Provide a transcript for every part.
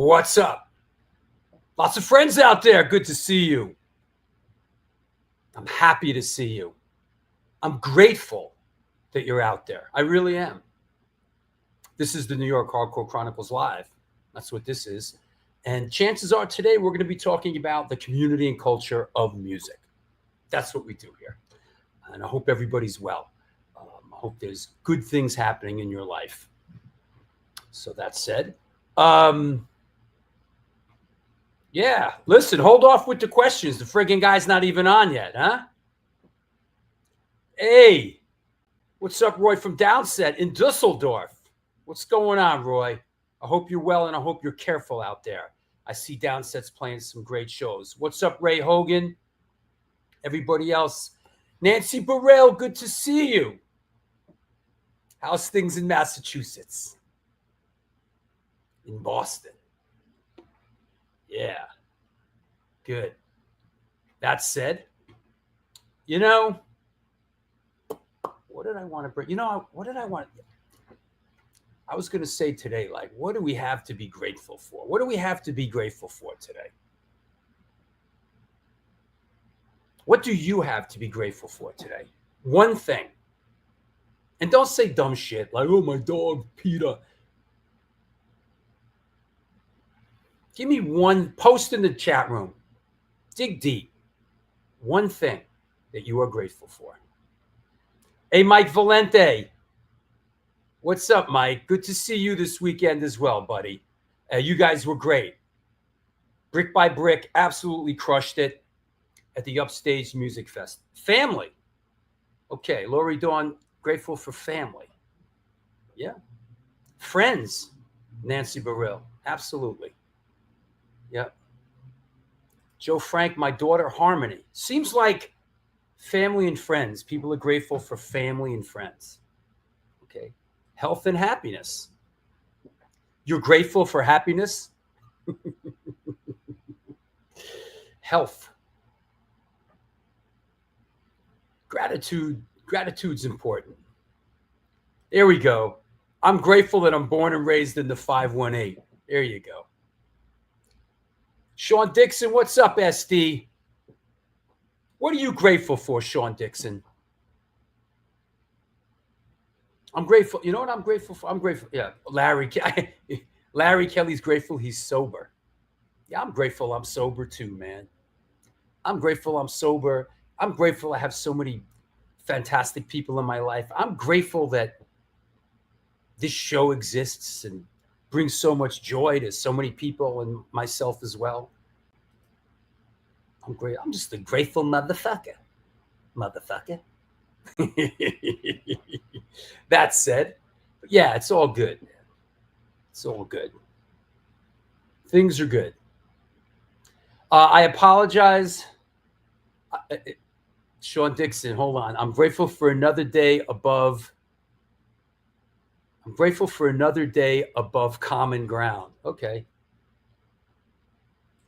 What's up? Lots of friends out there. Good to see you. I'm happy to see you. I'm grateful that you're out there. I really am. This is the New York Hardcore Chronicles Live. That's what this is. And chances are today we're going to be talking about the community and culture of music. That's what we do here. And I hope everybody's well. I hope there's good things happening in your life. So that said, yeah, listen, hold off with the questions. The friggin' guy's not even on yet, huh? Hey, what's up, Roy from Downset in Dusseldorf? What's going on, Roy? I hope you're well and I hope you're careful out there. I see Downset's playing some great shows. What's up, Ray Hogan? Everybody else. Nancy Burrell, good to see you. How's things in Massachusetts? In Boston? Yeah, good. That said, you know, what did I want to bring? You know, what did I want? I was going to say today, like, what do we have to be grateful for? What do we have to be grateful for today? What do you have to be grateful for today? One thing. And don't say dumb shit like, oh, my dog, Peter. Give me one, post in the chat room. Dig deep. One thing that you are grateful for. Hey, Mike Valente. What's up, Mike? Good to see you this weekend as well, buddy. You guys were great. Brick by Brick absolutely crushed it. at the Upstage Music Fest. Family. Okay, Lori Dawn, grateful for family. Yeah. Friends, Nancy Burrell. Absolutely. Yep. Joe Frank, my daughter, Harmony. Seems like family and friends. People are grateful for family and friends. Okay. Health and happiness. You're grateful for happiness? Health. Gratitude's important. There we go. I'm grateful that I'm born and raised in the 518. There you go. Sean Dixon, what's up, SD? What are you grateful for, Sean Dixon? I'm grateful. You know what I'm grateful for? I'm grateful. Yeah, Larry Kelly's grateful he's sober. Yeah, I'm grateful I'm sober too, man. I'm grateful I'm sober. I'm grateful I have so many fantastic people in my life. I'm grateful that this show exists and brings so much joy to so many people and myself as well. I'm great. I'm just a grateful motherfucker. That said, yeah, it's all good. It's all good. Things are good. I apologize. Sean Dixon, hold on. I'm grateful for another day above. I'm grateful for another day above common ground. Okay.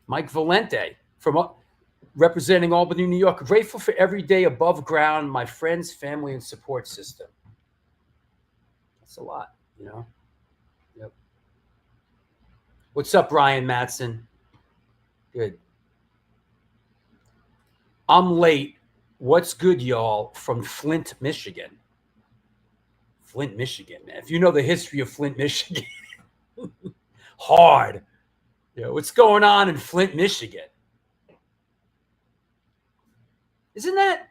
Mike Valente from representing Albany, New York. Grateful for every day above ground, my friends, family, and support system. That's a lot, you know? Yep. What's up, Ryan Matson? Good. I'm late. What's good, y'all? From Flint, Michigan. Flint, Michigan, man. If you know the history of Flint, Michigan, hard. You know, what's going on in Flint, Michigan? Isn't that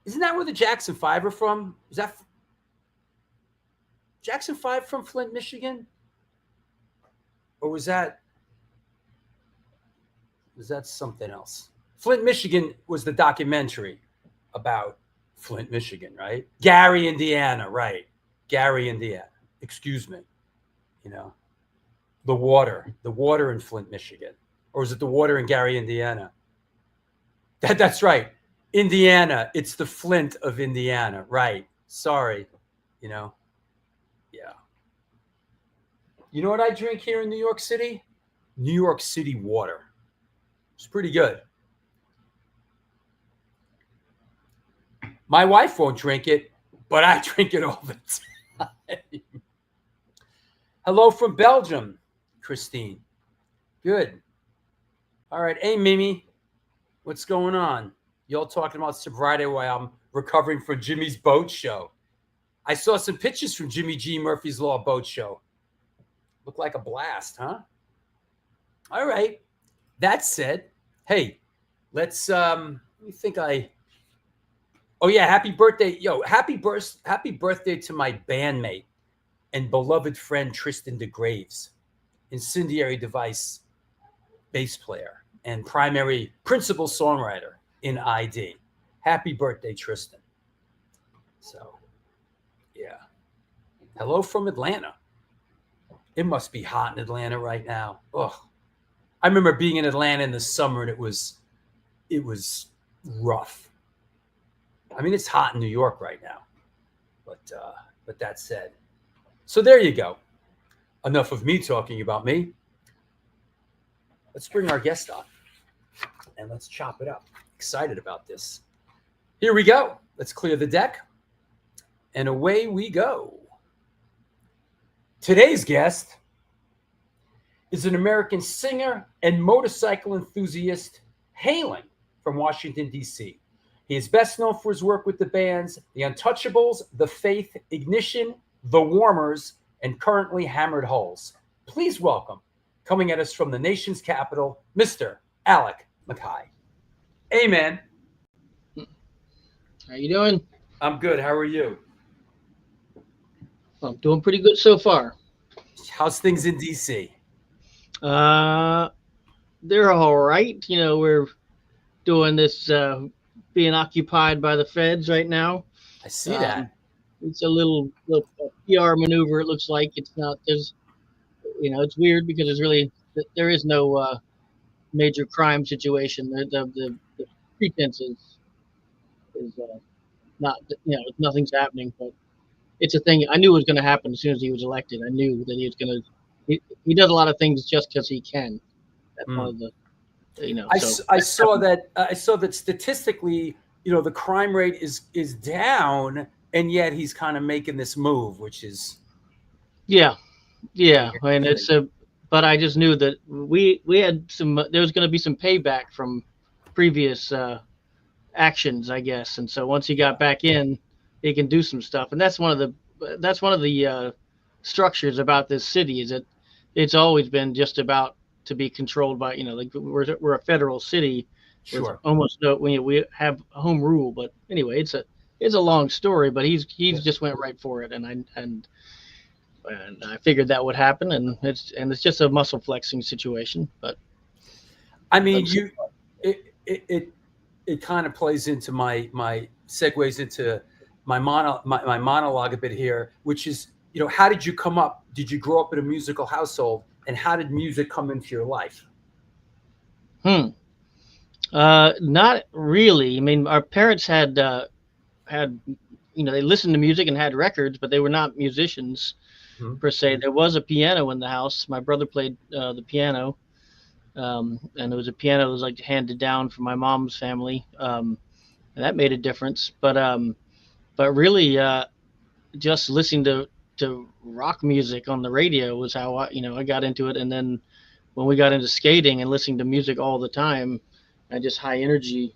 where the Jackson 5 are from? Is that Jackson 5 from Flint, Michigan? Or was that something else? Flint, Michigan was the documentary about Flint, Michigan, right? Gary, Indiana, right? Gary, Indiana. Excuse me. You know, the water in Flint, Michigan. Or is it the water in Gary, Indiana? That's right. Indiana. It's the Flint of Indiana. Right. Sorry. You know. Yeah. You know what I drink here in New York City? New York City water. It's pretty good. My wife won't drink it, but I drink it all the time. Hello from Belgium, Christine. Good. All right. Hey, Mimi. What's going on? Y'all talking about sobriety while I'm recovering from Jimmy's boat show. I saw some pictures from Jimmy G. Murphy's Law boat show. Looked like a blast, huh? All right. That said, hey, let's let me think oh yeah, happy birthday. Yo, happy birthday to my bandmate and beloved friend Tristan DeGraves, incendiary device bass player and primary principal songwriter in ID. Happy birthday, Tristan. So, yeah. Hello from Atlanta. It must be hot in Atlanta right now. Ugh. I remember being in Atlanta in the summer and it was rough. I mean, it's hot in New York right now. But that said. So there you go. Enough of me talking about me. Let's bring our guest on and let's chop it up. Excited about this. Here we go. Let's clear the deck. And away we go. Today's guest is an American singer and motorcycle enthusiast hailing from Washington, D.C. He is best known for his work with the bands The Untouchables, The Faith, Ignition, The Warmers, and currently Hammered Hulls. Please welcome, coming at us from the nation's capital, Mr. Alec MacKaye. Hey, man. How you doing? I'm good. How are you? I'm doing pretty good so far. How's things in D.C.? They're all right. You know, we're doing this, being occupied by the feds right now. I see that. It's a little PR maneuver. It looks like it's not. There's, it's weird because there is no major crime situation. The pretense is not. Nothing's happening, but it's a thing. I knew it was going to happen as soon as he was elected. I knew that he was going to. He does a lot of things just because he can. That's one of the. I saw that statistically, the crime rate is down, and yet he's kind of making this move, which is. Yeah. I mean, but I just knew that we had there was going to be some payback from previous actions, I guess. And so once he got back in, he can do some stuff. And that's one of the structures about this city, is that it's always been just about to be controlled by, like we're a federal city. Sure. Almost we have home rule, but anyway, it's a long story, but he's just went right for it. And I figured that would happen, and it's just a muscle flexing situation. But I mean, it kind of plays into my segues into my monologue a bit here, which is, how did you come up? Did you grow up in a musical household, and how did music come into your life? Not really. I mean, our parents had they listened to music and had records, but they were not musicians. Per se. There was a piano in the house. My brother played the piano, and it was a piano that was like handed down from my mom's family, and that made a difference. But really, just listening to rock music on the radio was how I got into it. And then when we got into skating and listening to music all the time, and just high energy,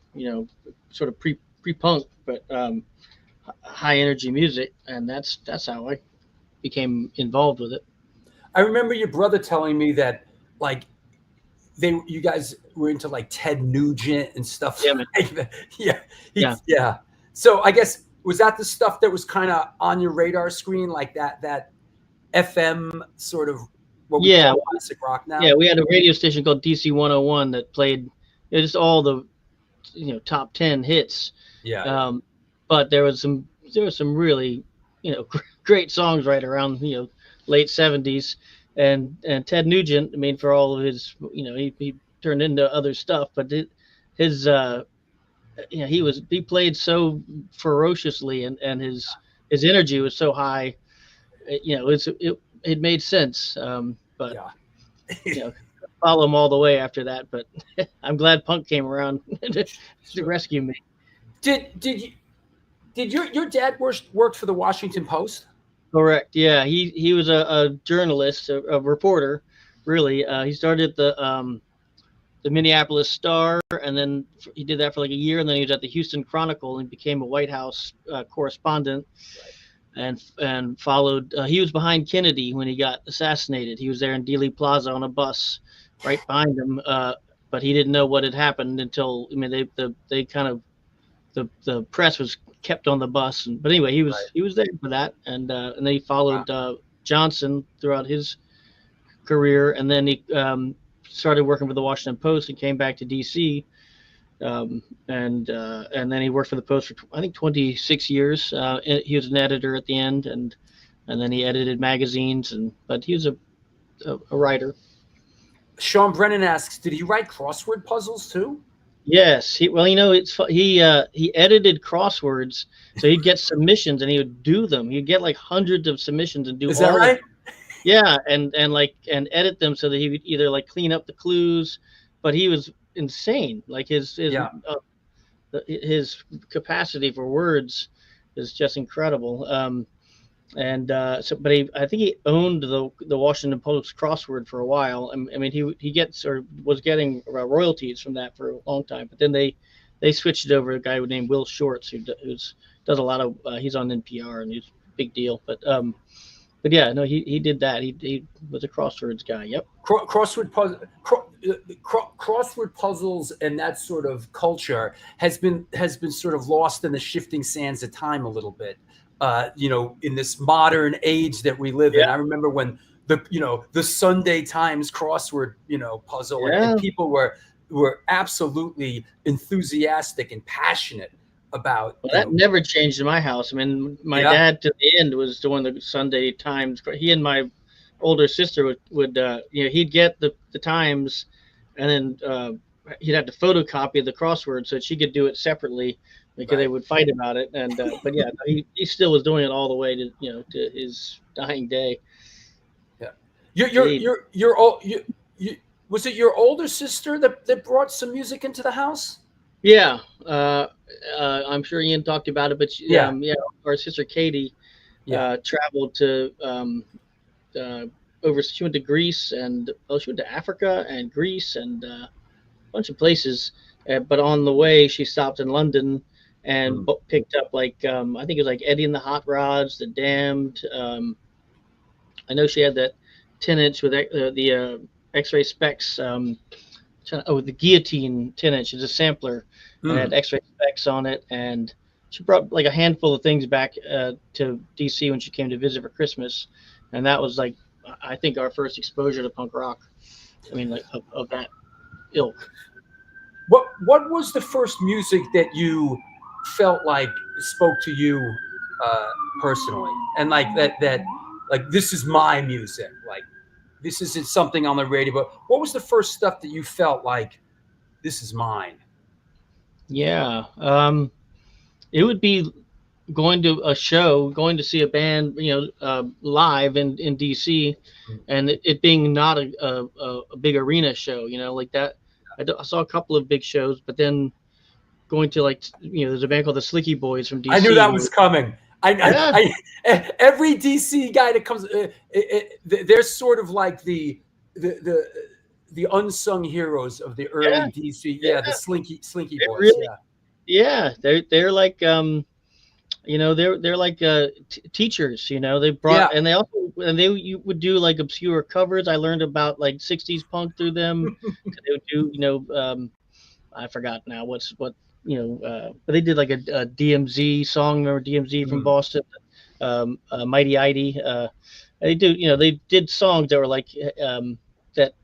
sort of pre-punk, but high energy music, and that's how I became involved with it. I remember your brother telling me that, like, you guys were into like Ted Nugent and stuff. Yeah, like that. Yeah. So I guess, was that the stuff that was kind of on your radar screen, like that FM sort of what we call classic rock now? Yeah, we had a radio station called DC 101 that played just all the top 10 hits. Yeah. But there was some really great songs right around late 70s, and Ted Nugent, I mean, for all of his he turned into other stuff, but he played so ferociously, and his energy was so high, it made sense, but follow him all the way after that. But I'm glad punk came around to rescue me. Did your dad work for the Washington Post? Correct. Yeah, he was a journalist, a reporter, really. He started at the Minneapolis Star, and then he did that for like a year, and then he was at the Houston Chronicle and became a White House correspondent. Right. And followed. He was behind Kennedy when he got assassinated. He was there in Dealey Plaza on a bus, right behind him. But he didn't know what had happened until they kind of the press was kept on the bus, but anyway, he was there for that, and then he followed Johnson throughout his career, and then he started working for the Washington Post and came back to DC, and then he worked for the Post for I think 26 years. He was an editor at the end, and then he edited magazines, but he was a writer. Sean Brennan asks, did he write crossword puzzles too? Yes, he edited crosswords, so he'd get submissions and he would do them. He'd get like hundreds of submissions and do. Is that right? Yeah, and edit them so that he would either like clean up the clues, but he was insane. Like his capacity for words is just incredible. I think he owned the Washington Post crossword for a while. I mean, he was getting royalties from that for a long time. But then they switched it over to a guy named Will Shortz, who does a lot of. He's on NPR and he's a big deal. But yeah, no, he did that. He was a crosswords guy. Yep. Crossword puzzles and that sort of culture has been sort of lost in the shifting sands of time a little bit. In this modern age that we live in. I remember when the Sunday Times crossword, puzzle, and people were were absolutely enthusiastic and passionate about. Well, that never changed in my house. I mean, my dad to the end was doing the Sunday Times. He and my older sister would he'd get the Times, and then he'd have to photocopy the crossword so that she could do it separately, because they would fight about it. And but yeah, he still was doing it all the way to to his dying day. Yeah, was it your older sister that brought some music into the house? Yeah, I'm sure Ian talked about it, but our sister Katie traveled to she went to Greece, and she went to Africa and Greece and a bunch of places. But on the way, she stopped in London and picked up I think it was like Eddie and the Hot Rods, The Damned. I know she had that 10-inch with the X-ray specs. The Guillotine 10-inch is a sampler, and had X-ray specs on it. And she brought like a handful of things back to DC when she came to visit for Christmas, and that was like, I think, our first exposure to punk rock. I mean, like of that ilk. What was the first music that you felt like spoke to you personally, and like that like, this is my music, like this isn't something on the radio? But what was the first stuff that you felt like, this is mine? Yeah, it would be going to a show, going to see a band, live in DC, and it being not a big arena show, like that. I saw a couple of big shows, but then going to there's a band called the Slicky Boys from DC. I knew that was coming. Every DC guy that comes, they're sort of like the unsung heroes of the early DC. Yeah, the Slinky Boys. Really, they're like they're like teachers. They brought and they would do like obscure covers. I learned about like 60s punk through them. They would do I forgot now what but they did like a DMZ song. Remember DMZ from Boston? Mighty Idy. They they did songs that were like that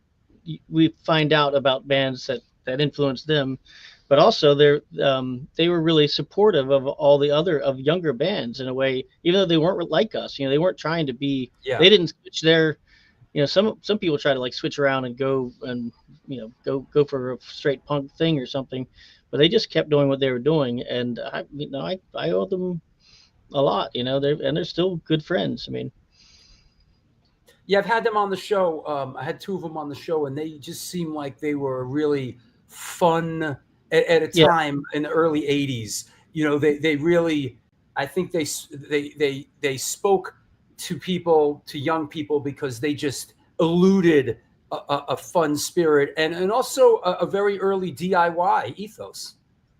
we find out about bands that influenced them, but also they were really supportive of all the other younger bands in a way, even though they weren't like us. They weren't trying to be. They didn't switch their. Some people try to like switch around and go and go for a straight punk thing or something, but they just kept doing what they were doing, and I owe them a lot. They're still good friends. I mean, yeah, I've had them on the show. I had two of them on the show, and they just seemed like they were really fun at a time in the early '80s. They really, I think they spoke to people, to young people, because they just eluded a fun spirit and also a very early DIY ethos.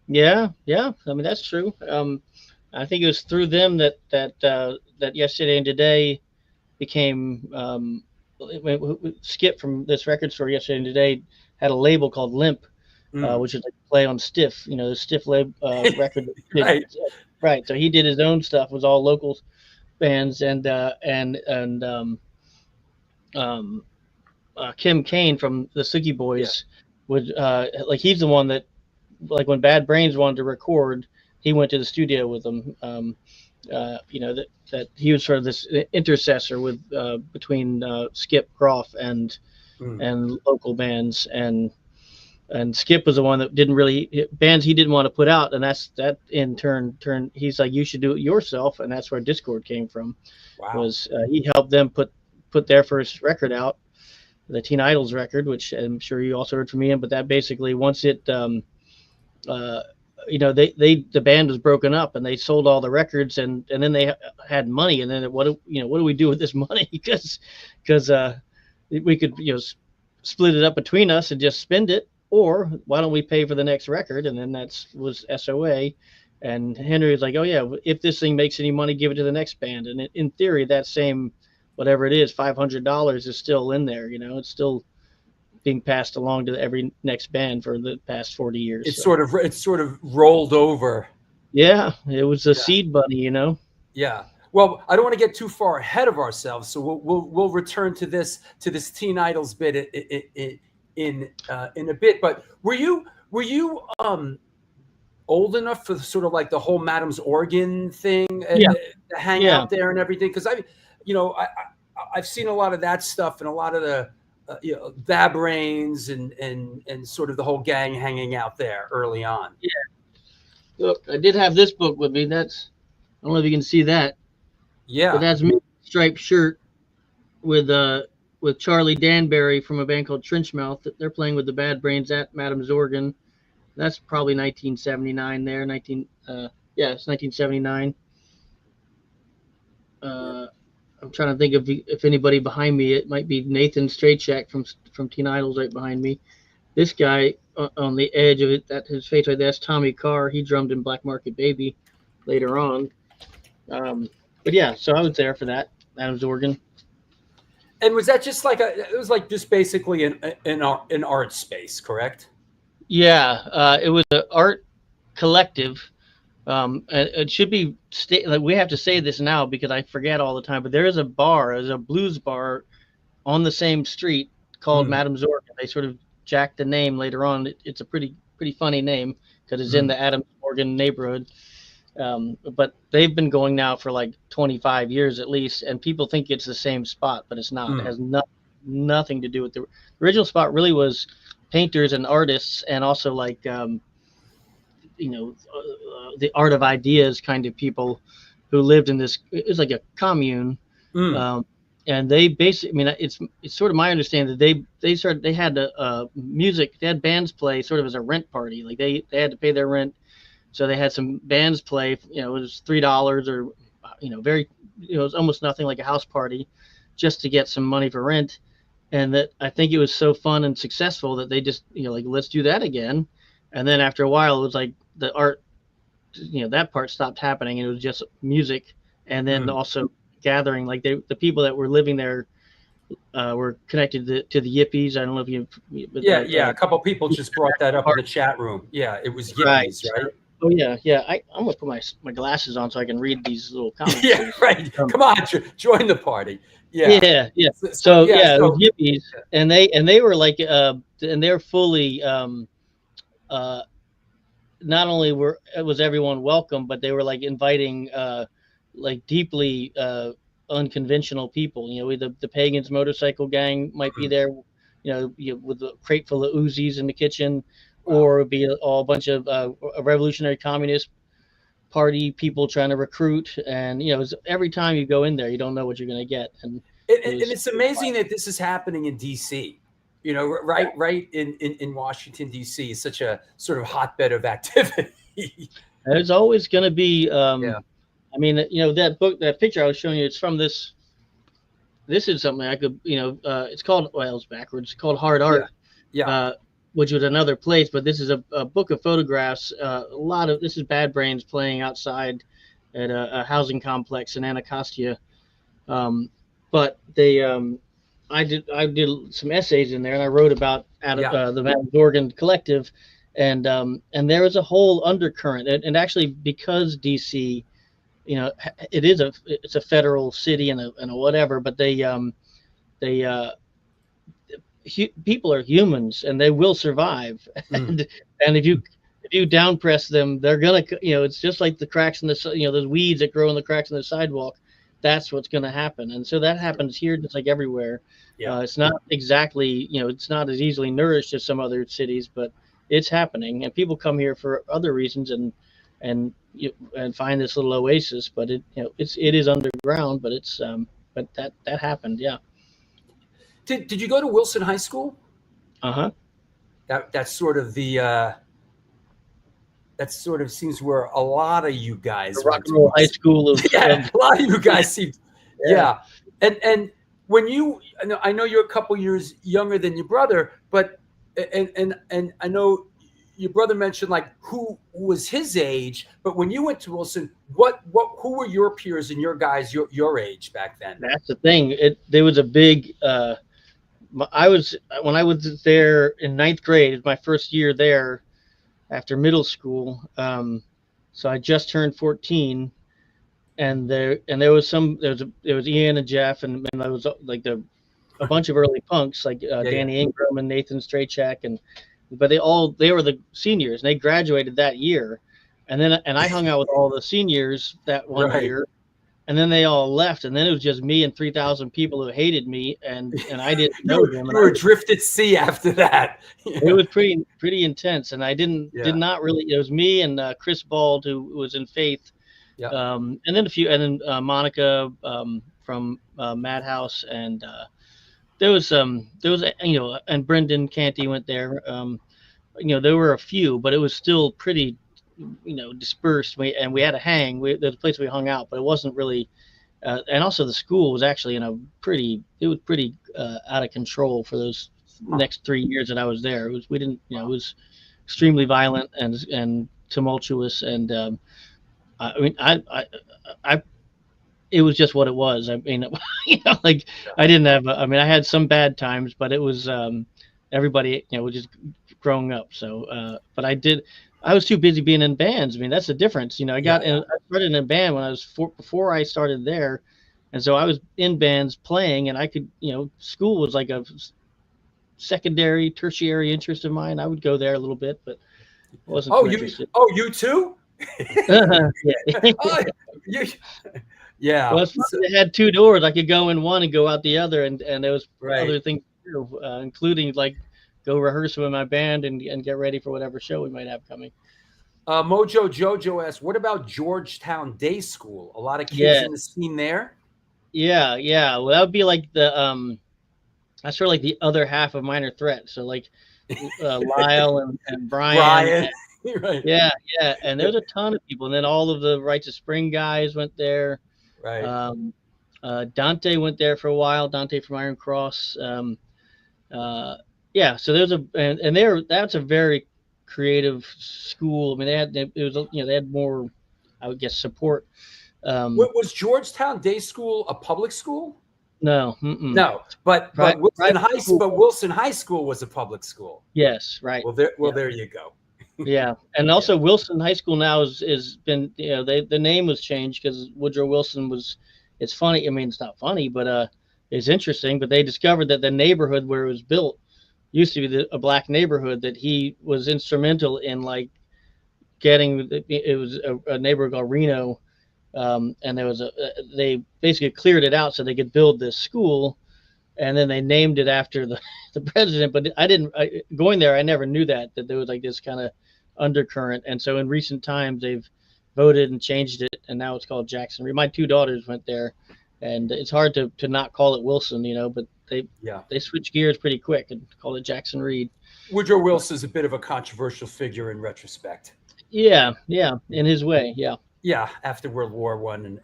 Yeah. I mean, that's true. I think it was through them that Yesterday and Today became Skip from this record store, Yesterday and Today, had a label called Limp, which is like play on Stiff, the Stiff record. Right. So he did his own stuff, was all local bands, and Kim Kane from the Slicky Boys would he's the one that, like, when Bad Brains wanted to record, he went to the studio with them. That he was sort of this intercessor with between Skip Groff and local bands, and Skip was the one that didn't really bands he didn't want to put out, and that in turn he's like, you should do it yourself, and that's where Dischord came from. Wow. Was he helped them put their first record out, the Teen Idols record, which I'm sure you also heard from Ian, but that basically, once it the band was broken up and they sold all the records, and then they had money, and then what do we do with this money? because we could split it up between us and just spend it, or why don't we pay for the next record? And then was SOA, and Henry was like, oh yeah, if this thing makes any money, give it to the next band. And in theory, that same whatever it is, $500 is still in there. It's still being passed along to every next band for the past 40 years. It's sort of rolled over. Yeah, it was a seed bunny, Yeah. Well, I don't want to get too far ahead of ourselves, so we'll return to this Teen Idols bit in a bit. But were you old enough for sort of like the whole Madam's Organ thing, Yeah, to hang yeah. out there and everything? Because I've seen a lot of that stuff and a lot of the Bab Brains and sort of the whole gang hanging out there early on. Yeah. Look, I did have this book with me. That's, I don't know if you can see that, but Yeah. that's me, striped shirt with Charlie Danbury from a band called Trenchmouth. They're playing with the Bad Brains at Madam's Organ. That's probably 1979 there. It's 1979. I'm trying to think if anybody behind me. It might be Nathan Strachak from Teen Idols right behind me. This guy on the edge of it, that his face right there, that's Tommy Carr. He drummed in Black Market Baby later on. But yeah, so I was there for that, Adam's Organ. And was that just like it was like just basically an art space, correct? Yeah, it was an art collective. It should be like we have to say this now because I forget all the time. But there is a bar, there's a blues bar on the same street called Madam's Organ. They sort of jacked the name later on. It's a pretty funny name because it's in the Adams Organ neighborhood. But they've been going now for like 25 years at least, and people think it's the same spot, but it's not. It has nothing to do with the original spot. Really was painters and artists, and also like the art of ideas kind of people who lived in this. It was like a commune, and they basically. I mean, it's sort of my understanding that they had music. They had bands play sort of as a rent party. Like they had to pay their rent. So they had some bands play, it was $3 or, it was almost nothing, like a house party, just to get some money for rent. And that I think it was so fun and successful that they just, like, let's do that again. And then after a while, it was like the art, that part stopped happening and it was just music. And then also gathering, like the people that were living there were connected to the Yippies. I don't know if you. A couple people just brought that up in the chat room. Yeah, it was Yippies, right? Oh yeah. I'm gonna put my glasses on so I can read these little comments. Yeah, right. Come on, join the party. Yeah. So it was Yippies, and they were like, and they're fully, not only was everyone welcome, but they were like inviting, like deeply unconventional people. The Pagans motorcycle gang might be there, with a crate full of Uzis in the kitchen. Or it would be a bunch of a revolutionary communist party people trying to recruit. And, every time you go in there, you don't know what you're going to get. And it's amazing that this is happening in D.C., right in Washington, D.C. is such a sort of hotbed of activity. There's always going to be, I mean, that picture I was showing you, it's from this is something I could, it's called, well, it's backwards, it's called Hard Art. Which was another place, but this is a book of photographs. This is Bad Brains playing outside at a housing complex in Anacostia. But they, I did some essays in there, and I wrote about the Madam's Organ Collective, and there was a whole undercurrent, and actually because DC, it's a federal city and a whatever, but people are humans and they will survive. And if you down press them, they're gonna, it's just like the cracks in the, those weeds that grow in the cracks in the sidewalk. That's what's going to happen. And so that happens here just like everywhere. It's not exactly, it's not as easily nourished as some other cities, but it's happening, and people come here for other reasons and find this little oasis. But it is underground, but it's but that happened. Did you go to Wilson High School? That's sort of the that sort of seems where a lot of you guys the rock and roll high school of a lot of you guys seem and when I know you're a couple years younger than your brother, but and I know your brother mentioned like who was his age, but when you went to Wilson, who were your peers and your guys your age back then? That's the thing. There was a big when I was there in 9th grade, it was my first year there after middle school. So I just turned 14, and there was Ian and Jeff, and there was like the a bunch of early punks like Danny Ingram and Nathan Strachek, but they were the seniors and they graduated that year, and I hung out with all the seniors that one year, and then they all left, and then it was just me and 3,000 people who hated me, and I didn't know them. You were adrift at sea after that. It was pretty intense, and I did not really. It was me and Chris Bald, who was in Faith, and then Monica from Madhouse, and there was and Brendan Canty went there. There were a few, but it was still pretty dispersed. And we had a hang. There's a place we hung out, but it wasn't really. And also the school was actually pretty out of control for those next 3 years that I was there. It was extremely violent and tumultuous, and it was just what it was. I mean, I didn't have. I had some bad times, but it was everybody was just growing up. So, but I was too busy being in bands. I mean, that's the difference. I started in a band when I was before I started there. And so I was in bands playing, and I could, school was like a secondary, tertiary interest of mine. I would go there a little bit, but wasn't interested. You too? Yeah. Well, they had two doors. I could go in one and go out the other, and there was other things too, including like go rehearse with my band and get ready for whatever show we might have coming. Mojo Jojo asks, what about Georgetown Day School? A lot of kids in the scene there? Yeah. Well, that would be like the that's sort of like the other half of Minor Threat. So like Lyle and Brian. Right. Yeah. And there's a ton of people. And then all of the Rites of Spring guys went there. Right. Dante went there for a while. Dante from Iron Cross. So there's that's a very creative school. I mean, they had more, I would guess, support. Was Georgetown Day School a public school? No. No, but Wilson High School was a public school. Yes, right. There you go. Yeah, and also Wilson High School now is been the name was changed because Woodrow Wilson was. It's funny. I mean, it's not funny, but it's interesting. But they discovered that the neighborhood where it was built used to be a black neighborhood that he was instrumental in getting. It was a neighborhood called Reno, and there was they basically cleared it out so they could build this school, and then they named it after the president. But going there, I never knew that there was like this kind of undercurrent, and so in recent times they've voted and changed it, and now it's called Jackson Reed. My two daughters went there, and it's hard to not call it Wilson, but they switched gears pretty quick and called it Jackson Reed. Woodrow Wilson is a bit of a controversial figure in retrospect. Yeah, in his way, after World War I and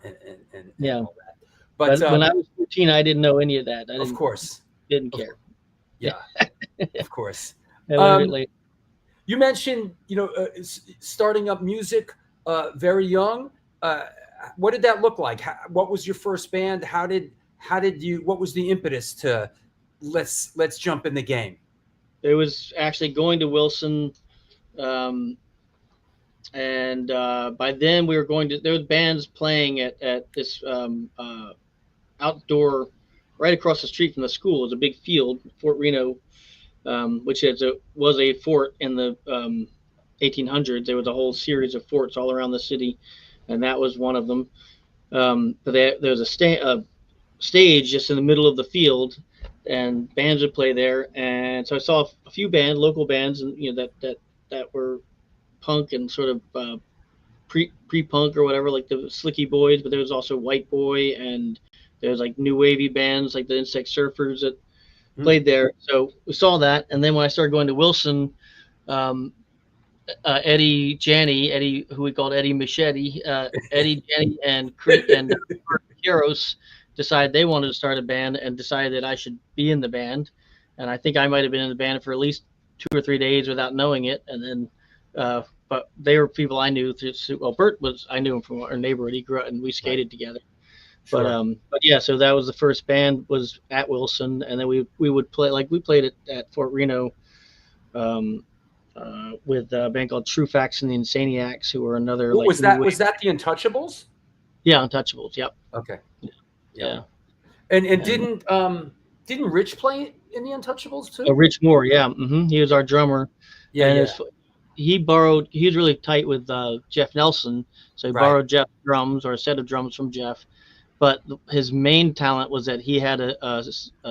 all that. But when I was 14, I didn't know any of that. Of course, didn't care. Yeah, of course. You mentioned, starting up music very young. What did that look like? What was your first band? What was the impetus to let's jump in the game? It was actually going to Wilson. And by then we were there was bands playing at this outdoor, right across the street from the school. It was a big field, Fort Reno, which was a fort in the 1800s. There was a whole series of forts all around the city, and that was one of them. But there was a stage just in the middle of the field, and bands would play there. And so I saw a few local bands, and that were punk and sort of pre-punk or whatever, like the Slicky Boys. But there was also White Boy, and there was like new wavy bands like the Insect Surfers that played there. So we saw that, and then when I started going to Wilson, Eddie, who we called Eddie Machete, Eddie, Jenny, and Chris and Heroes decided they wanted to start a band and decided that I should be in the band. And I think I might have been in the band for at least 2 or 3 days without knowing it. And then, but they were people I knew Bert I knew him from our neighborhood. He grew up and we skated together. Sure. But yeah, so that was the first band was at Wilson. And then we would play, we played at Fort Reno, with a band called True Facts and the Insaniacs, who were another. Was that the Untouchables? Yeah, Untouchables. Yep. Okay. Yeah. And didn't Didn't Rich play in the Untouchables too? Rich Moore, yeah, he was our drummer, Yeah, and yeah. he was really tight with Jeff Nelson, so he Right. borrowed Jeff's drums or a set of drums from Jeff. But his main talent was that he had a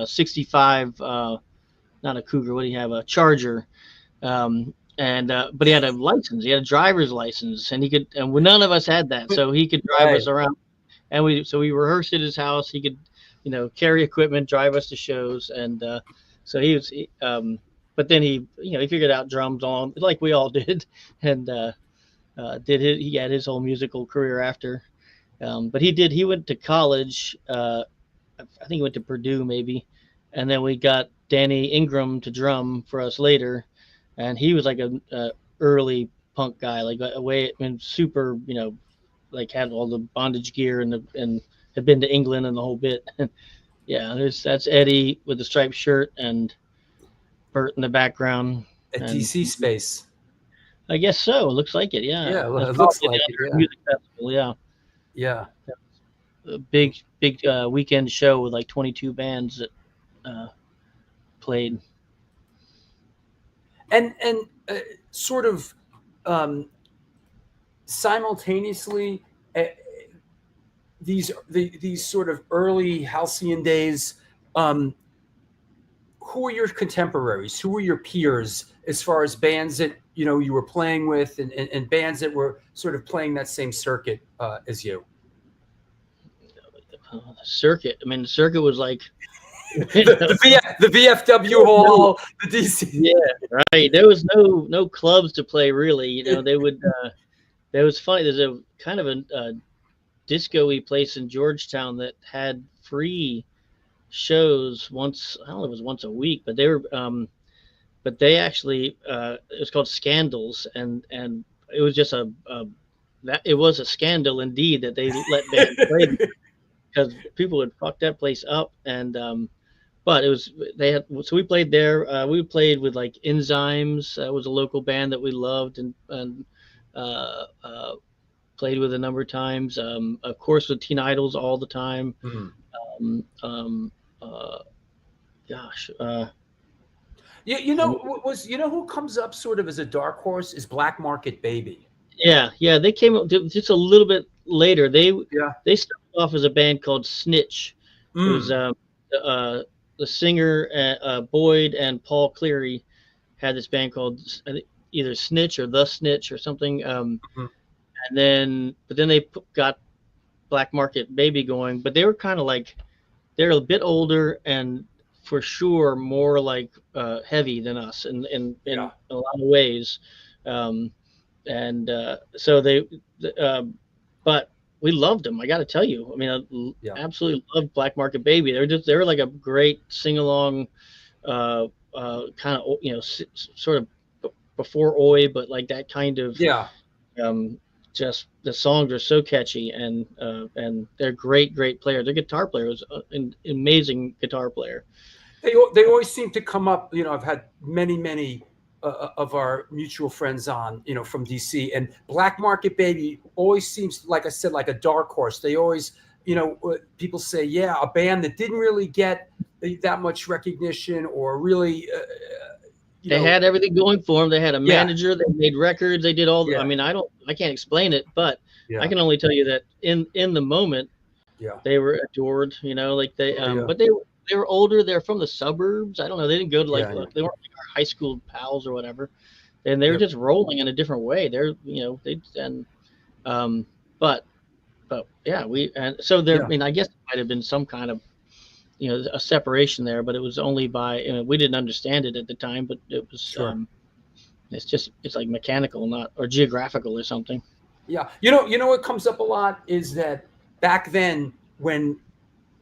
65, not a Cougar, what do you have, a Charger, but he had a license, he had a driver's license, and none of us had that, so he could drive Right. us around, and we rehearsed at his house. He could, carry equipment, drive us to shows, and so he was. But then he figured out drums on like we all did, and he had his whole musical career after. But he went to college. I think he went to Purdue maybe, and then we got Danny Ingram to drum for us later, and he was like a early punk guy, like super, like had all the bondage gear and had been to England and the whole bit. Yeah, that's Eddie with the striped shirt and Bert in the background. At And DC Space. I guess so. It looks like it. Yeah. Yeah, That's it looks probably like the it. Yeah. music festival. Yeah. Yeah. A big weekend show with like 22 bands that played. And sort of simultaneously, these sort of early halcyon days, who were your contemporaries? Who were your peers as far as bands that you were playing with, and bands that were sort of playing that same circuit as you? The circuit. I mean, the circuit was like the VFW hall, the DC. Yeah, right. There was no clubs to play really. They would. There was funny. There's a kind of a disco-y place in Georgetown that had free shows once. I don't know, it was once a week, but they were. But they actually it was called Scandals, and it was just it was a scandal indeed that they let bands play because people would fuck that place up. And but so we played there. We played with like Enzymes. That was a local band that we loved and played with a number of times. Of course, with Teen Idols all the time. Mm-hmm. Gosh. Who comes up sort of as a dark horse is Black Market Baby. Yeah, they came up just a little bit later. They started off as a band called Snitch. It was the singer Boyd and Paul Cleary had this band called either Snitch or The Snitch or something. But then they got Black Market Baby going. But they were kind of like they're a bit older and for sure more like heavy than us in a lot of ways. So but we loved them. I got to tell you. I mean, I absolutely loved Black Market Baby. They were like a great sing along, kind of sort of before Oi, but like that kind of just the songs are so catchy and they're great players. Their guitar player was an amazing guitar player. They always seem to come up. I've had many of our mutual friends on, from DC, and Black Market Baby always seems, like I said, like a dark horse. They always, people say, a band that didn't really get that much recognition or really. They had everything going for them. They had a manager. They made records. They did all. I mean, I can't explain it, but I can only tell you that in the moment, they were adored. Like they, but they were older. They're from the suburbs. I don't know. They didn't go to they weren't like our high school pals or whatever, and they were just rolling in a different way. They're but so there. I mean, I guess it might have been some kind of a separation there, but it was only by we didn't understand it at the time, but it was it's like mechanical, not or geographical or something. Yeah, what comes up a lot is that back then when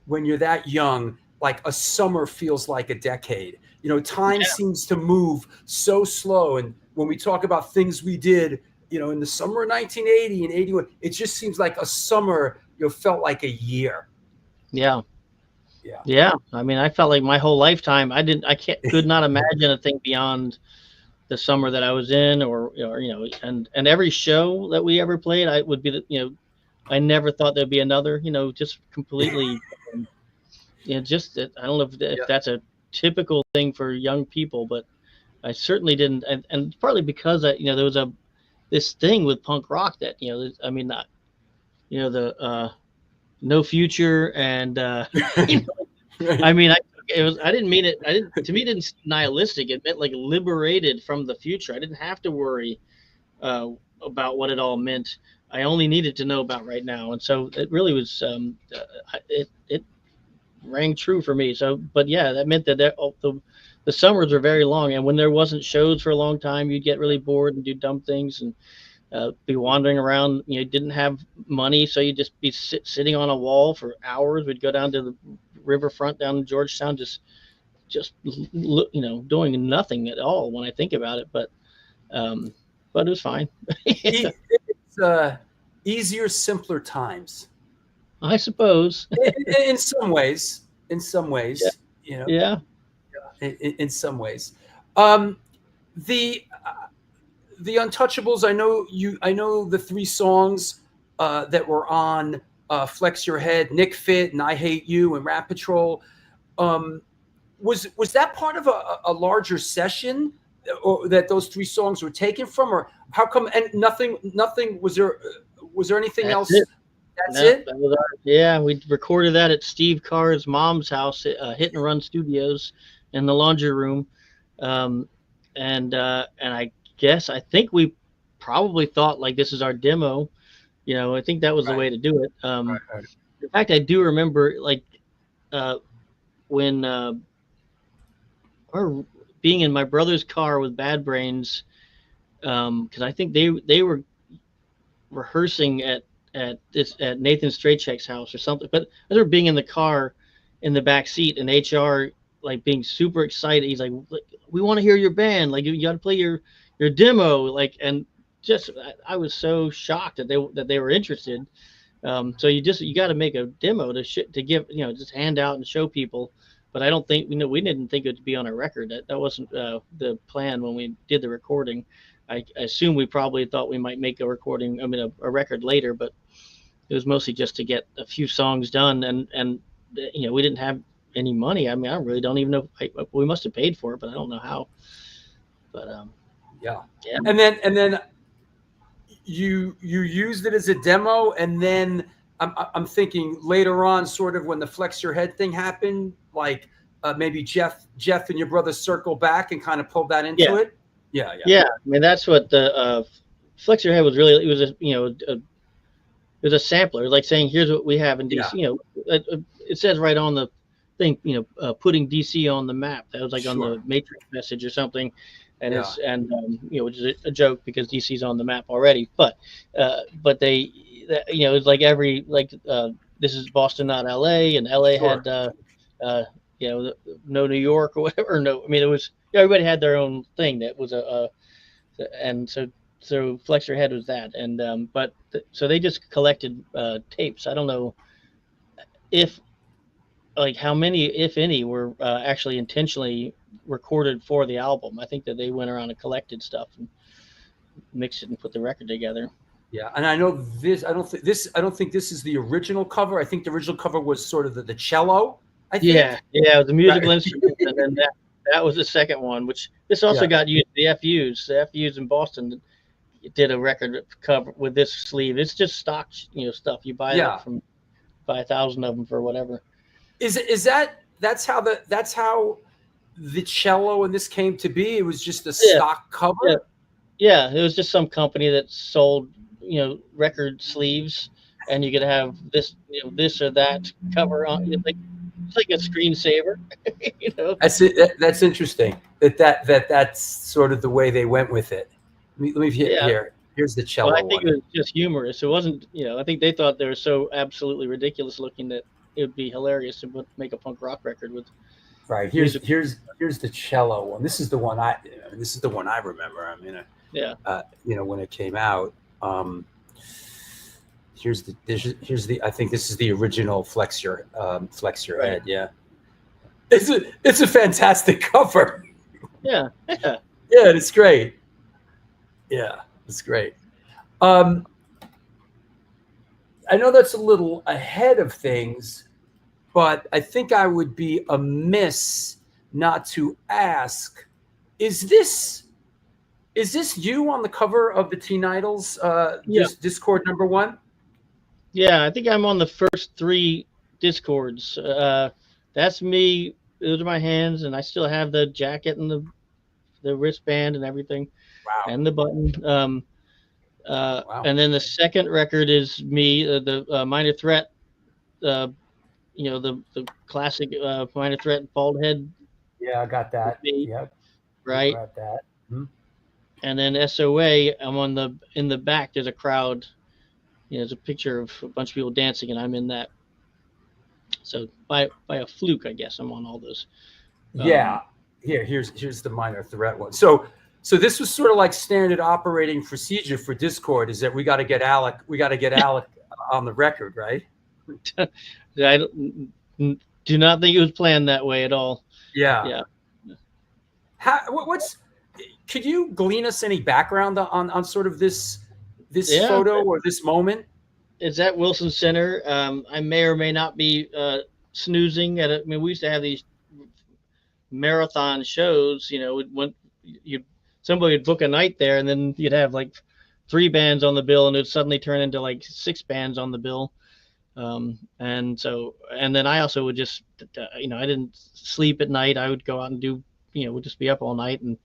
you're that young, like a summer feels like a decade. Time seems to move so slow, and when we talk about things we did, in the summer of 1980 and 81, it just seems like a summer felt like a year. Yeah. I mean, I felt like my whole lifetime. Could not imagine a thing beyond the summer that I was in, or and every show that we ever played, I never thought there'd be another. Just completely. just I don't know if that's a typical thing for young people, but I certainly didn't, and partly because there was this thing with punk rock that I mean, not the no future and I mean, I didn't mean it. To me, it didn't seem nihilistic. It meant like liberated from the future. I didn't have to worry about what it all meant. I only needed to know about right now, and so it really was. It rang true for me. So, but yeah, that meant that the summers were very long, and when there wasn't shows for a long time, you'd get really bored and do dumb things and be wandering around. Didn't have money, so you'd just be sitting on a wall for hours. We'd go down to the riverfront down in Georgetown, just doing nothing at all when I think about it. But it was fine. It's easier, simpler times, I suppose. in some ways. In some ways, Yeah. In some ways, the Untouchables. I know the 3 songs that were on Flex Your Head, Nick Fit, and I Hate You, and Rat Patrol. Was that part of a larger session, or that those 3 songs were taken from, or how come? And nothing. Was there anything else? That's it. That was we recorded that at Steve Carr's mom's house, at Hit and Run Studios, in the laundry room, and I think we probably thought like this is our demo. I think that was the way to do it. Right. In fact, I do remember when or being in my brother's car with Bad Brains, because I think they were rehearsing at Nathan Straycheck's house or something. But I remember being in the car in the back seat and HR like being super excited. He's like, "We want to hear your band. Like you got to play your demo." Like, and just I was so shocked that they were interested. So you got to make a demo to give just hand out and show people. But I don't think we didn't think it would be on a record. That wasn't the plan when we did the recording. I assume we probably thought we might make a recording, a record later, but it was mostly just to get a few songs done, and we didn't have any money. I really don't even know. We must have paid for it, but I don't know how. But yeah. And then you used it as a demo, and then I'm thinking later on, sort of when the Flex Your Head thing happened, like maybe Jeff and your brother circle back and kind of pull that into it. Yeah. That's what the Flex Your Head was really. It was it was a sampler, like saying, "Here's what we have in DC." It says right on the thing, putting DC on the map. That was like on the Matrix message or something, and which is a joke because DC's on the map already. But they, it's like this is Boston, not LA, and LA had no New York or whatever. No, it was. Everybody had their own thing that was and so Flex Your Head was that, and so they just collected tapes. I don't know if how many, if any, were actually intentionally recorded for the album. I think that they went around and collected stuff and mixed it and put the record together. Yeah, and I know this. I don't think this is the original cover. I think the original cover was sort of the cello. I think. Yeah, it was a musical instrument, and then that was the second one, which this also got used. The FUs in Boston did a record cover with this sleeve. It's just stock, stuff. You buy it from 5,000 of them for whatever. That's how the cello in this came to be? It was just a stock cover? Yeah, it was just some company that sold, record sleeves, and you could have this, this or that cover on. It's like a screensaver. That's it. That's interesting. That's sort of the way they went with it. Let me here. Here's the cello. Well, I think it was just humorous. It wasn't. I think they thought they were so absolutely ridiculous looking that it would be hilarious to make a punk rock record with. Right. Here's the cello one. This is the one I remember. When it came out. Here's the. I think this is the original Flex Your Head. Yeah. It's a fantastic cover. Yeah. It's great. Yeah, it's great. I know that's a little ahead of things, but I think I would be amiss not to ask, is this you on the cover of the Teen Idols Dischord #1? Yeah, I think I'm on the first 3 Discords. That's me. Those are my hands, and I still have the jacket and the wristband and everything, Wow. and the button. Wow. And then the second record is me, the Minor Threat. You know, the classic Minor Threat bald head. Yeah, I got that. Me, Yep. right. Got that. Hmm. And then SOA, I'm in the back. There's a crowd. You know, there's a picture of a bunch of people dancing, and I'm in that. So by a fluke, I guess I'm on all those. Yeah. Here's the Minor Threat one. So this was sort of like standard operating procedure for Dischord, is that we got to get Alec on the record, right? I do not think it was planned that way at all. Yeah. Could you glean us any background on sort of this photo or this moment? It's at Wilson Center. I may or may not be snoozing at it. I mean, we used to have these marathon shows. You know, when somebody would book a night there, and then you'd have like 3 bands on the bill, and it would suddenly turn into like 6 bands on the bill. And then I also would just, I didn't sleep at night. I would go out and do, would just be up all night. And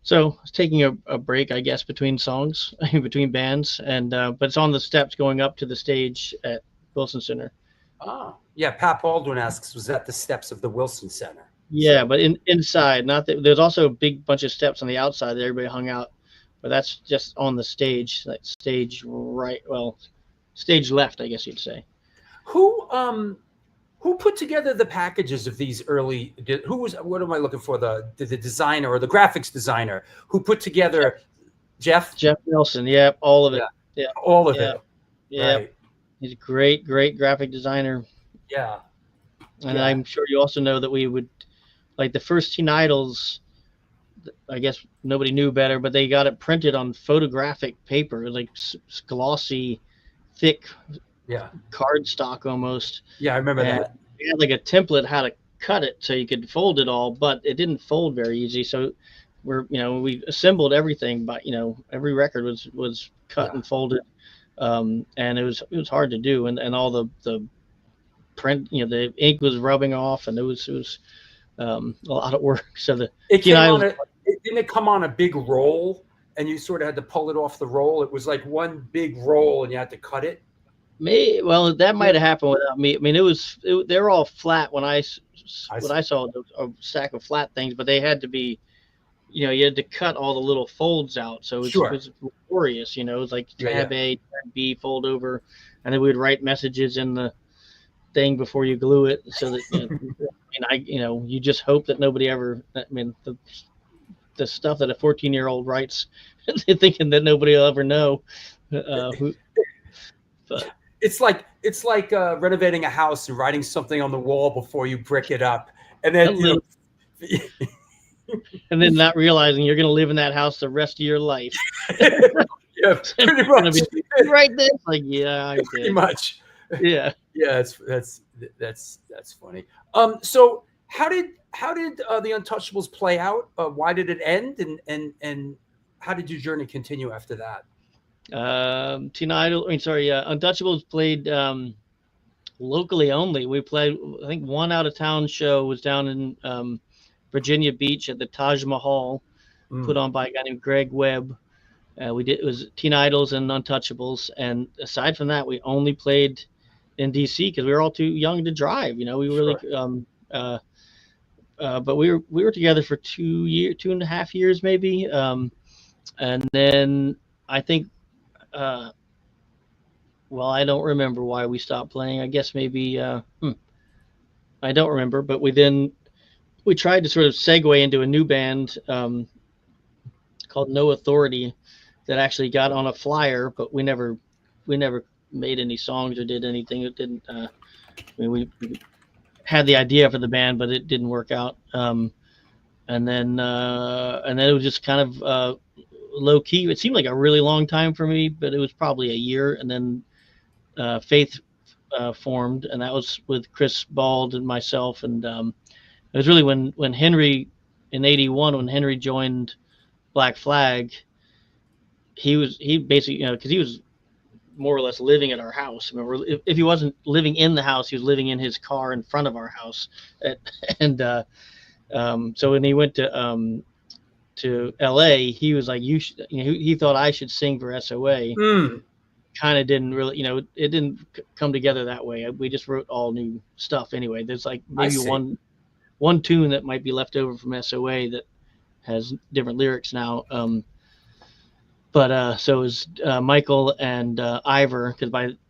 so I was taking a break, I guess, between songs, between bands. And, but it's on the steps going up to the stage at Wilson Center. Oh, yeah. Pat Baldwin asks, was that the steps of the Wilson Center? Yeah, but inside, not that there's also a big bunch of steps on the outside that everybody hung out, but that's just on the stage, like stage right. Well, stage left, I guess you'd say. Who put together the packages of these early? What am I looking for? The designer or the graphics designer who put together Jeff Nelson? Yeah, all of it. Yeah, all of it. Yeah, right. He's a great graphic designer. Yeah, and I'm sure you also know that we would, like the first Teen Idols. I guess nobody knew better, but they got it printed on photographic paper, like glossy, thick. Yeah, cardstock almost. Yeah, I remember that. We had like a template how to cut it so you could fold it all, but it didn't fold very easy. So we assembled everything, but every record was cut and folded, and it was hard to do, and all the print, the ink was rubbing off, and it was a lot of work. So didn't it come on a big roll, and you sort of had to pull it off the roll? It was like one big roll, and you had to cut it. Well, that might have happened without me. I mean, they were all flat when I saw a stack of flat things, but they had to be, you had to cut all the little folds out. So it was laborious, it was like tab A, tab B, fold over, and then we would write messages in the thing before you glue it, so that you just hope that nobody ever. I mean, the stuff that a 14-year-old writes, thinking that nobody will ever know. But it's like renovating a house and writing something on the wall before you brick it up, and then and then not realizing you're going to live in that house the rest of your life. Yeah, pretty much. Right there, like pretty much. Yeah, yeah. That's funny. So how did the Untouchables play out? Why did it end? And how did your journey continue after that? Untouchables played locally only. We played, I think, one out of town show was down in Virginia Beach at the Taj Mahal, put on by a guy named Greg Webb. It was Teen Idols and Untouchables, and aside from that, we only played in DC because we were all too young to drive. We really but we were together for 2.5 years maybe, and then I think. Well, I don't remember why we stopped playing. I guess maybe I don't remember. But we tried to sort of segue into a new band called No Authority that actually got on a flyer, but we never made any songs or did anything. It didn't. We had the idea for the band, but it didn't work out. And then it was just kind of low key. It seemed like a really long time for me, but it was probably a year. And then Faith formed, and that was with Chris Bald and myself. And it was really when Henry in '81, when Henry joined Black Flag, he basically, because he was more or less living at our house. Remember, if he wasn't living in the house, he was living in his car in front of our house. And so when he went to LA, he was like, he thought I should sing for SOA. Kind of didn't really, it didn't come together that way. We just wrote all new stuff anyway. There's like maybe one tune that might be left over from SOA that has different lyrics now. But so it was Michael and Ivor, because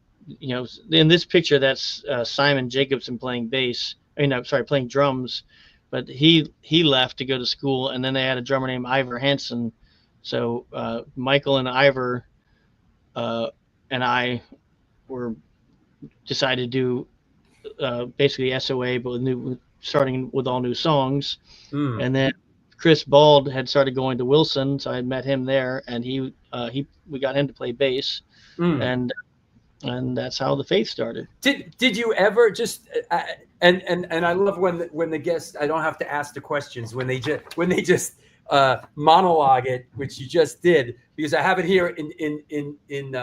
in this picture, that's Simon Jacobson playing bass. Playing drums. But he left to go to school, and then they had a drummer named Ivor Hansen. So Michael and Ivor and I were decided to do basically SOA, but starting with all new songs. And then Chris Bald had started going to Wilson, so I had met him there, and we got him to play bass, and that's how the Faith started. Did you ever just and I love when the guests, I don't have to ask the questions, when they just monologue it, which you just did, because I have it here in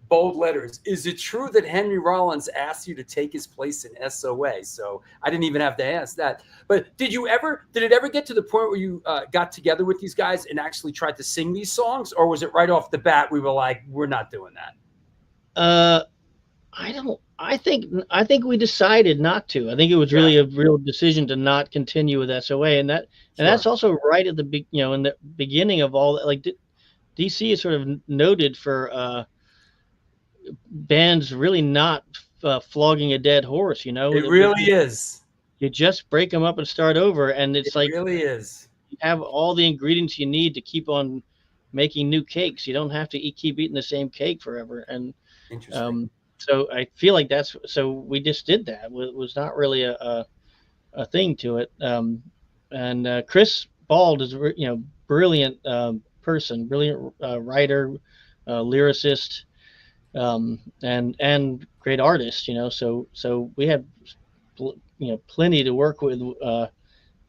bold letters. Is it true that Henry Rollins asked you to take his place in SOA? So I didn't even have to ask that. But did it ever get to the point where you got together with these guys and actually tried to sing these songs, or was it right off the bat we were like, we're not doing that? I think we decided not to. I think it was really a real decision to not continue with SOA, and that's also right at the in the beginning of all that. Like DC is sort of noted for bands really not flogging a dead horse. It really is. You just break them up and start over, and it really is. You have all the ingredients you need to keep on making new cakes. You don't have to keep eating the same cake forever. And interesting. So I feel like so we just did that. It was not really a thing to it. And Chris Bald is brilliant person, brilliant writer, lyricist, and great artist. So we had plenty to work with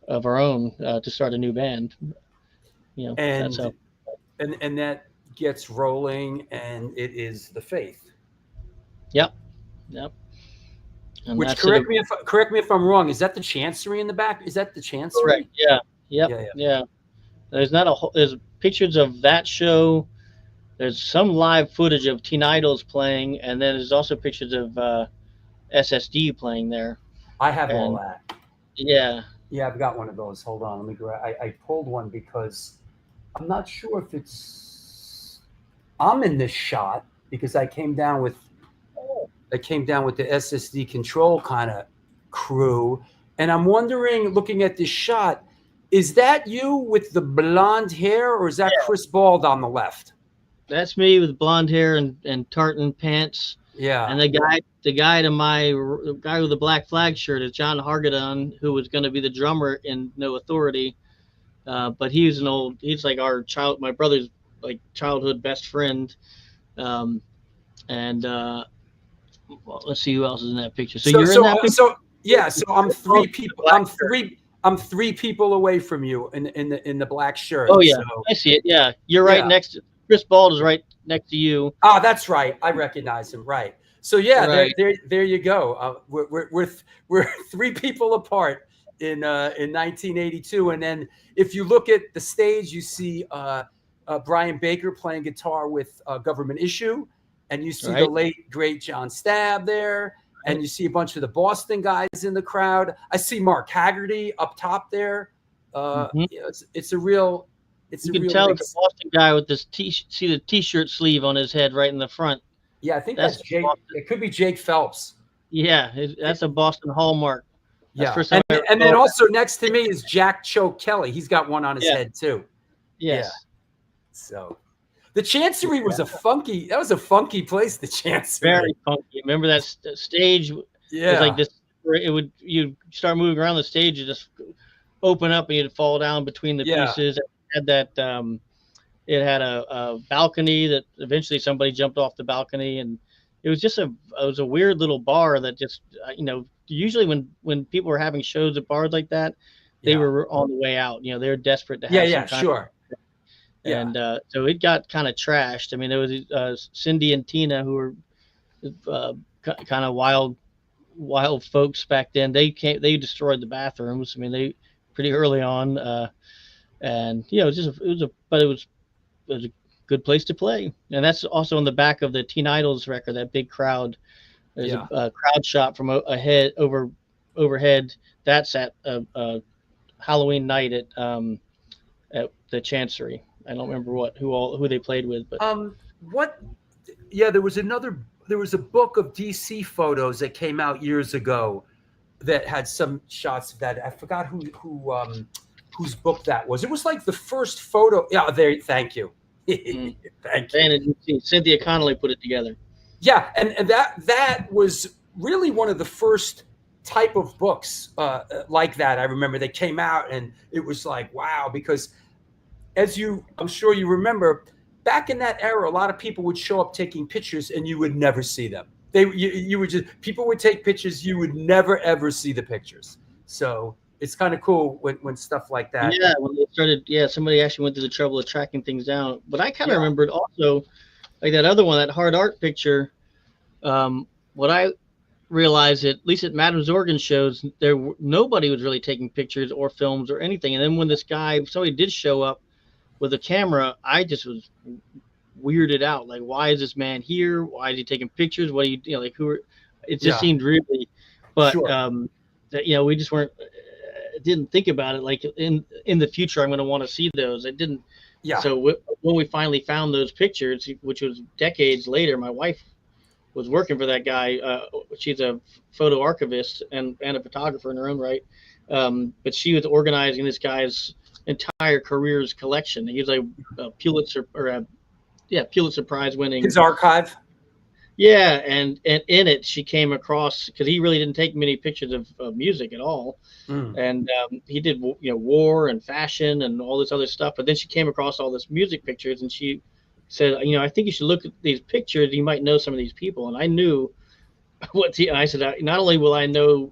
of our own to start a new band. And that's how. And that gets rolling, and it is the Faith. Yep. And which correct me if I'm wrong. Is that the Chancery in the back? Is that the Chancery? Correct. Yeah. Yep. Yeah. There's pictures of that show. There's some live footage of Teen Idols playing, and then there's also pictures of SSD playing there. I have all that. Yeah. Yeah, I've got one of those. Hold on, let me grab. I pulled one because I'm not sure if I'm in this shot because I came down with the SSD Control kind of crew, and I'm wondering, looking at this shot, is that you with the blonde hair, or is that Chris Bald on the left? That's me with blonde hair and tartan pants. Yeah. And the guy to my guy with the Black Flag shirt is John Hargadon, who was going to be the drummer in No Authority. But he's like my brother's like childhood best friend. Well, let's see who else is in that picture. So you're in that picture? So I'm three people. I'm three people away from you in the black shirt. Oh yeah, so. I see it. Yeah, you're right next to Chris Bald is right next to you. Ah, that's right. I recognize him. Right. So right. There you go. We're three people apart in 1982, and then if you look at the stage, you see Brian Baker playing guitar with Government Issue, and you see the late great John Stabb there, and you see a bunch of the Boston guys in the crowd. I see Mark Haggerty up top there. It's a real. You can tell it's a Boston guy with this see the T-shirt sleeve on his head right in the front. Yeah, I think that's Jake. It could be Jake Phelps. Yeah, that's a Boston hallmark. That's and then also next to me is Jack Choke Kelly. He's got one on his head too. Yes. Yeah. So the Chancery was a funky place, the Chancery. Very funky. Remember that stage? Yeah. It was like this. You'd start moving around the stage, you just open up and you'd fall down between the pieces. It had that it had a balcony that eventually somebody jumped off the balcony, and it was just it was a weird little bar that just usually when people were having shows at bars like that, they Yeah. were on the way out. They were desperate to Yeah. have some Yeah. kind Sure. Yeah. and so it got kind of trashed. I mean, there was Cindy and Tina who were kind of wild folks back then. They destroyed the bathrooms. I mean, they pretty early on, and it was a good place to play. And that's also on the back of the Teen Idols record. That big crowd. There's Yeah. a crowd shot from overhead. That's at Halloween night at the Chancery. I don't remember who they played with, but What? Yeah, there was a book of DC photos that came out years ago that had some shots of that. I forgot whose book that was. It was like the first photo. Yeah, there. Thank you. Thank you. and Cynthia Connolly put it together. Yeah, and that was really one of the first type of books like that. I remember they came out, and it was like, wow, because I'm sure you remember, back in that era, a lot of people would show up taking pictures, and you would never see them. You would people would take pictures, you would never ever see the pictures. So it's kind of cool when stuff like that. Yeah, when they started, somebody actually went through the trouble of tracking things down. But I kind of remembered also, like that other one, that hard art picture. What I realized, at least at Madame Zorgan's shows, nobody was really taking pictures or films or anything. And then when somebody did show up with a camera, I just was weirded out. Like, why is this man here? Why is he taking pictures? What do like who are? It just seemed really, but that we just didn't think about it. Like in the future, I'm going to want to see those. I didn't. Yeah. So when we finally found those pictures, which was decades later, my wife was working for that guy. She's a photo archivist and a photographer in her own right. But she was organizing this guy's entire career's collection. He was like a Pulitzer Pulitzer Prize winning. His archive. Yeah, and in it she came across, because he really didn't take many pictures of music at all, and he did war and fashion and all this other stuff. But then she came across all this music pictures, and she said, I think you should look at these pictures. You might know some of these people. And I knew I said, not only will I know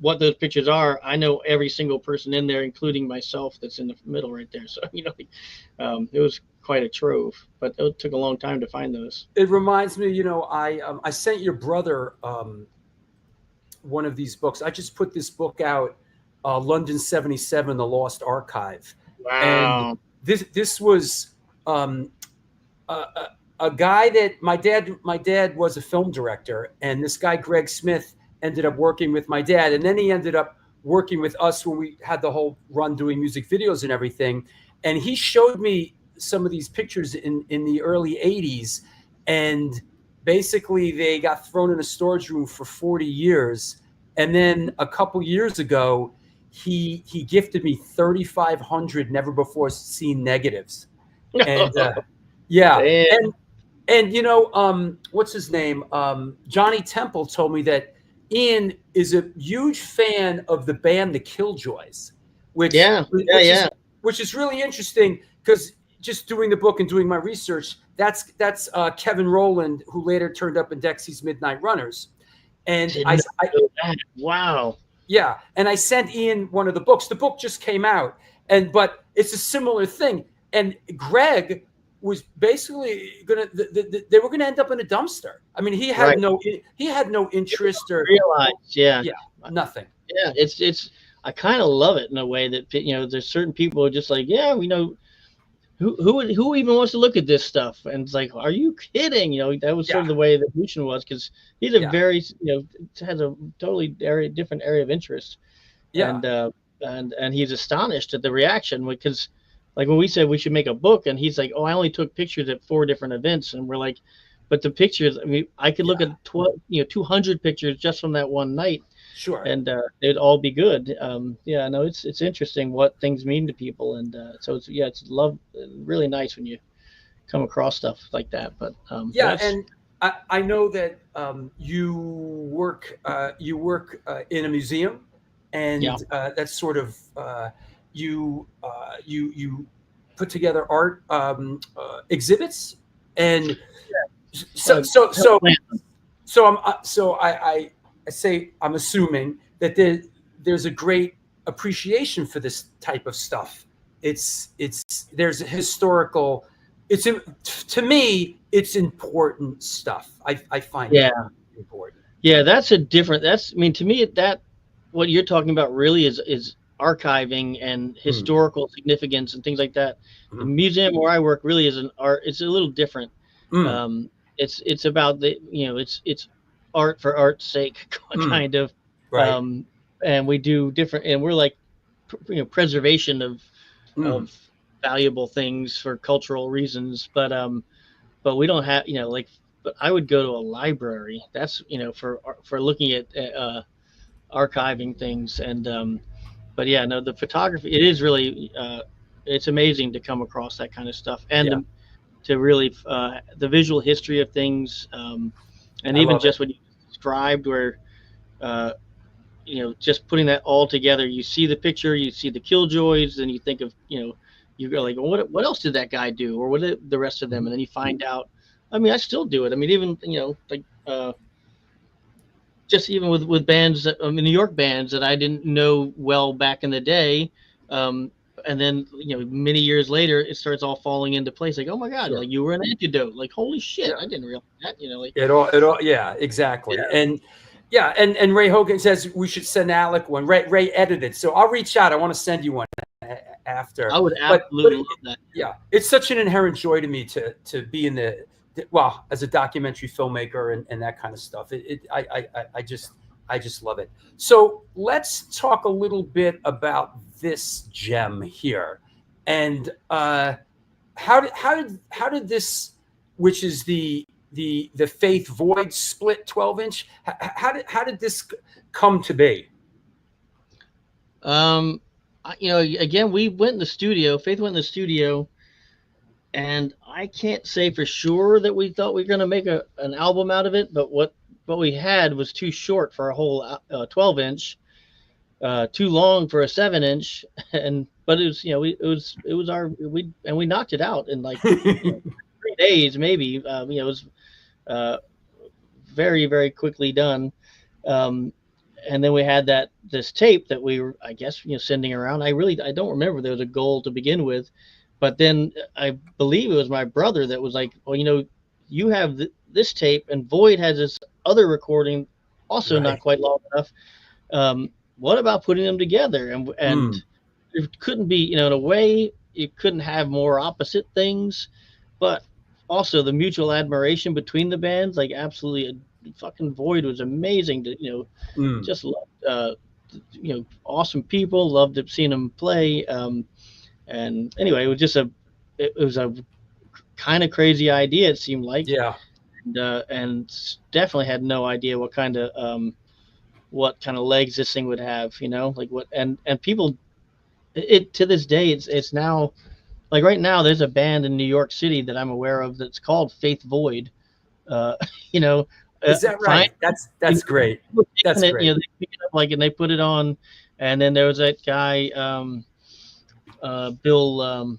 what those pictures are, I know every single person in there, including myself, that's in the middle right there. So it was quite a trove, but it took a long time to find those. It reminds me, I sent your brother one of these books. I just put this book out, London 77, The Lost Archive. Wow. And this was a guy that my dad was a film director, and this guy Greg Smith ended up working with my dad, and then he ended up working with us when we had the whole run doing music videos and everything. And he showed me some of these pictures in the early 80s, and basically they got thrown in a storage room for 40 years. And then a couple years ago, he gifted me 3,500 never before seen negatives. And and what's his name? Johnny Temple told me that Ian is a huge fan of the band The Killjoys, which is really interesting, because just doing the book and doing my research, that's Kevin Rowland, who later turned up in Dexy's Midnight Runners. And wow. Yeah, and I sent Ian one of the books. The book just came out, but it's a similar thing. And Greg was basically they were gonna end up in a dumpster. I mean, he had no interest or nothing. Yeah, it's I kind of love it in a way that there's certain people who are just like, who even wants to look at this stuff, and it's like, are you kidding? That was sort of the way that Lucian was, because he's a very has a totally different area of interest. And he's astonished at the reaction, because like when we said we should make a book, and he's like, oh, I only took pictures at 4 different events. And we're like, but the pictures, I mean, I could look at 200 pictures just from that one night. Sure. And it'd all be good. It's interesting what things mean to people. And so it's really nice when you come across stuff like that. But and I know that you work in a museum, and that's sort of you put together art exhibits, and So so so plant. I say I'm assuming that there's a great appreciation for this type of stuff. It's there's a historical. To me, it's important stuff. I find Yeah. it important. Yeah, that's a different. That's I mean, to me, that what you're talking about really is archiving and Mm, historical significance and things like that. The mm, museum where I work really is an art. It's a little different. mm, Um, it's about the it's art for art's sake mm. kind of, Right. um, and we do different. And we're like preservation Mm, of valuable things for cultural reasons, but we don't have like but I would go to a library. That's for looking at archiving things and but yeah, no, the photography it is really it's amazing to come across that kind of stuff and yeah, to really the visual history of things and I even love it. just what you described where uh, just putting that all together, you see the picture, you see the killjoys, then you think of you go like, well, what else did that guy do, or what did the rest of them, Mhm. and then you find out. I mean, I still do it. I mean, even like just even with bands New York bands that I didn't know well back in the day, um, and then many years later it starts all falling into place. Like, oh my God, Sure. like you were an Antidote. Like, holy shit, Yeah. I didn't realize that. Like It all, yeah, yeah, exactly. And yeah, and Ray Hogan says we should send Alec one. Ray edited, so I'll reach out. I want to send you one after. I would But absolutely love that. yeah, it's such an inherent joy to me to be in well, as a documentary filmmaker and that kind of stuff. I just love it. So let's talk a little bit about this gem here, and how did this, which is the Faith Void split 12-inch, how did this come to be? Um, again, we went in the studio. Faith went in the studio, and I can't say for sure that we thought we were going to make an album out of it. But what we had was too short for a whole 12-inch, too long for a 7-inch, and but it was it was our we knocked it out in like 3 days maybe. It was uh, very very quickly done. Um, and then we had this tape that we were, I guess, sending around. I don't remember there was a goal to begin with, but then I believe it was my brother that was like, well, you have this tape, and Void has this other recording, also not Right. quite long enough. What about putting them together? And Mm, it couldn't be, in a way, you couldn't have more opposite things, but also the mutual admiration between the bands, like absolutely, fucking Void was amazing to mm. just loved, awesome people. Loved seeing them play. And anyway, it was a kind of crazy idea. It seemed like, Yeah. and definitely had no idea what kind of legs this thing would have. Like what and people. It to this day, it's now like right now. There's a band in New York City that I'm aware of that's called Faith Void. Uh, you know, Is that fine. right? That's great. That's It, great. they pick it up like and they put it on, and then there was that guy, Bill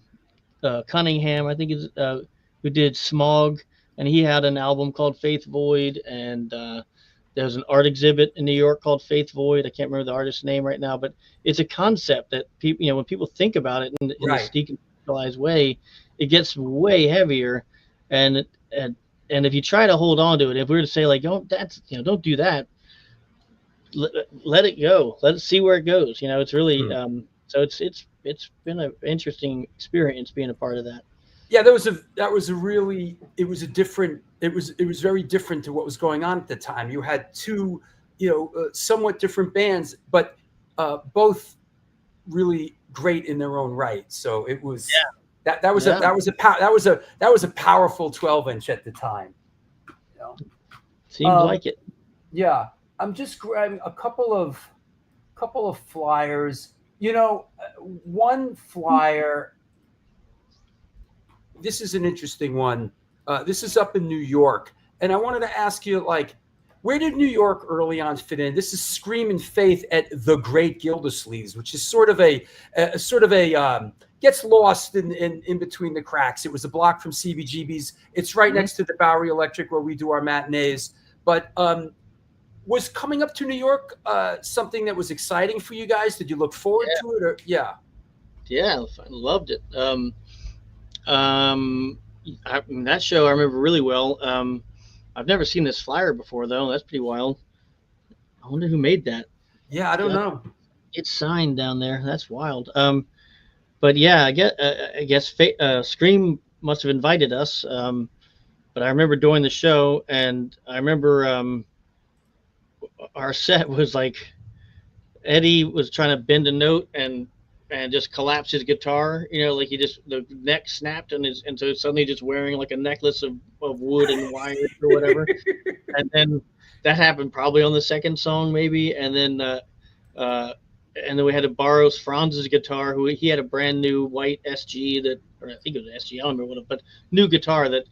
Cunningham, I think is who did Smog, and he had an album called Faith Void, and there was an art exhibit in New York called Faith Void. I can't remember the artist's name right now, but it's a concept that people, when people think about it in this Right. deconceptualized way, it gets way heavier, and and and if you try to hold on to it, if we were to say like, don't do that, let it go, let it see where it goes. It's really Mm. so it's been an interesting experience being a part of that. Yeah, that was a really, it was very different to what was going on at the time. You had two, somewhat different bands, but both really great in their own right. So it was that was a Yeah, that was a powerful 12-inch at the time. You know? seems Um, like it. yeah, I'm just grabbing a couple of flyers. One flyer. This is an interesting one. This is up in New York, and I wanted to ask you, like, where did New York early on fit in? This is Screamin' Faith at the Great Gildersleeves, which is sort of a gets lost in between the cracks. It was a block from CBGB's. It's right next to the Bowery Electric where we do our matinees. But was coming up to New York something that was exciting for you guys? Did you look forward to it? Or Yeah, I loved it. That show I remember really well. I've never seen this flyer before, though. That's pretty wild. I wonder who made that. Yeah, I don't know. It's signed down there. That's wild. But yeah, I guess Scream must have invited us. But I remember doing the show, and I remember our set was like Eddie was trying to bend a note and just collapse his guitar, like the neck snapped and so suddenly just wearing like a necklace of wood and wires or whatever. And then that happened probably on the second song maybe. And then we had to borrow Franz's guitar, who he had a brand new white SG or I think it was SG, I don't remember but new guitar that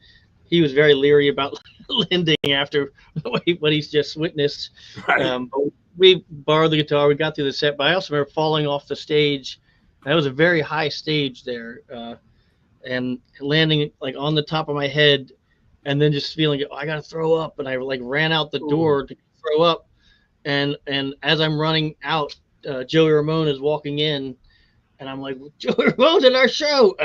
he was very leery about lending after what he's just witnessed. Right. We borrowed the guitar, we got through the set, but I also remember falling off the stage. That was a very high stage there, and landing like on the top of my head, and then just feeling I gotta throw up, and I like ran out the door to throw up, and as I'm running out, Joey Ramone is walking in, and I'm like, Joey Ramone's in our show,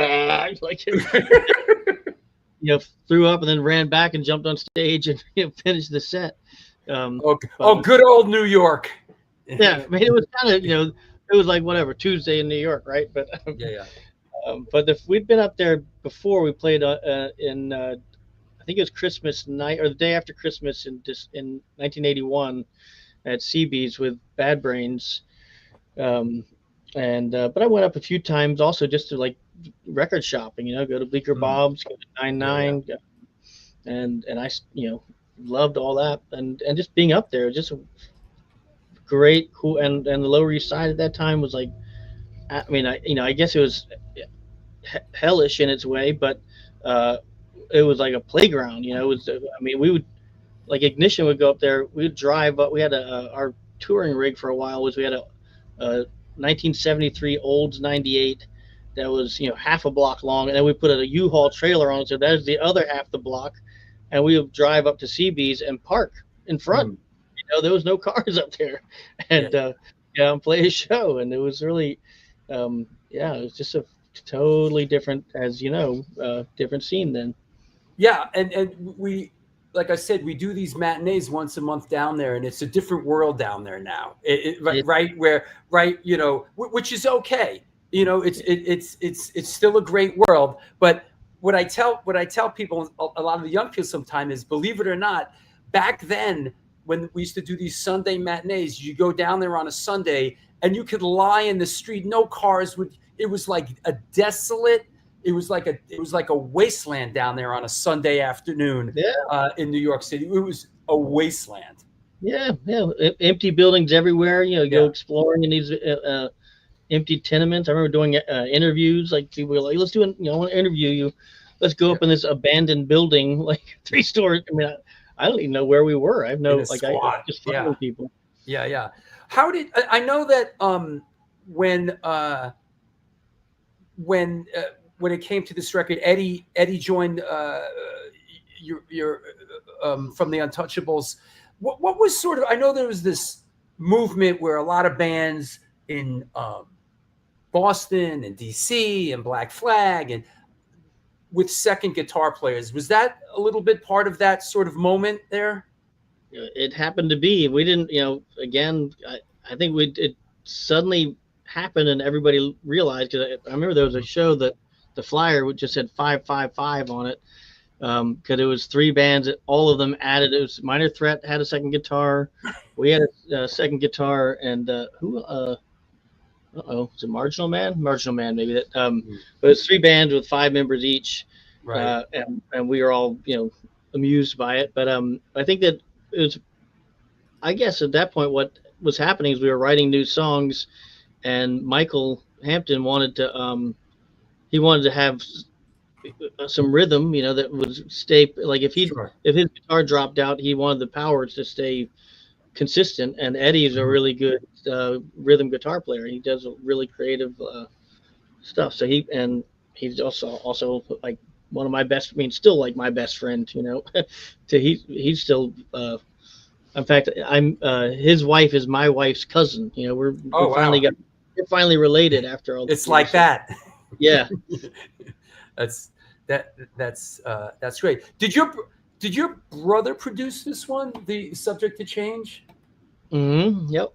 threw up and then ran back and jumped on stage and finished the set. Good old New York. Yeah, I mean it was kind of it was like whatever Tuesday in New York, right? But but we'd been up there before. We played in I think it was Christmas night or the day after Christmas in 1981 at CB's with Bad Brains, but I went up a few times also just to like record shopping, go to Bleecker Bob's, go to 99, and I loved all that and just being up there, just great, cool, and the Lower East Side at that time was like, I mean, I guess it was hellish in its way, but it was like a playground, It was, we would like Ignition would go up there, we would drive up. We had our touring rig for a while we had a 1973 Olds 98 that was half a block long, and then we put a U-Haul trailer on it, so that was the other half the block, and we would drive up to CB's and park in front. There was no cars up there, and and play a show, and it was really it was just a totally different, as different scene then. Yeah, and we, like I said, we do these matinees once a month down there, and it's a different world down there now. Which is okay. It's still a great world. But what I tell people, a lot of the young people sometimes is, believe it or not, back then when we used to do these Sunday matinees, you go down there on a Sunday and you could lie in the street. No cars would. It was like a desolate. It was like a wasteland down there on a Sunday afternoon in New York City. It was a wasteland. Yeah. Empty buildings everywhere. Go exploring in these empty tenements. I remember doing interviews. Like people were like, "Let's do it. I want to interview you. Let's go up in this abandoned building, like 3 stories." I mean, I don't even know where we were. I have no like. I just following people. Yeah. How did I know that when it came to this record, Eddie joined your from the Untouchables. What was sort of, I know there was this movement where a lot of bands in Boston and DC and Black Flag and with second guitar players. Was that a little bit part of that sort of moment there? It happened to be. We didn't, again, I think it suddenly happened and everybody realized, because I remember there was a show that the flyer just said 555 on it, because it was 3 bands, all of them added. It was Minor Threat had a second guitar, we had a second guitar, and is it Marginal Man maybe that, but it's 3 bands with 5 members each, right? And we were all amused by it, but I think that it was, I guess at that point what was happening is we were writing new songs, and Michael Hampton wanted to have some rhythm, that would stay. Like Sure. if his guitar dropped out, he wanted the power to stay consistent. And Eddie's a Mhm. really good rhythm guitar player. He does really creative stuff. So he's also like one of my best. I mean, still like my best friend. To he's still. In fact, I'm his wife is my wife's cousin. Oh, wow. We're finally related after all It's these years. like that. Yeah. that's that's great. Did your brother produce this one, the Subject to Change? Yep.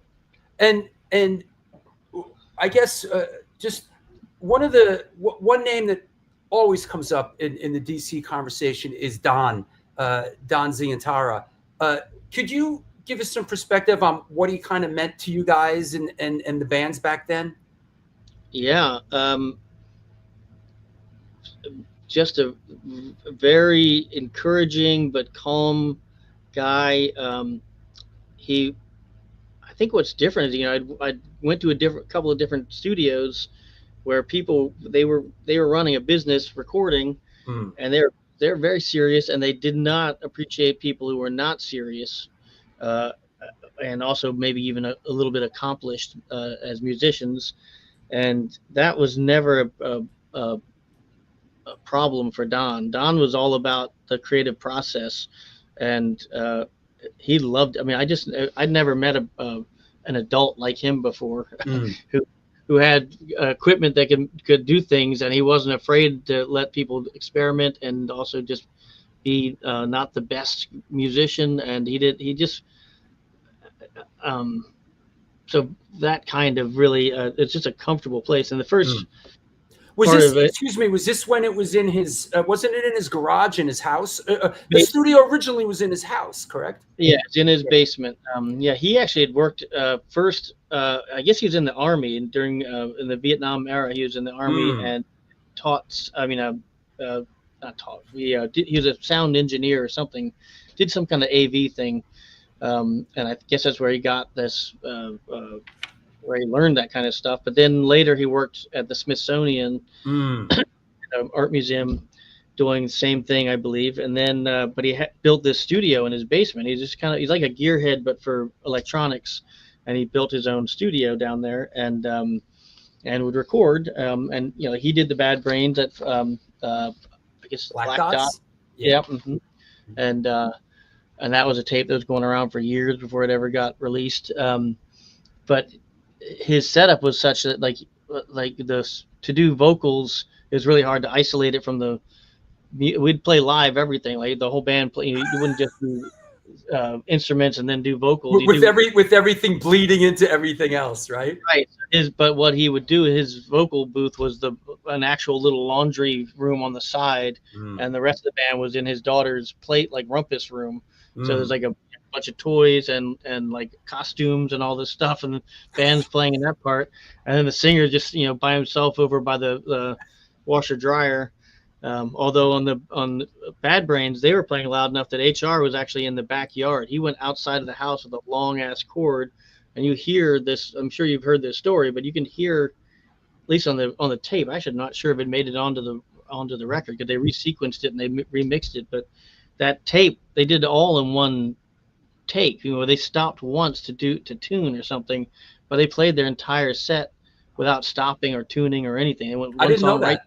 And I guess just one name that always comes up in the DC conversation is Don Zientara. Could you give us some perspective on what he kind of meant to you guys and the bands back then? Yeah. Just a very encouraging but calm guy. He, I think what's different is, I went to a couple of different studios where people they were running a business recording, Mm. and they're very serious, and they did not appreciate people who were not serious, uh, and also maybe even a little bit accomplished as musicians, and that was never a problem for Don. Don was all about the creative process, and he loved. I mean, I'd never met an adult like him before, Mm. who had equipment that could do things, and he wasn't afraid to let people experiment, and also just be not the best musician, and he just um, so that kind of really it's just a comfortable place. And the first Mm. Was part this, of it, excuse me, was this when it was in his, wasn't it in his garage in his house? The studio originally was in his house, correct? yeah, it's in his Yeah. basement. Yeah, he actually had worked first. I guess he was in the army, and during in the Vietnam era, he was in the army Mm. and taught. I mean, not taught. He was a sound engineer or something. Did some kind of AV thing, and I guess that's where he got this. Where he learned that kind of stuff. But then later, he worked at the Smithsonian Mm. Art Museum, doing the same thing, I believe. And then, but he built this studio in his basement. He's like a gearhead, but for electronics. And he built his own studio down there, and would record. And he did the Bad Brains at I guess Black Black Dot. Dots? Yeah. Yeah. And and that was a tape that was going around for years before it ever got released. But his setup was such that like this to do vocals is really hard to isolate it from the. We'd play live everything, like the whole band play. You wouldn't just do instruments and then do vocals. You do With everything bleeding into everything else, right? right. But what he would do, his vocal booth was an actual little laundry room on the side, Mm. and the rest of the band was in his daughter's plate like rumpus room. So there's Mm. like a bunch of toys and like costumes and all this stuff, and the band's playing in that part, and then the singer just by himself over by the washer dryer. Although on the Bad Brains, they were playing loud enough that HR was actually in the backyard. He went outside of the house with a long ass cord, and you hear this. I'm sure you've heard this story, but you can hear, at least on the tape. Actually, I'm not sure if it made it onto the record because they resequenced it and they remixed it. But that tape they did all in one take. They stopped once to tune or something, but they played their entire set without stopping or tuning or anything. They went I one didn't know song right. that.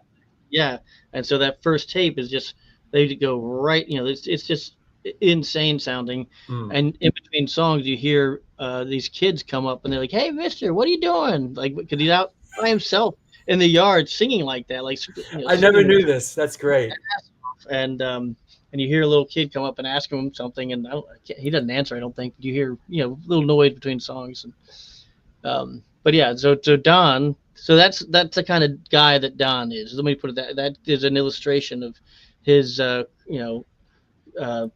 Yeah, and so that first tape is just they go right. It's just insane sounding, Mm. and in between songs you hear these kids come up and they're like, "Hey, Mister, what are you doing?" Like, because he's out by himself in the yard singing like that, like I never knew this. That's great. and you hear a little kid come up and ask him something, and he doesn't answer. I don't think. But you hear little noise between songs, and but yeah. So Don. So that's the kind of guy that Don is. Let me put it that is an illustration of his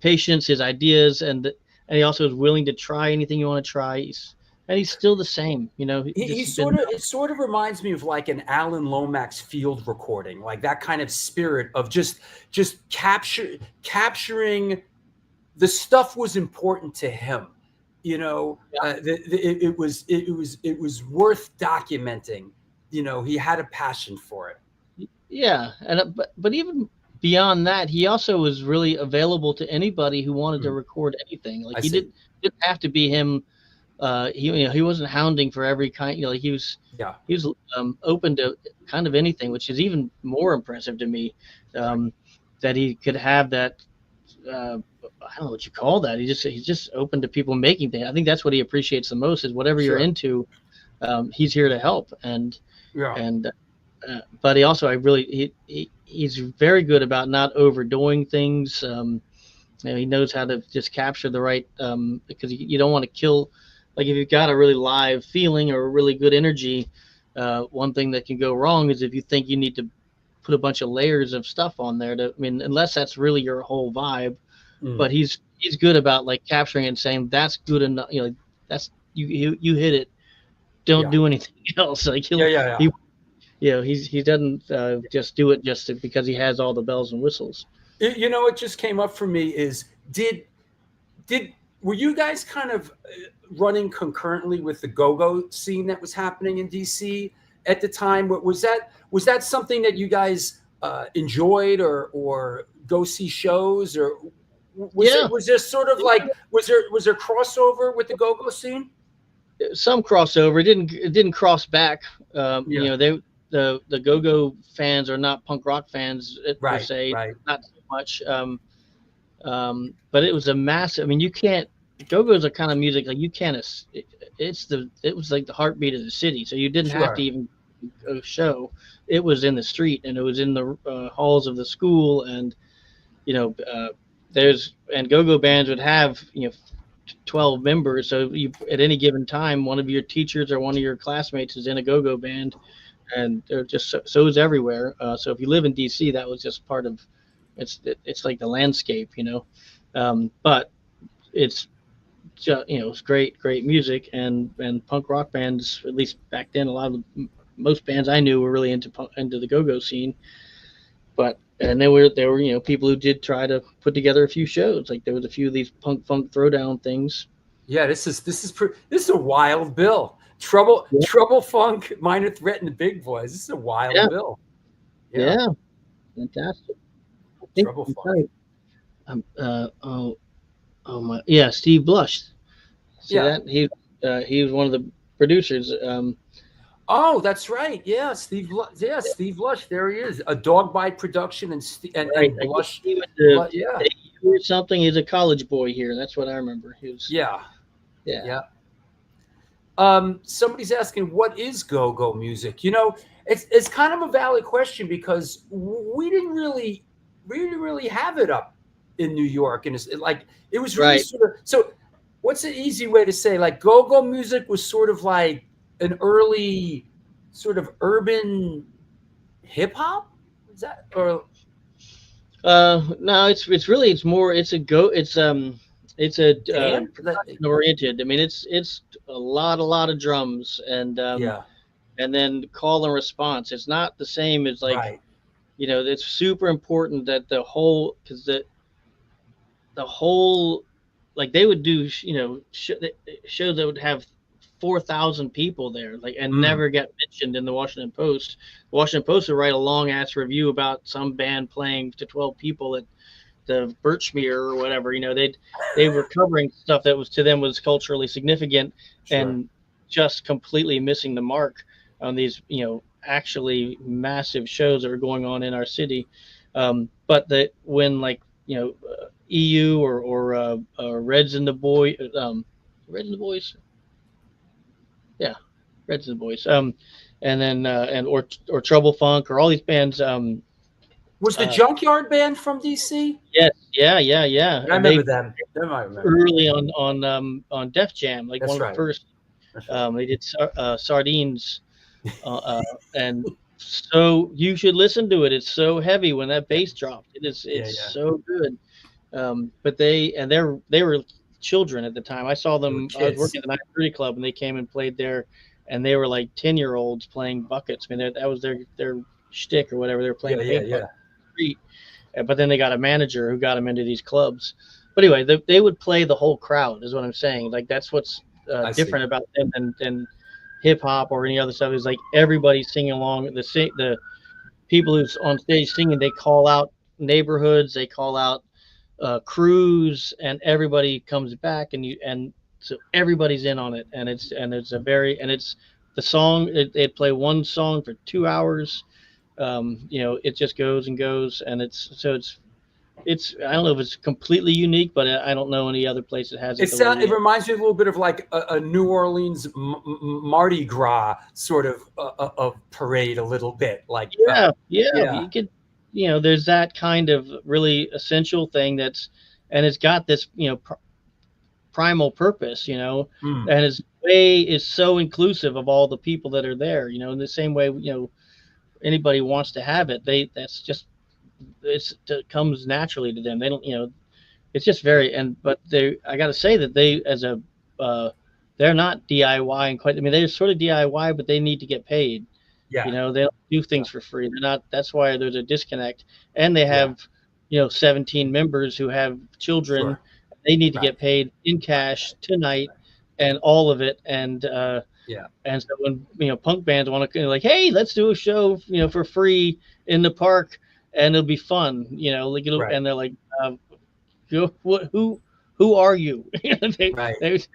patience, his ideas, and he also is willing to try anything you want to try. And he's still the same. It sort of reminds me of like an Alan Lomax field recording, like that kind of spirit of just capturing the stuff was important to him. Yeah. It was worth documenting. He had a passion for it. Yeah, and but even beyond that, he also was really available to anybody who wanted to record anything. Like he didn't have to be him. He wasn't hounding for every kind. Like he was open to kind of anything, which is even more impressive to me. That he could have that. I don't know what you call that. He's just open to people making things. I think that's what he appreciates the most is whatever you're into. He's here to help, but he also he's very good about not overdoing things. He knows how to just capture the right because you don't want to kill. Like if you've got a really live feeling or a really good energy, one thing that can go wrong is if you think you need to put a bunch of layers of stuff on there. Unless that's really your whole vibe. But he's good about like capturing it and saying that's good enough. That's you hit it. Don't do anything else. Like he doesn't just do it just because he has all the bells and whistles. What just came up for me is were you guys kind of running concurrently with the go-go scene that was happening in DC at the time? Was that something that you guys enjoyed or go see shows or was there sort of like was there crossover with the go-go scene? Some crossover. It didn't cross back. The go-go fans are not punk rock fans per se, not so much. But it was a massive. You can't. Go-go's are kind of music like you can't. It was like the heartbeat of the city, so you didn't have to even go show. It was in the street and it was in the halls of the school, and go-go bands would have 12 members, so at any given time one of your teachers or one of your classmates is in a go-go band, and they're just so is everywhere. So if you live in DC, that was just part of it's like the landscape, but it's just, it's great music, and punk rock bands, at least back then, most bands I knew were really into the go-go scene. And there were people who did try to put together a few shows. Like there was a few of these punk funk throwdown things. Yeah, this is a wild bill. Trouble Funk, Minor Threat, and the Big Boys. This is a wild bill. Yeah, fantastic. Trouble Funk. Steve Blush. See that? He was one of the producers. Oh, that's right. Yeah, Steve Blush. Yeah, Steve Blush. There he is. A Dog Bite production and Blush. Or something. He's a college boy here. That's what I remember. He was. Yeah. Somebody's asking, what is go-go music? It's kind of a valid question because we didn't really have it up in New York, and it was really sort of. So, what's an easy way to say? Like go-go music was sort of like an early sort of urban hip hop? Is that or no, it's more production oriented. It's a lot of drums and then call and response. It's not the same as like it's super important that the whole like they would do shows that would have 4,000 people there, and never get mentioned in the Washington Post. The Washington Post would write a long ass review about some band playing to 12 people at the Birchmere or whatever. They were covering stuff that was to them was culturally significant and just completely missing the mark on these actually massive shows that were going on in our city. But that when EU or Reds and the Boys. Yeah, Reds and the Boys. And then or Trouble Funk or all these bands. Was the Junkyard Band from DC? Yes, yeah. I remember them. Early on Def Jam, like one of the first. They did Sardines, and so you should listen to it. It's so heavy when that bass dropped. It's so good. But they were children at the time. I saw them. I was working at the 930 Club, and they came and played there, and they were like 10-year-olds playing buckets. That was their shtick or whatever. They were playing the street. But then they got a manager who got them into these clubs. But anyway, they would play the whole crowd. Is what I'm saying. Like that's what's different about them than hip hop or any other stuff. Is like everybody's singing along. The people who's on stage singing, they call out neighborhoods, they call out crews, and everybody comes back, and so everybody's in on it, and it's the song. They play one song for 2 hours. It just goes and goes, and it's I don't know if it's completely unique, but I don't know any other place that has it. It reminds me a little bit of like a New Orleans Mardi Gras sort of parade, a little bit. Like yeah. You could, there's that kind of really essential thing and it's got this primal purpose, and his way is so inclusive of all the people that are there, in the same way anybody wants to have it. It comes naturally to them. They don't, it's just but I got to say that they're not DIY and quite. I mean, they're sort of DIY, but they need to get paid. Yeah. They don't do things for free. They're not. That's why there's a disconnect. And they have, 17 members who have children. Sure. They need to get paid in cash tonight, and all of it. And and so when punk bands want to like, hey, let's do a show, for free in the park, and it'll be fun, and they're like, who are you? It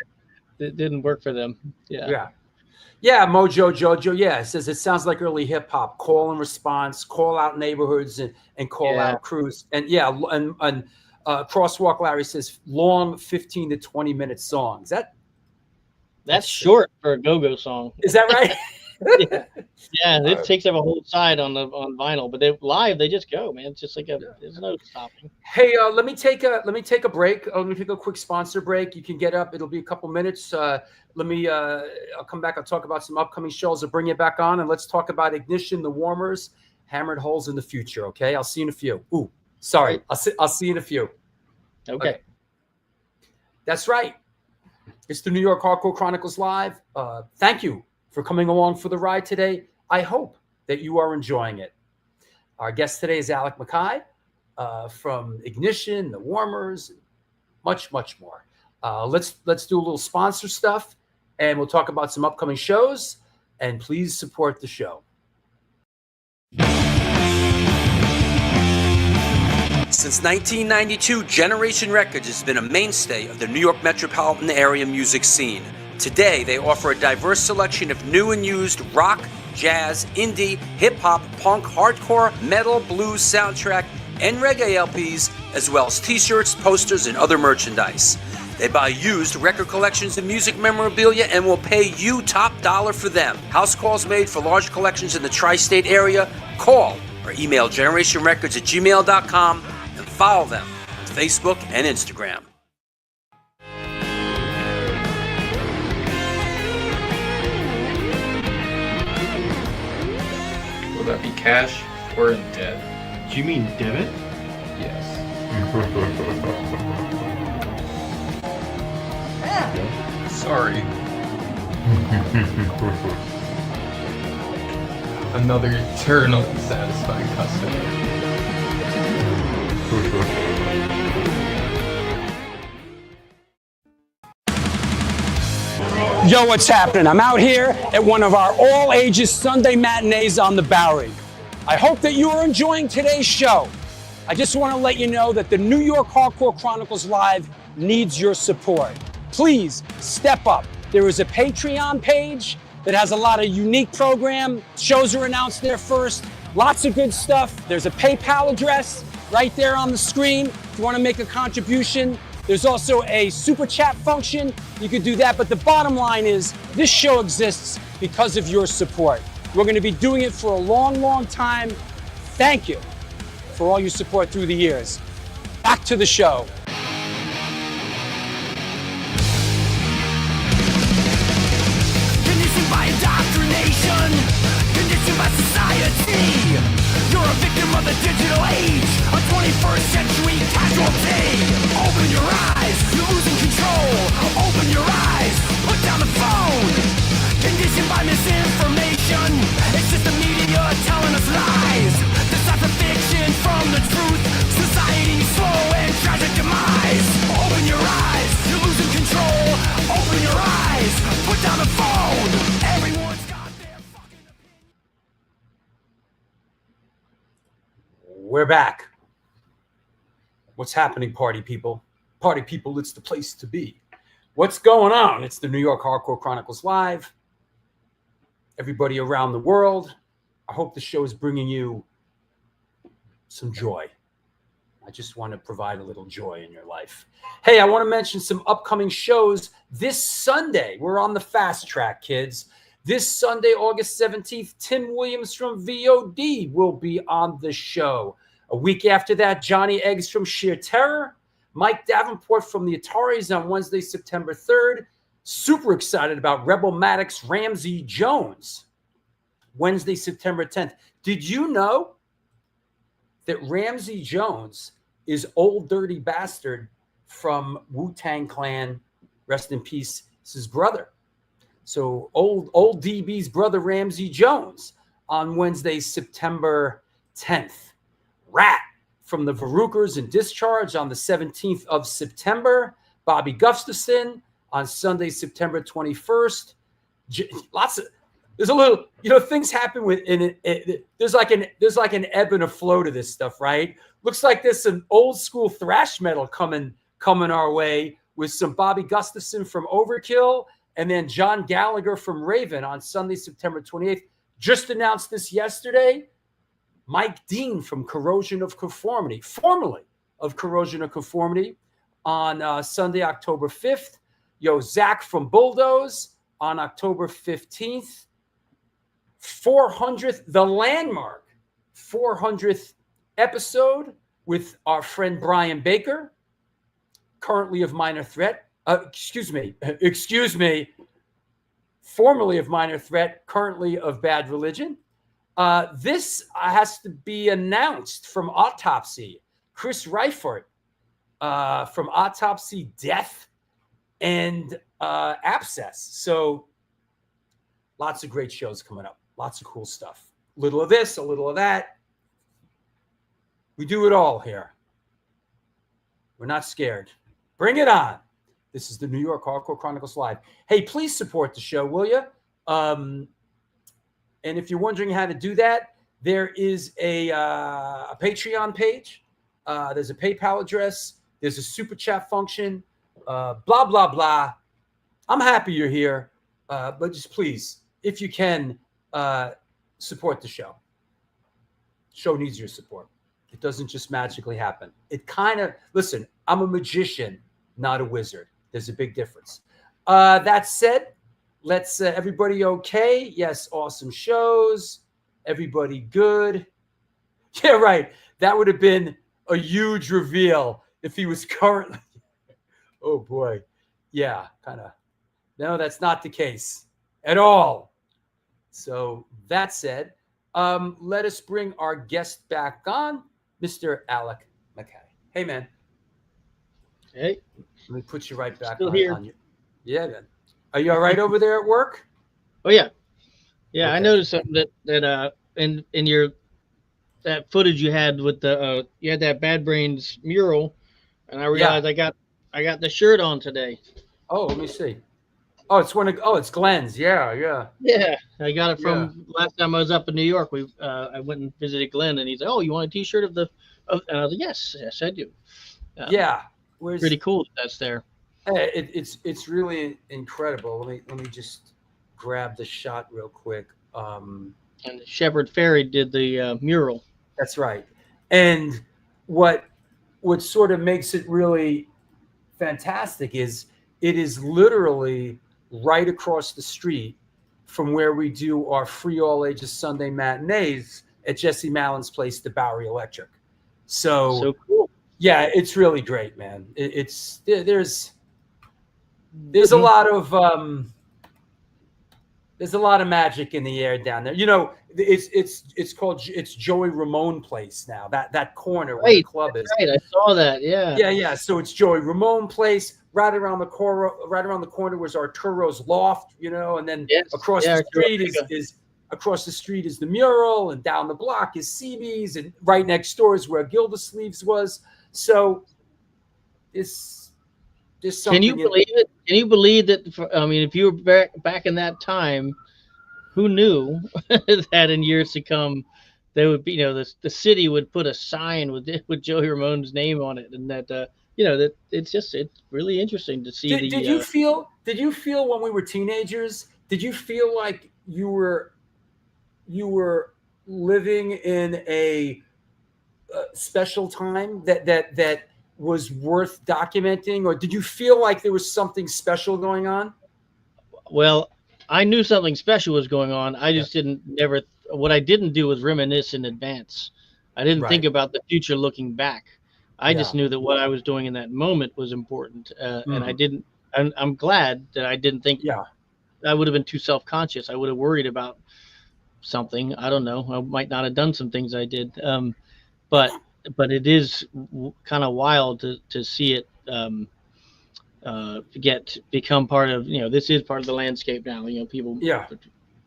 didn't work for them. Yeah, Mojo Jojo. Yeah, it says it sounds like early hip hop. Call and response, call out neighborhoods and call out crews. And and Crosswalk Larry says long 15 to 20 minute songs. That's short for a go-go song. Is that right? It takes up a whole side on vinyl, but live they just go, man. It's just like there's no stopping. Hey, let me take a break. Let me take a quick sponsor break. You can get up. It'll be a couple minutes. I'll come back. I'll talk about some upcoming shows. I'll bring you back on, and let's talk about Ignition, The Warmers, Hammered Holes in the Future. Okay, I'll see you in a few. Ooh, sorry. I'll see you in a few. Okay. That's right. It's the New York Hardcore Chronicles Live. Thank you for coming along for the ride today. I hope that you are enjoying it. Our guest today is Alec MacKaye from Ignition, The Warmers, much, much more. Let's do a little sponsor stuff, and we'll talk about some upcoming shows, and please support the show. Since 1992, Generation Records has been a mainstay of the New York metropolitan area music scene. Today, they offer a diverse selection of new and used rock, jazz, indie, hip-hop, punk, hardcore, metal, blues, soundtrack, and reggae LPs, as well as t-shirts, posters, and other merchandise. They buy used record collections and music memorabilia and will pay you top dollar for them. House calls made for large collections in the tri-state area. Call or email generationrecords@gmail.com and follow them on Facebook and Instagram. Will that be cash or in debt? Do you mean debit? Yes. Sorry. Another eternally satisfied customer. Yo, what's happening? I'm out here at one of our all-ages Sunday matinees on the Bowery. I hope that you are enjoying today's show. I just want to let you know that the New York Hardcore Chronicles Live needs your support. Please step up. There is a Patreon page that has a lot of unique program. Shows are announced there first. Lots of good stuff. There's a PayPal address right there on the screen if you want to make a contribution. There's also a super chat function. You could do that, but the bottom line is this show exists because of your support. We're going to be doing it for a long, long time. Thank you for all your support through the years. Back to the show. Conditioned by indoctrination, conditioned by society. You're a victim of the digital age, a 21st century casualty. Open your eyes, you're losing control. Open your eyes, put down the phone. Conditioned by misinformation, it's just the media telling us lies. Decipher fiction from the truth, society's slow and tragic demise. Open your eyes, you're losing control. Open your eyes, put down the phone. Everyone's got their fucking opinion. We're back. What's happening, party people? Party people, it's the place to be. What's going on? It's the New York Hardcore Chronicles Live. Everybody around the world, I hope the show is bringing you some joy. I just want to provide a little joy in your life. Hey, I want to mention some upcoming shows this Sunday. We're on the fast track, kids. This Sunday, August 17th, Tim Williams from VOD will be on the show. A week after that, Johnny Eggs from Sheer Terror, Mike Davenport from the Ataris on Wednesday, September 3rd. Super excited about Rebel Maddox Ramsey Jones, Wednesday, September 10th. Did you know that Ramsey Jones is Old Dirty Bastard from Wu-Tang Clan? Rest in peace, it's his brother. So old DB's brother Ramsey Jones on Wednesday, September 10th. Rat from the Varukers and Dischord on the 17th of September. Bobby Gustafson on Sunday, September 21st. There's a little, things happen with there's like an ebb and a flow to this stuff, right? Looks like there's some old school thrash metal coming our way with some Bobby Gustafson from Overkill and then John Gallagher from Raven on Sunday, September 28th. Just announced this yesterday. Mike Dean from Corrosion of Conformity, formerly of Corrosion of Conformity, on Sunday, October 5th. Zach from Bulldoze on October 15th. 400th, the landmark 400th episode with our friend Brian Baker, currently of Minor Threat. Excuse me. Formerly of Minor Threat, currently of Bad Religion. This has to be announced from Autopsy. Chris Reifert from Autopsy, Death, and Abscess. So lots of great shows coming up. Lots of cool stuff. A little of this, a little of that. We do it all here. We're not scared. Bring it on. This is the New York Hardcore Chronicles Live. Hey, please support the show, will you? And if you're wondering how to do that, there is a Patreon page. There's a PayPal address. There's a super chat function. Blah, blah, blah. I'm happy you're here. But just please, if you can, support the show. Show needs your support. It doesn't just magically happen. Listen, I'm a magician, not a wizard. There's a big difference. That said, let's everybody okay? Yes, awesome shows. Everybody good? Yeah, right. That would have been a huge reveal if he was currently. Oh boy. Yeah, kind of. No, that's not the case at all. So that said, let us bring our guest back on, Mr. Alec MacKaye. Hey, man. Hey. Let me put you right back Still here. on you. Yeah, man. Are you all right over there at work? Oh yeah. Yeah, Okay. I noticed something that in your that footage you had with the you had that Bad Brains mural, and I realized I got the shirt on today. Oh, let me see. Oh, it's Glenn's. Yeah. Yeah, I got it from last time I was up in New York. I went and visited Glenn, and he's like, "Oh, you want a T-shirt of the?" And I was like, "Yes, I do." Yeah. Pretty cool that's there. It's really incredible. Let me just grab the shot real quick. And Shepard Ferry did the mural. That's right. And what sort of makes it really fantastic is it is literally right across the street from where we do our free all ages Sunday matinees at Jesse Mallon's place, the Bowery Electric. So Cool. Yeah, it's really great, man. There's a lot of magic in the air down there. It's Joey Ramone Place now. That corner where the club is. Right, I saw that. Yeah. Yeah. So it's Joey Ramone Place. Right around the corner was Arturo's Loft. And then across the street is the mural, and down the block is CB's, and right next door is where Gildersleeves was. So there's something. Can you believe it? Can you believe that? If you were back in that time, who knew that in years to come, they would be, the city would put a sign with Joey Ramone's name on it, and that that it's really interesting to see Did you feel when we were teenagers? Did you feel like you were living in a special time that was worth documenting, or did you feel like there was something special going on? Well, I knew something special was going on. I just what I didn't do was reminisce in advance. I didn't think about the future looking back. I just knew that what I was doing in that moment was important. And I didn't, I'm glad that I didn't think I would have been too self-conscious. I would have worried about something. I don't know. I might not have done some things I did. But it is kind of wild to see it become part of, this is part of the landscape now, people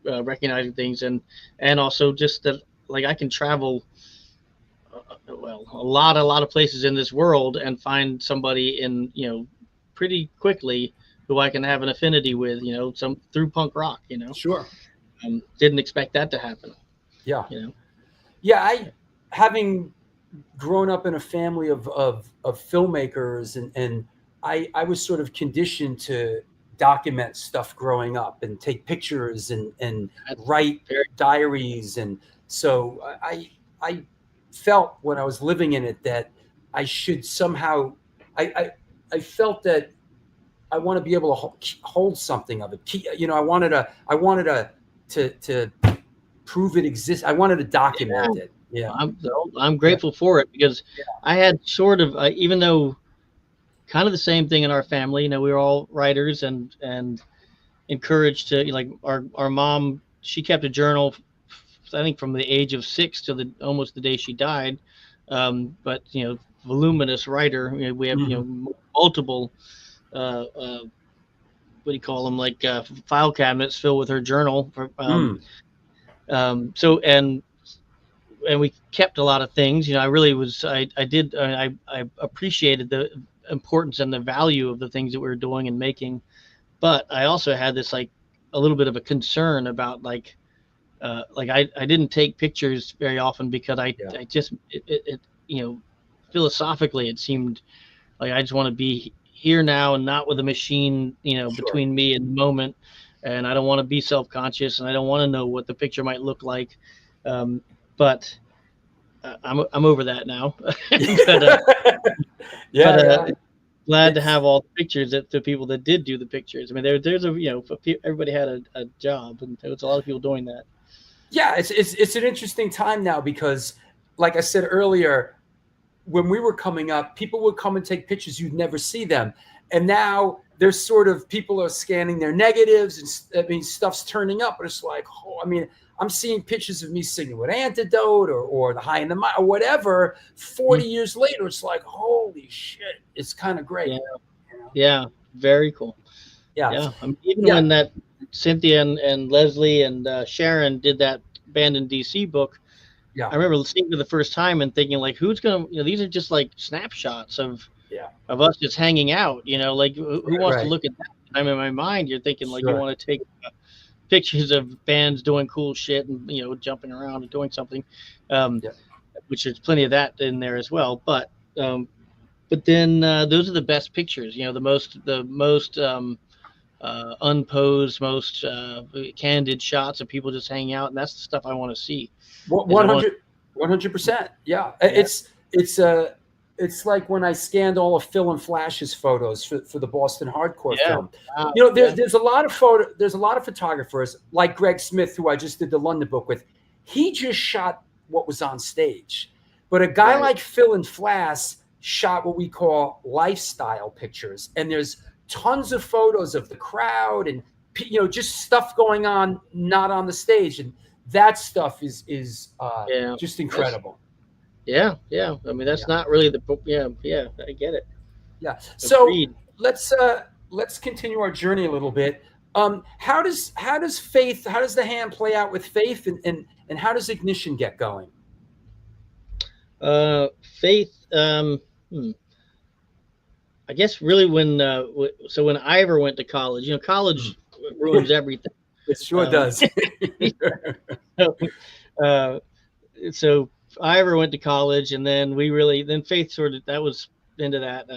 recognizing things, and also just that, like, I can travel a lot of places in this world and find somebody in, pretty quickly who I can have an affinity with, some through punk rock, Sure. Didn't expect that to happen. Yeah. I, having grown up in a family of filmmakers, and I was sort of conditioned to document stuff growing up and take pictures and write diaries. And so I felt when I was living in it that I should somehow, I felt that I want to be able to hold something of it. I wanted to prove it exists. I wanted to document it. Yeah. I'm grateful for it, because I had sort of, even though kind of the same thing in our family, we were all writers and encouraged to, like, our mom, she kept a journal, I think from the age of 6 to almost the day she died. But, voluminous writer, we have, multiple, what do you call them? Like, file cabinets filled with her journal. So, and we kept a lot of things, I really was, I appreciated the importance and the value of the things that we were doing and making. But I also had this, like, a little bit of a concern about, like I didn't take pictures very often because I just, philosophically, it seemed like I just want to be here now and not with a machine, between me and the moment. And I don't want to be self-conscious, and I don't want to know what the picture might look like. But I'm over that now. Glad to have all the pictures that the people that did do the pictures. I mean, there's everybody had a job, and there was a lot of people doing that. Yeah, it's an interesting time now, because, like I said earlier, when we were coming up, people would come and take pictures. You'd never see them. And now there's sort of, people are scanning their negatives, and stuff's turning up, but it's like, I'm seeing pictures of me singing with Antidote or The High and the Mighty or whatever. 40 years later, it's like, holy shit, it's kind of great. Yeah, very cool. Yeah. When that Cynthia and Leslie and Sharon did that Band in DC book, I remember seeing it for the first time and thinking, like, who's gonna, these are just like snapshots of us just hanging out, like, who wants to look at that? I'm in my mind, you're thinking, like, you want to take pictures of bands doing cool shit and, jumping around and doing something, which there's plenty of that in there as well. But then those are the best pictures, the most unposed, most candid shots of people just hanging out, and that's the stuff I want to see. 100%. Yeah. It's like when I scanned all of Phil and Flash's photos for the Boston hardcore film. There's a lot of photographers like Greg Smith, who I just did the London book with. He just shot what was on stage, but a guy like Phil and Flash shot what we call lifestyle pictures, and there's tons of photos of the crowd and just stuff going on not on the stage, and that stuff is just incredible. Yeah. I mean, that's not really the book. Yeah, I get it. Yeah. So let's continue our journey a little bit. How does the hand play out with Faith, and how does Ignition get going? Faith, I guess really when Ivor went to college, college ruins everything. It sure does. so I ever went to college, and then then Faith sort of, that was into that.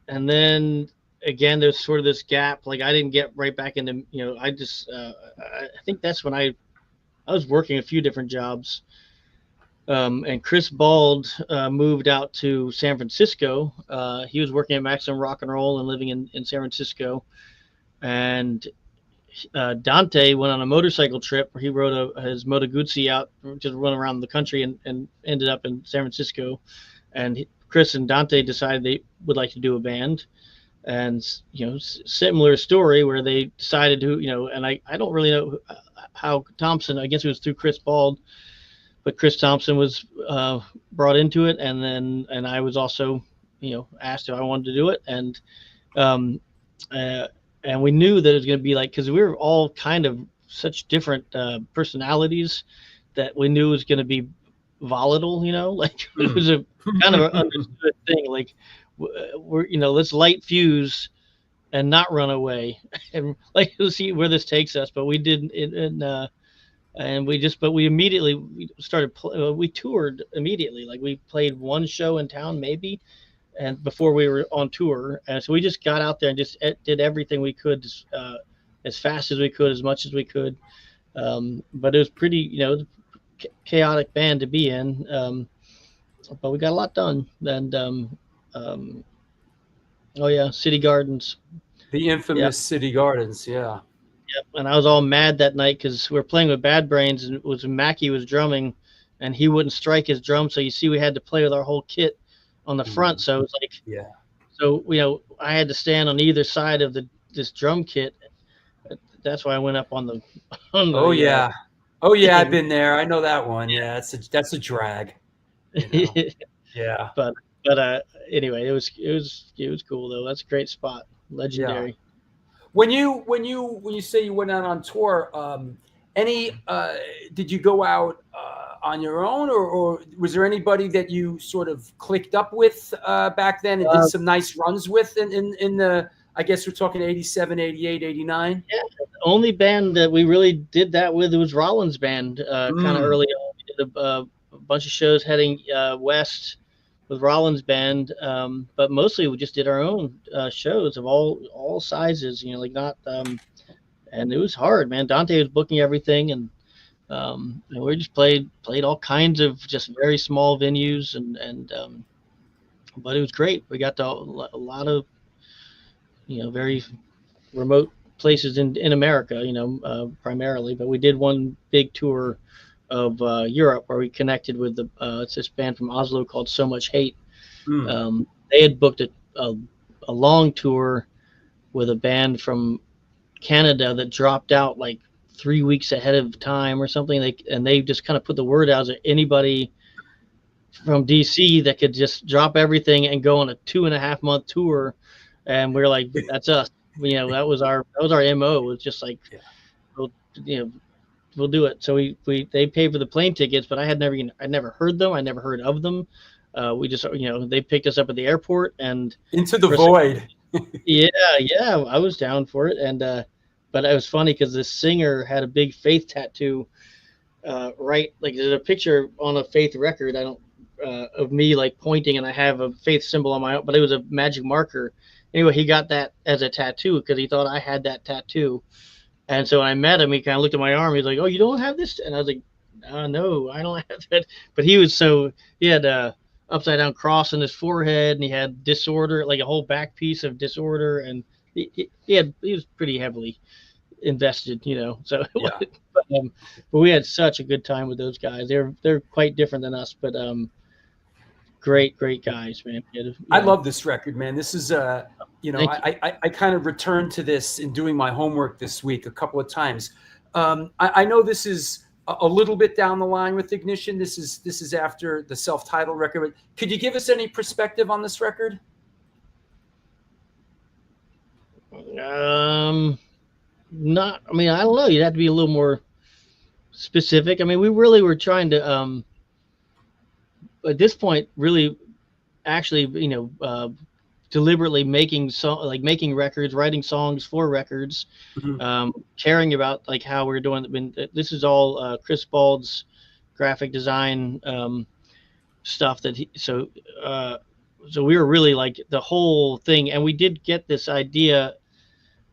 And then again, there's sort of this gap. Like I didn't get right back into, I just, I think that's when I was working a few different jobs. And Chris Bald moved out to San Francisco. He was working at Maximum Rock and Roll and living in San Francisco. And Dante went on a motorcycle trip where he rode his Moto Guzzi out, just run around the country, and ended up in San Francisco. And Chris and Dante decided they would like to do a band. And, similar story where they decided to, and I don't really know how Thompson, I guess it was through Chris Bald, but Chris Thompson was brought into it, and I was also, asked if I wanted to do it, and we knew that it was going to be like, because we were all kind of such different personalities that we knew it was going to be volatile, like it was a kind of an understood thing, like we're let's light fuse and not run away, and like we'll see where this takes us, but we didn't. And we immediately we toured immediately. Like we played one show in town maybe, and before we were on tour, and so we just got out there and just did everything we could, as fast as we could, as much as we could. But it was pretty, chaotic band to be in. But we got a lot done. And City Gardens. The infamous City Gardens, yeah. Yep, and I was all mad that night because we were playing with Bad Brains, and it was MacKaye was drumming, and he wouldn't strike his drum. So you see, we had to play with our whole kit on the front. So it was like, so I had to stand on either side of this drum kit. That's why I went up on the. I've been there. I know that one. Yeah, that's a drag. Yeah. But anyway, it was cool though. That's a great spot. Legendary. Yeah. When you say you went out on tour, did you go out on your own, or was there anybody that you sort of clicked up with back then and did some nice runs with in the, I guess we're talking 87, 88, 89? Yeah, the only band that we really did that with was Rollins' band. Kind of early on, we did a bunch of shows heading west with Rollins' band, but mostly we just did our own shows of all sizes, like not, and it was hard, man. Dante was booking everything, and we just played all kinds of just very small venues, and but it was great. We got to a lot of, very remote places in America, primarily, but we did one big tour of Europe where we connected with it's this band from Oslo called So Much Hate. They had booked a long tour with a band from Canada that dropped out like 3 weeks ahead of time or something. They just kind of put the word out that anybody from DC that could just drop everything and go on a 2.5 month tour, and we were like, that's us. That was our MO. It was just like, we'll do it. So they paid for the plane tickets, but I'd never heard them. I never heard of them. We just, they picked us up at the airport and into the void. Yeah, I was down for it. And but it was funny because the singer had a big Faith tattoo, right? Like there's a picture on a Faith record. Of me like pointing, and I have a Faith symbol on my own, but it was a magic marker. Anyway, he got that as a tattoo because he thought I had that tattoo. And so when I met him, he kind of looked at my arm. He's like, "Oh, you don't have this?" And I was like, "No, I don't have that." But he had a upside down cross on his forehead, and he had disorder, like a whole back piece of disorder, and he was pretty heavily invested, So, yeah. but we had such a good time with those guys. They're quite different than us, but great guys, man. I love this record, man. This is I kind of returned to this in doing my homework this week a couple of times. I know this is a little bit down the line with Ignition. This is after the self-titled record. Could you give us any perspective on this record? Not. I mean, I don't know. You'd have to be a little more specific. I mean, we really were trying to at this point really actually deliberately making records, writing songs for records, caring about like how we're doing. This is all Chris Bald's graphic design stuff that so we were really like the whole thing, and we did get this idea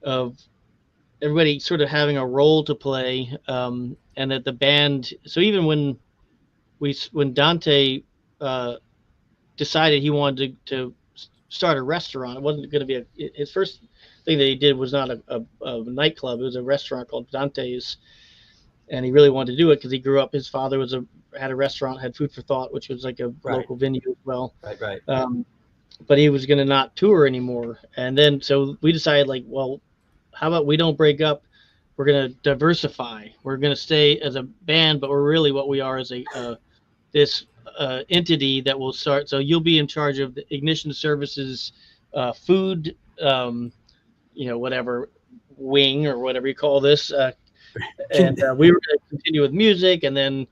of everybody sort of having a role to play, and that the band. So even when Dante decided he wanted to start a restaurant, it wasn't going to be his first thing that he did was not a nightclub. It was a restaurant called Dante's, and he really wanted to do it because he grew up. His father had a restaurant, had Food for Thought, which was like a local venue as well. Right. But he was going to not tour anymore, and then so we decided, like, well, how about we don't break up? We're going to diversify. We're going to stay as a band, but we're really what we are as this entity that will start. So you'll be in charge of the Ignition Services food, whatever wing or whatever you call this. And we were going to continue with music, and then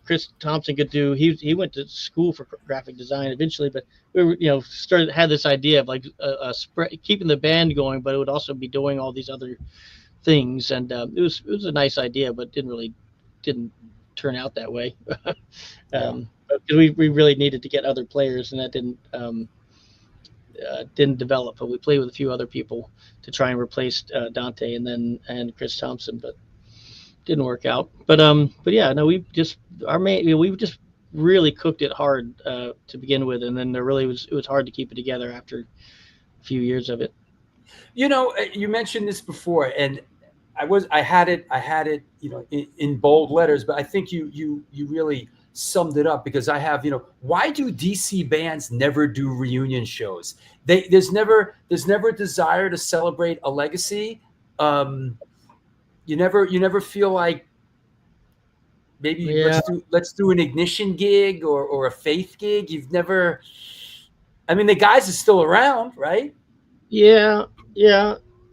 Chris Thompson could do. He went to school for graphic design eventually, but we were had this idea of like keeping the band going, but it would also be doing all these other things, and it was a nice idea, but didn't turn out that way. But we really needed to get other players, and that didn't develop. But we played with a few other people to try and replace Dante and Chris Thompson, but didn't work out. But yeah, no, we just really cooked it hard to begin with, and then it was hard to keep it together after a few years of it. You mentioned this before, and I had it, in bold letters, but I think you really summed it up, because I have, why do DC bands never do reunion shows? There's never a desire to celebrate a legacy. You never feel like maybe let's do an Ignition gig or a Faith gig. You've never. I mean, the guys are still around, right? Yeah.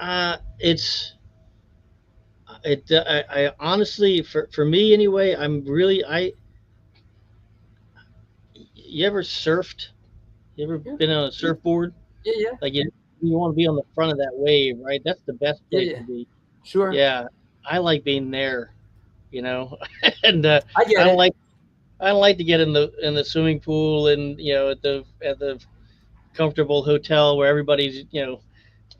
I honestly, for me anyway, you ever surfed? You ever been on a surfboard? Yeah. Like you want to be on the front of that wave, right? That's the best place to be. Sure. Yeah, I like being there, and I don't like to get in the swimming pool and at the comfortable hotel where everybody's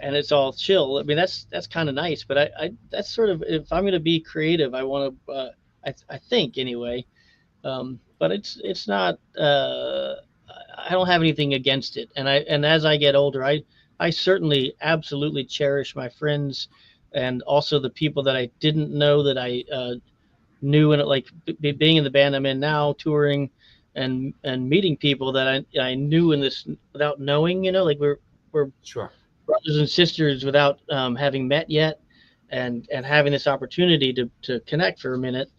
and it's all chill. I mean, that's kind of nice, but I that's sort of, if I'm going to be creative, I want to I think anyway, but it's not I don't have anything against it, and as I get older, I certainly absolutely cherish my friends, and also the people that I didn't know that I knew, and like being in the band I'm in now, touring and meeting people that I knew in this without knowing, like we're sure brothers and sisters without having met yet, and having this opportunity to connect for a minute.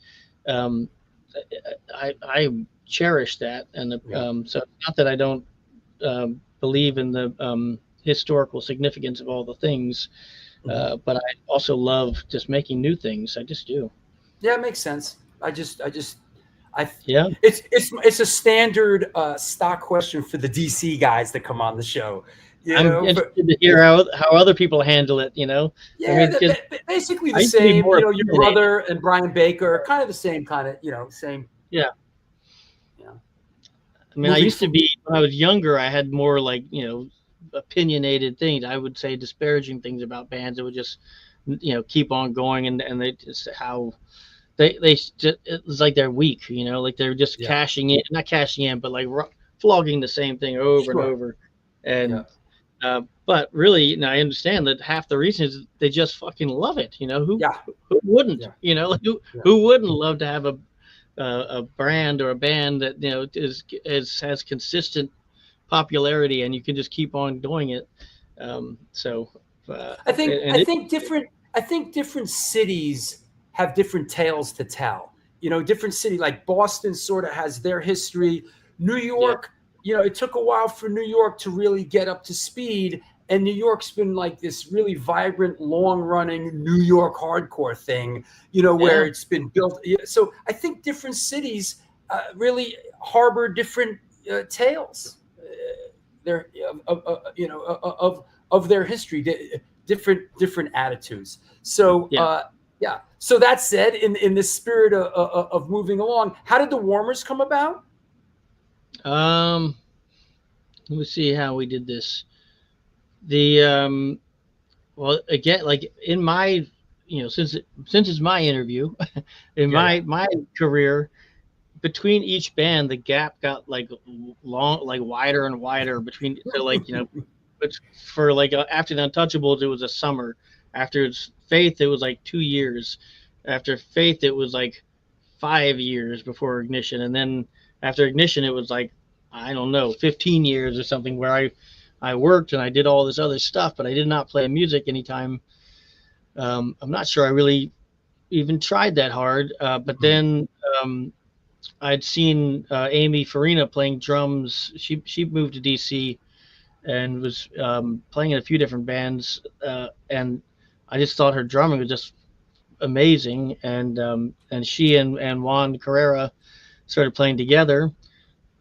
I cherish that, and so not that I don't believe in the historical significance of all the things, but I also love just making new things. I just do. Yeah, it makes sense. It's a standard stock question for the DC guys that come on the show. I'm interested to hear how other people handle it. Yeah, I mean, basically the same. Your brother and Brian Baker, kind of the same kind of same. Yeah. I mean, I used to be, when I was younger, I had more like opinionated things. I would say disparaging things about bands that would just keep on going, and they just how they just, it's like they're weak, like they're just not cashing in, but like flogging the same thing over and over. And but really, I understand that half the reason is they just fucking love it. Who wouldn't? Who wouldn't love to have a brand or a band that has consistent popularity, and you can just keep on doing it. I think different cities have different tales to tell. Different city, like Boston sort of has their history. New York, it took a while for New York to really get up to speed. And New York's been like this really vibrant, long-running New York hardcore thing, where it's been built. So I think different cities really harbor different tales. Of their history, different attitudes. So Yeah. So that said, in this spirit of moving along, how did the warmers come about? Let me see how we did this. The well, again, like in my, since it's my interview, in Yeah, yeah. my career, between each band, the gap got like long, like wider and wider between. So like but for like after the Untouchables, it was a summer. After it's Faith, it was like 2 years. After Faith, it was like 5 years before Ignition, and then after Ignition, it was like, I don't know, 15 years or something, where I worked and I did all this other stuff, but I did not play music anytime. I'm not sure I really even tried that hard. But then I'd seen Amy Farina playing drums. She moved to DC and was playing in a few different bands, and I just thought her drumming was just amazing. And she and Juan Carrera started playing together,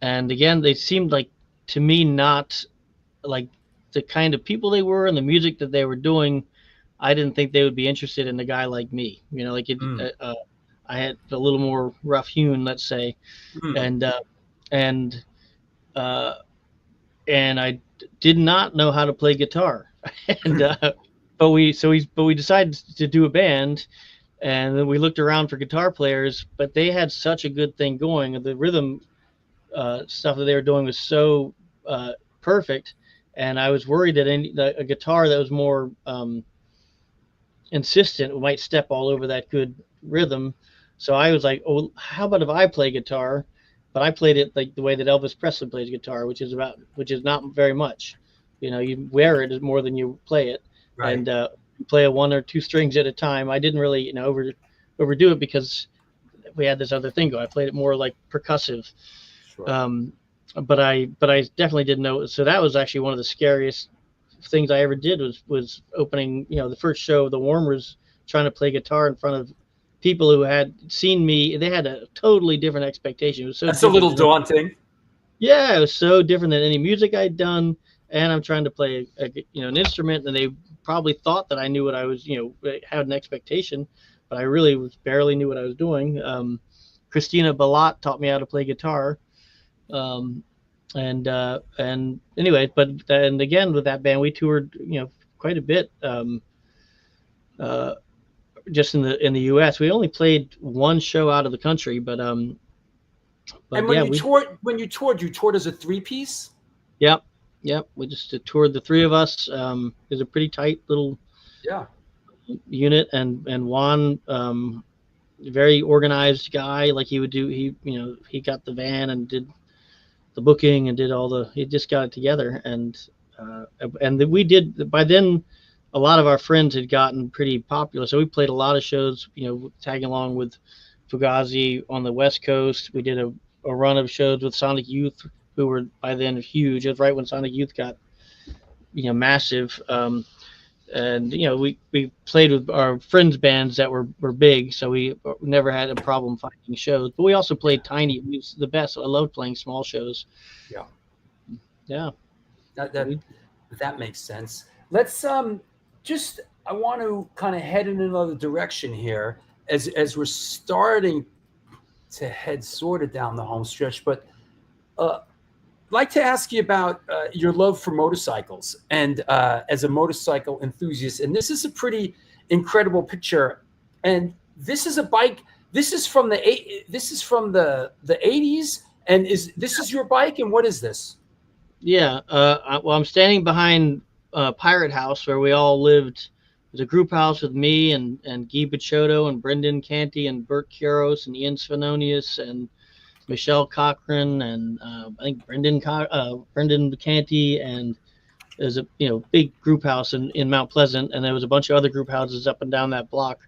and again they seemed like, to me, not like the kind of people they were and the music that they were doing. I didn't think they would be interested in a guy like me. Like I had a little more rough hewn, let's say, Mm. and and uh, and I did not know how to play guitar, and but we decided to do a band, and then we looked around for guitar players, but they had such a good thing going. The rhythm stuff that they were doing was so perfect, and I was worried that a guitar that was more insistent might step all over that good rhythm. So I was like, oh, how about if I play guitar? But I played it like the way that Elvis Presley plays guitar, which is not very much. You wear it more than you play it, Right. and you play a one or two strings at a time. I didn't really, overdo it because we had this other thing going. I played it more like percussive. Sure. But I definitely didn't know. So that was actually one of the scariest things I ever did, was opening, the first show of the Warmers, trying to play guitar in front of people who had seen me. They had a totally different expectation. It was so That's a little daunting. Yeah, it was so different than any music I'd done, and I'm trying to play an instrument, and they probably thought that I knew what I was, had an expectation, but I really barely knew what I was doing. Christina Balat taught me how to play guitar. And anyway, and again, with that band, we toured, quite a bit. Just in the U.S., we only played one show out of the country, but And when yeah, you toured as a three-piece? Yep. We just toured, the three of us. It was a pretty tight little unit, and Juan, very organized guy. Like he would do, he got the van and did the booking and did he just got it together. And we did, by then a lot of our friends had gotten pretty popular, so we played a lot of shows, tagging along with Fugazi on the West Coast. We did a run of shows with Sonic Youth, who were by then huge. It was right when Sonic Youth got massive. And we played with our friends' bands that were big, so we never had a problem finding shows. But we also played tiny. It was the best. I loved playing small shows. Yeah. That makes sense. Let's I want to kind of head in another direction here as we're starting to head sort of down the home stretch, but I'd like to ask you about your love for motorcycles, and as a motorcycle enthusiast. And this is a pretty incredible picture. And this is a bike. This is from the 80s. And this is your bike? And what is this? Yeah. Well, I'm standing behind Pirate House, where we all lived. It was a group house with me and Guy Bicciotto and Brendan Canty and Bert Kuros and Ian Svenonius and Michelle Cochran and I think Brendan Canty, and there's a big group house in Mount Pleasant, and there was a bunch of other group houses up and down that block.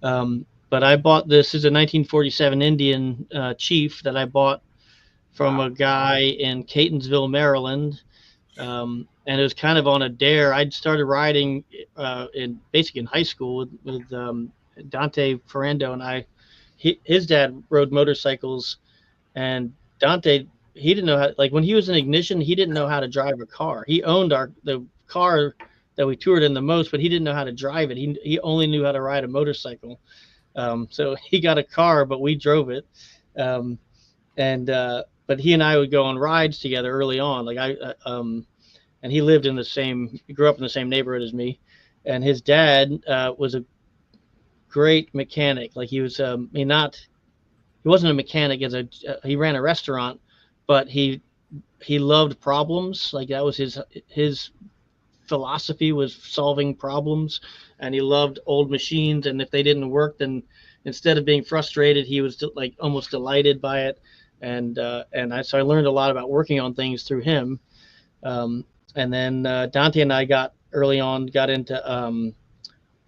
But I bought this is a 1947 Indian Chief that I bought from a guy in Catonsville, Maryland. And it was kind of on a dare. I'd started riding basically in high school with Dante Ferrando, and his dad rode motorcycles. And Dante, he didn't know how, like when he was in Ignition, he didn't know how to drive a car. He owned the car that we toured in the most, but he didn't know how to drive it. He only knew how to ride a motorcycle. So he got a car, but we drove it. But he and I would go on rides together early on. And he lived in he grew up in the same neighborhood as me. And his dad was a great mechanic. Like he wasn't a mechanic he ran a restaurant, but he loved problems. Like that was his philosophy, was solving problems, and he loved old machines. And if they didn't work, then instead of being frustrated, he was like almost delighted by it. So I learned a lot about working on things through him. And then Dante and I got into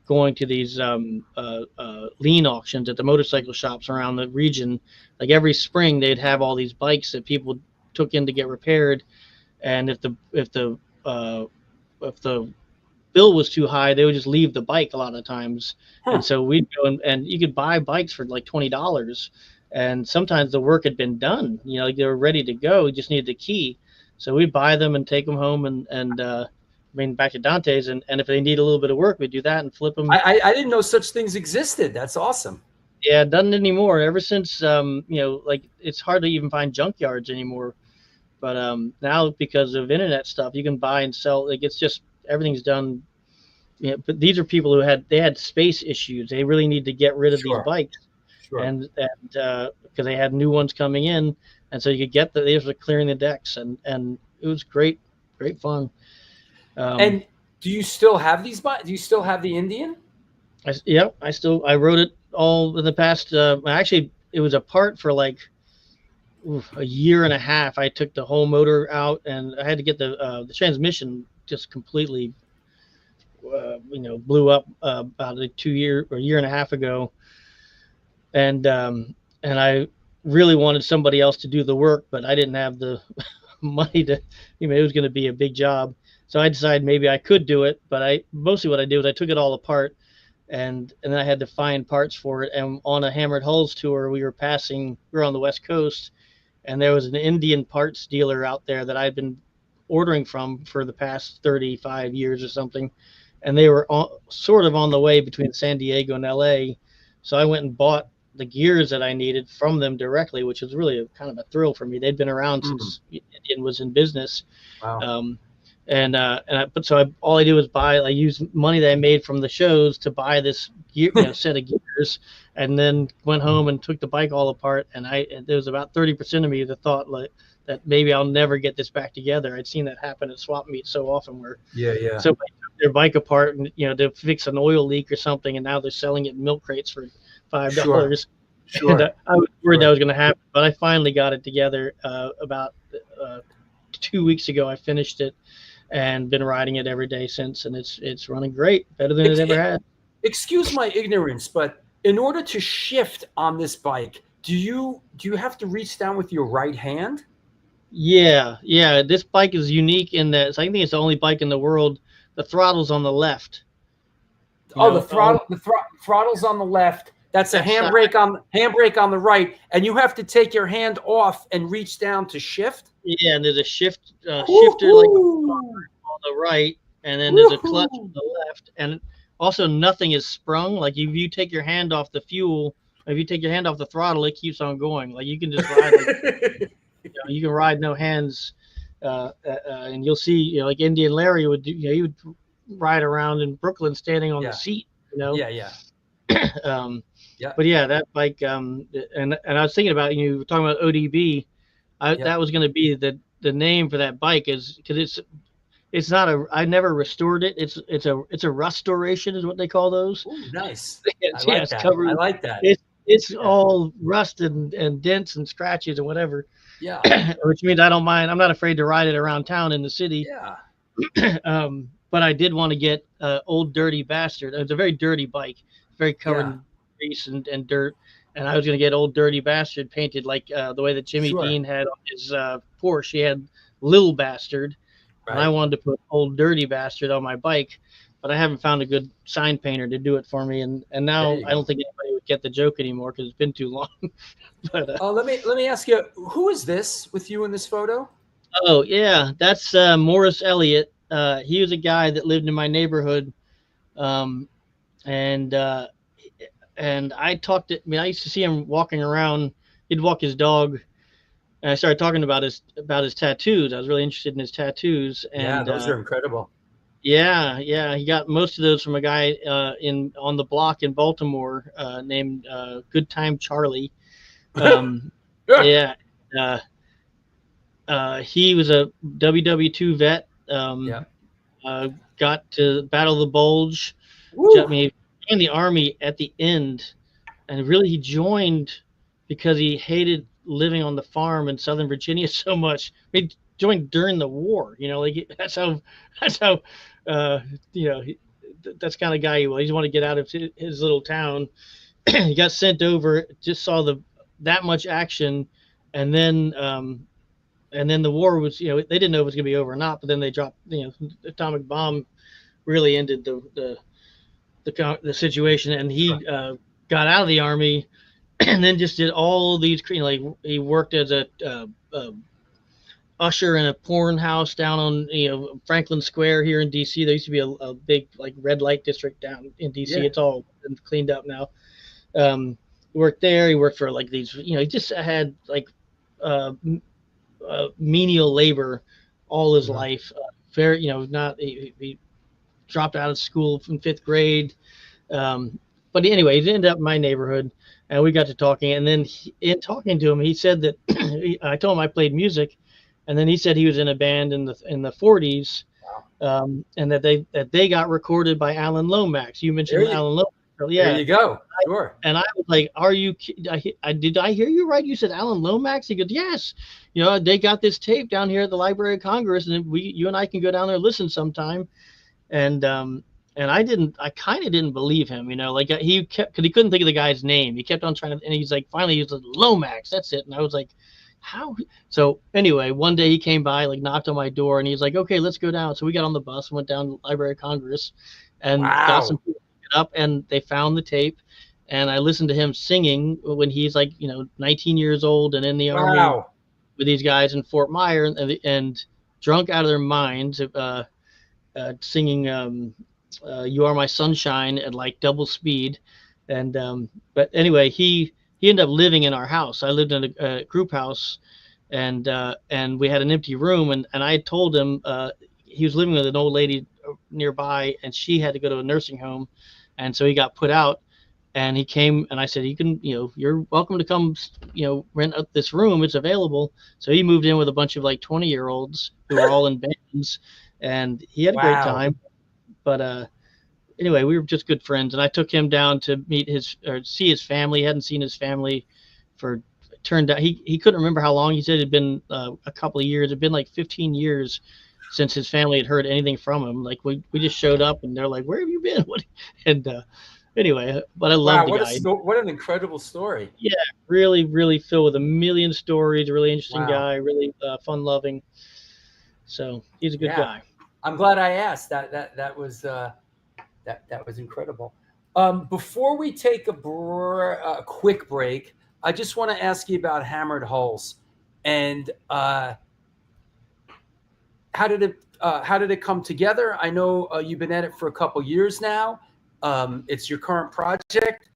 going to these lean auctions at the motorcycle shops around the region. Like every spring, they'd have all these bikes that people took in to get repaired, and if the bill was too high, they would just leave the bike a lot of times. And so we'd go and you could buy bikes for like $20, and sometimes the work had been done. You know, like they were ready to go, you just needed the key. So we'd buy them and take them home and back to Dante's, and if they need a little bit of work, we'd do that and flip them. I didn't know such things existed. That's awesome. Yeah, it doesn't anymore. Ever since like it's hard to even find junkyards anymore. But now because of internet stuff, you can buy and sell. Like it's just everything's done. You know, but these are people who had space issues. They really need to get rid of these bikes, and because they had new ones coming in, and so you could they were clearing the decks, and it was great fun. And do you still have these bikes? Do you still have the Indian? I wrote it all in the past. Actually, it was apart for like a year and a half. I took the whole motor out, and I had to get the transmission just completely, blew up about a year and a half ago. And I really wanted somebody else to do the work, but I didn't have the money to. It was going to be a big job. So I decided maybe I could do it, but mostly what I did was I took it all apart, and then I had to find parts for it. And on a Hammered Hulls tour, we were on the West Coast, and there was an Indian parts dealer out there that I'd been ordering from for the past 35 years or something, and they were sort of on the way between San Diego and LA. So I went and bought the gears that I needed from them directly, which was really kind of a thrill for me. They'd been around since Indian was in business. Wow. All I did was I used money that I made from the shows to buy this gear, set of gears, and then went home and took the bike all apart. And there was about 30% of me that thought that maybe I'll never get this back together. I'd seen that happen at swap meets so often where somebody took their bike apart and to fix an oil leak or something, and now they're selling it in milk crates for $5. Sure. And I was worried that was going to happen, but I finally got it together about 2 weeks ago. I finished it and been riding it every day since, and it's running great, better than it ever had. Excuse my ignorance, but in order to shift on this bike, do you have to reach down with your right hand? Yeah. This bike is unique in that I think it's the only bike in the world. The throttle's on the left. The throttle's on the left. That's a handbrake on the right, and you have to take your hand off and reach down to shift. Yeah, and there's a shifter like on the right, and then there's a clutch on the left, and also nothing is sprung. Like if you take your hand off the fuel, if you take your hand off the throttle, it keeps on going. Like you can just ride. You can ride no hands, and you'll see. Like Indian Larry would do. He would ride around in Brooklyn standing on the seat. Yeah. But yeah, that bike. And I was thinking about you were talking about ODB. That was going to be the name for that bike, is because it's not I never restored it. It's a restoration is what they call those. Ooh, nice. It's covered. I like that. It's all rust and dents and scratches and whatever. Yeah. Which means I don't mind. I'm not afraid to ride it around town in the city. Yeah. But I did want to get Old Dirty Bastard. It's a very dirty bike, very covered in grease and dirt. And I was going to get Old Dirty Bastard painted like the way that Jimmy Dean had on his Porsche. He had Little Bastard. Right. And I wanted to put Old Dirty Bastard on my bike, but I haven't found a good sign painter to do it for me. And now I don't think anybody would get the joke anymore because it's been too long. But let me ask you, who is this with you in this photo? Oh yeah, that's Morris Elliott. a guy that lived in my neighborhood, and I talked to. I mean, I used to see him walking around. He'd walk his dog, and I started talking about his tattoos. I was really interested in his tattoos, and Yeah, those are incredible. yeah, he got most of those from a guy on the block in Baltimore named Good Time Charlie. Yeah, he was a WW2 vet. Yeah. Got to battle the Bulge. Woo! I mean, in the Army at the end, and really he joined because he hated living on the farm in Southern Virginia so much. He joined during the war. You know, like that's how you know, that's kind of guy he was. He wanted to get out of his little town. He got sent over, just saw that much action, and then the war was, you know, they didn't know if it was going to be over or not, but then they dropped, you know, the atomic bomb really ended the situation, and he got out of the Army and then just did all these, you know, like he worked as a usher in a porn house down on, you know, Franklin Square here in DC. There used to be a big like red light district down in DC. Yeah. It's all been cleaned up now. He worked there. He worked for like these, you know, he just had like menial labor all his life. Very, you know, not he dropped out of school from 5th grade. But anyway, he ended up in my neighborhood, and we got to talking. And then in talking to him, he said that I told him I played music, and then he said he was in a band in the 40s, and that they got recorded by Alan Lomax. You mentioned Alan Lomax. Yeah, There you go. Sure. And I was like, "Are you? Did I hear you right? You said Alan Lomax?" He goes, "Yes. You know, they got this tape down here at the Library of Congress, and you and I can go down there and listen sometime." And I kind of didn't believe him, you know, like because he couldn't think of the guy's name. He kept on trying to, and he's like, finally, he's like, Lomax, that's it. And I was like, how? So anyway, one day he came by, like knocked on my door, and he's like, okay, let's go down. So we got on the bus and went down to the Library of Congress, and got some people to pick it up, and they found the tape. And I listened to him singing when he's like, you know, 19 years old and in the Army with these guys in Fort Myer, and drunk out of their minds, singing You Are My Sunshine at like double speed. And but anyway, he ended up living in our house. I lived in a group house, and we had an empty room, and I had told him he was living with an old lady nearby, and she had to go to a nursing home, and so he got put out. And he came, and I said, you can, you know, you're welcome to come, you know, rent out this room. It's available. So he moved in with a bunch of like 20-year-olds who were all in bands, and he had a great time. But anyway, we were just good friends, and I took him down to see his family. He hadn't seen his family for, turned out he couldn't remember how long. He said it had been a couple of years. It had been like 15 years since his family had heard anything from him. Like we just showed up, and they're like, "Where have you been?" Anyway, but I love the guy. What an incredible story. Yeah, really, really filled with a million stories. Really interesting guy. Really fun-loving. So he's a good guy. I'm glad I asked. That was incredible. Before we take a quick break, I just want to ask you about Hammered Hulls, and how did it come together? I know you've been at it for a couple years now. It's your current project.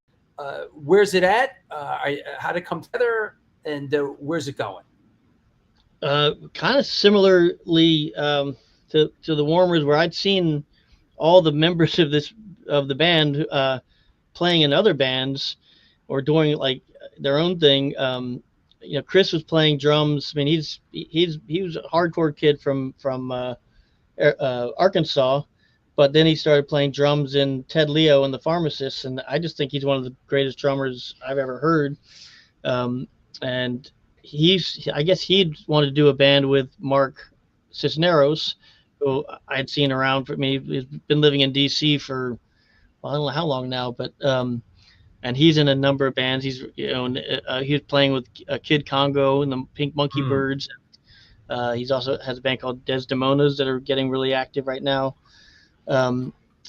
Where's it at? How did it come together, and where's it going? Kind of similarly to the Warmers, where I'd seen all the members of the band playing in other bands or doing like their own thing. You know, Chris was playing drums. I mean, he was a hardcore kid from Arkansas. But then he started playing drums in Ted Leo and the Pharmacists, and I just think he's one of the greatest drummers I've ever heard. And I guess he'd wanted to do a band with Mark Cisneros, who I had seen around for me. He's been living in DC for, well, I don't know how long now, but and he's in a number of bands. He's, you know, he was playing with Kid Congo and the Pink Monkey Birds. He's also has a band called Desdemonas that are getting really active right now.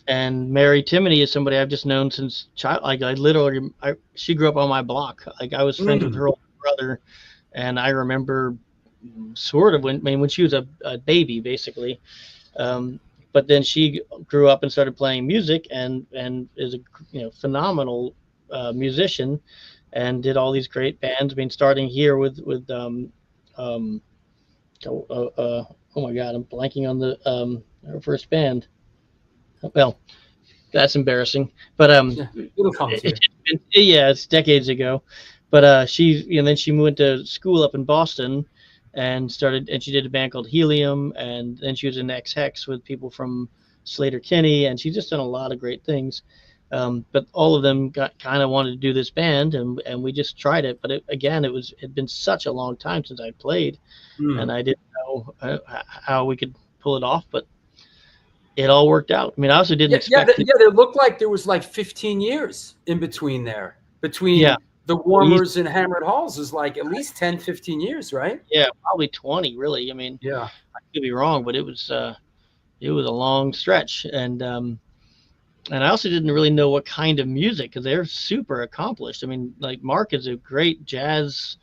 And Mary Timony is somebody I've just known since child. Like she grew up on my block. Like I was friends with her older brother, and I remember sort of when she was a baby, basically. But then she grew up and started playing music and is a phenomenal musician, and did all these great bands. I mean, starting here with oh my God, I'm blanking on her first band. Well, that's embarrassing, but Yeah, it'll come to you. it's decades ago. But then she went to school up in Boston and she did a band called Helium, and then she was in X-Hex with people from Slater Kinney, and she's just done a lot of great things. But all of them kind of wanted to do this band, and we just tried it. But it'd been such a long time since I played, and I didn't know how we could pull it off, but it all worked out. I mean, I also didn't expect it. Yeah, there looked like there was like 15 years in between there. Between the Warmers and Hammered Halls is like at least 10, 15 years, right? Yeah, probably 20, really. I mean, yeah, I could be wrong, but it was a long stretch. And I also didn't really know what kind of music, because they're super accomplished. I mean, like Mark is a great jazz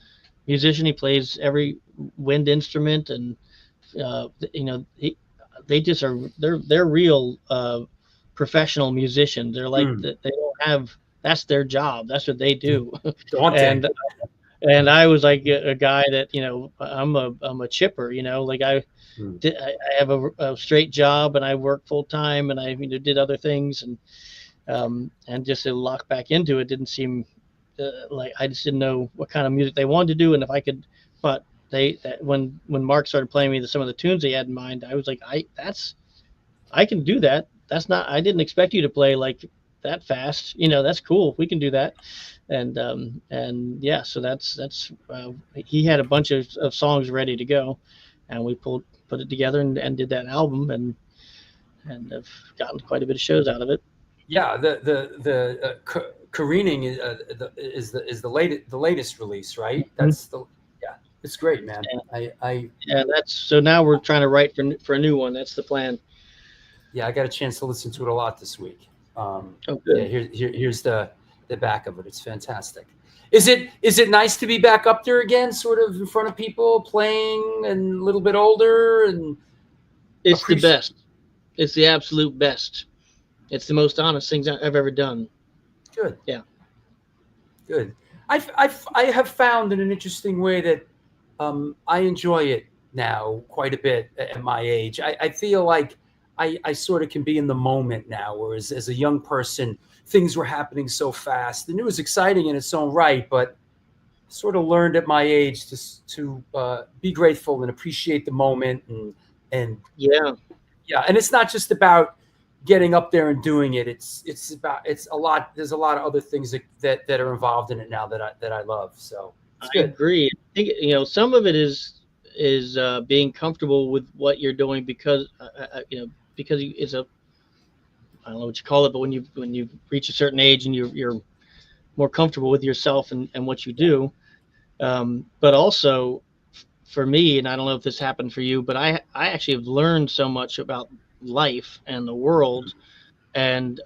musician. He plays every wind instrument, and they just are. They're real professional musicians. They're like they don't have. That's their job. That's what they do. And I was like a guy that I'm a chipper. Like I have a straight job, and I work full time, and I did other things, and just to lock back into it didn't seem like I just didn't know what kind of music they wanted to do, and if I could. But when Mark started playing me some of the tunes he had in mind, I was like, I can do that. I didn't expect you to play like that fast. That's cool. We can do that. And yeah, so that's he had a bunch of songs ready to go, and we put it together and did that album, and have gotten quite a bit of shows out of it. Yeah, the Careening is the latest release, right? That's it's great, man. Yeah, so now we're trying to write for a new one. That's the plan. Yeah, I got a chance to listen to it a lot this week. Good. Yeah, here's the back of it. It's fantastic. Is it nice to be back up there again, sort of in front of people, playing, and a little bit older? And it's the best. It's the absolute best. It's the most honest things I've ever done. Good. Yeah. Good. I have found in an interesting way that I enjoy it now quite a bit at my age. I feel like I sort of can be in the moment now, whereas as a young person, things were happening so fast. And it was exciting in its own right, but sort of learned at my age to be grateful and appreciate the moment. And yeah. And it's not just about getting up there and doing it. It's a lot. There's a lot of other things that are involved in it now that I love. So it's good. I agree. I think, some of it is being comfortable with what you're doing because it's I don't know what you call it, but when you reach a certain age and you're more comfortable with yourself and what you do. But also for me, and I don't know if this happened for you, but I actually have learned so much about life and the world, and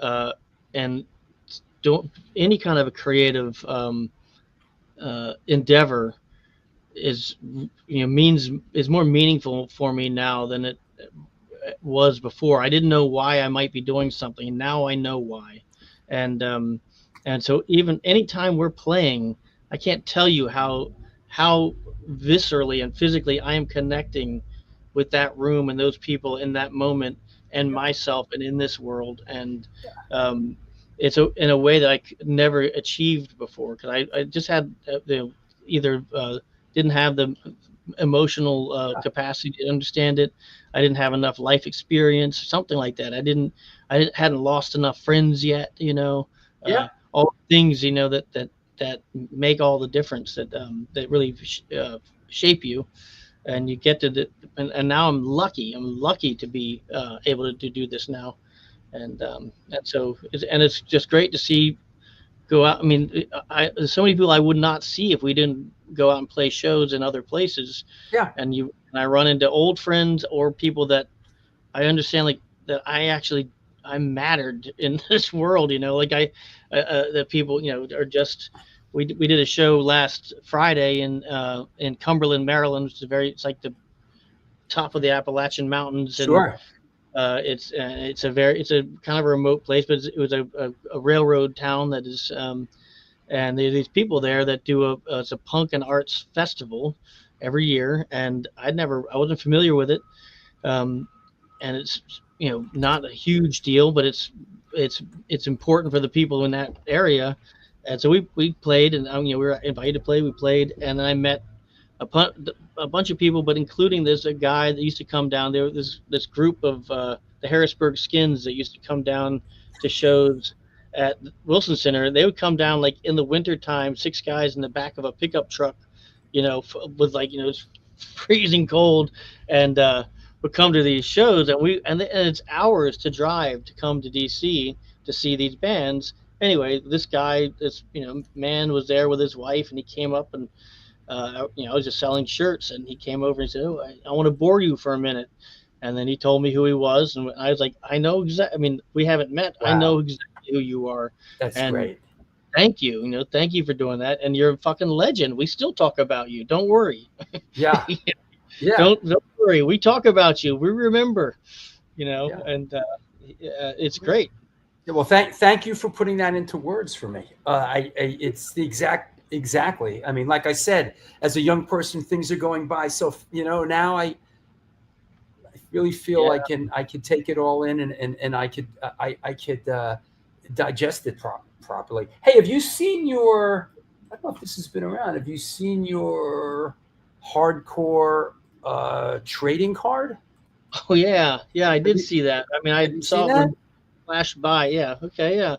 any kind of a creative endeavor is more meaningful for me now than it was before. I didn't know why I might be doing something, and now I know why. And so even anytime we're playing, I can't tell you how viscerally and physically I am connecting with that room and those people in that moment and myself and in this world. And it's in a way that I never achieved before, because I just had either didn't have the emotional capacity to understand it. I didn't have enough life experience, or something like that. I hadn't lost enough friends yet, all things, that make all the difference, that really shape you. And you get to and now I'm lucky to be able to do this now. And so it's just great to see go out. I mean, there's so many people I would not see if we didn't go out and play shows in other places. Yeah. And I run into old friends or people that I understand, like that I mattered in this world, like that people, are just, we did a show last Friday in Cumberland, Maryland, which is it's like the top of the Appalachian Mountains. Sure. It's a kind of a remote place, but it was a railroad town that is, and there are these people there that do it's a punk and arts festival every year, and I wasn't familiar with it, and it's not a huge deal, but it's important for the people in that area, and so we played, and we were invited to play. We played, and then I met a bunch of people, but including there's a guy that used to come down. There was this group of the Harrisburg Skins that used to come down to shows at Wilson Center. They would come down like in the winter time, 6 guys in the back of a pickup truck, with it's freezing cold, and would come to these shows, and it's hours to drive to come to DC to see these bands. Anyway, this man was there with his wife, and he came up, and I was just selling shirts, and he came over and said, "Oh, I want to bore you for a minute." And then he told me who he was, and I was like, "I know exactly. I mean, we haven't met. Wow. I know exactly who you are." That's great. Thank you. Thank you for doing that. And you're a fucking legend. We still talk about you. Don't worry. Yeah. Yeah. Don't worry. We talk about you. We remember. And it's great. Yeah, well, thank you for putting that into words for me. It's the exactly. I mean, like I said, as a young person, things are going by. So, now I really feel I can take it all in, and I could digest it properly. Hey, have you seen I don't know if this has been around. Have you seen your hardcore trading card? Oh yeah. I did see that. I mean, I saw it when it flashed by. Yeah. Okay. Yeah.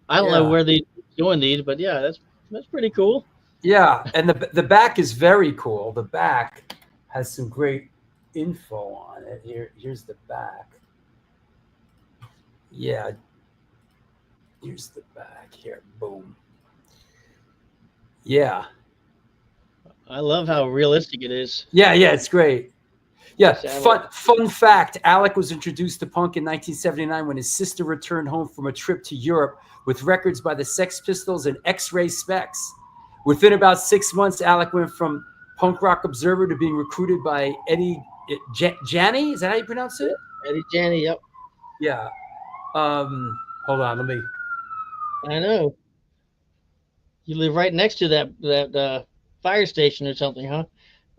I don't know where they're doing these, but yeah, that's pretty cool. Yeah, and the back is very cool. The back has some great info on it. Here's the back. Yeah. Here's the back here. Boom. Yeah. I love how realistic it is. Yeah, it's great. Yeah, fun fact, Alec was introduced to punk in 1979 when his sister returned home from a trip to Europe with records by the Sex Pistols and X-Ray Specs. Within about 6 months, Alec went from Punk Rock Observer to being recruited by Eddie Janney. Is that how you pronounce it? Eddie Janney, yep. Yeah. Hold on, let me. I know. You live right next to that fire station or something, huh?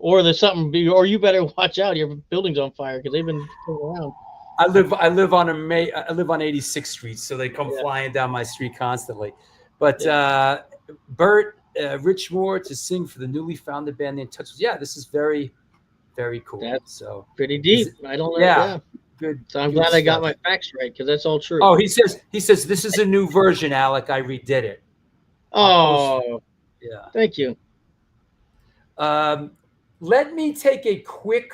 Or there's something, or you better watch out. Your building's on fire because they've been going around. I live on 86th Street, so they come flying down my street constantly. But Bert Rich Moore to sing for the newly founded band the Untouchables. Yeah, this is very, very cool. That's pretty deep. I don't know. Yeah. Good. So I'm glad I got my facts right because that's all true. Oh, he says this is a new version, Alec. I redid it. Oh, yeah. Thank you. Let me take a quick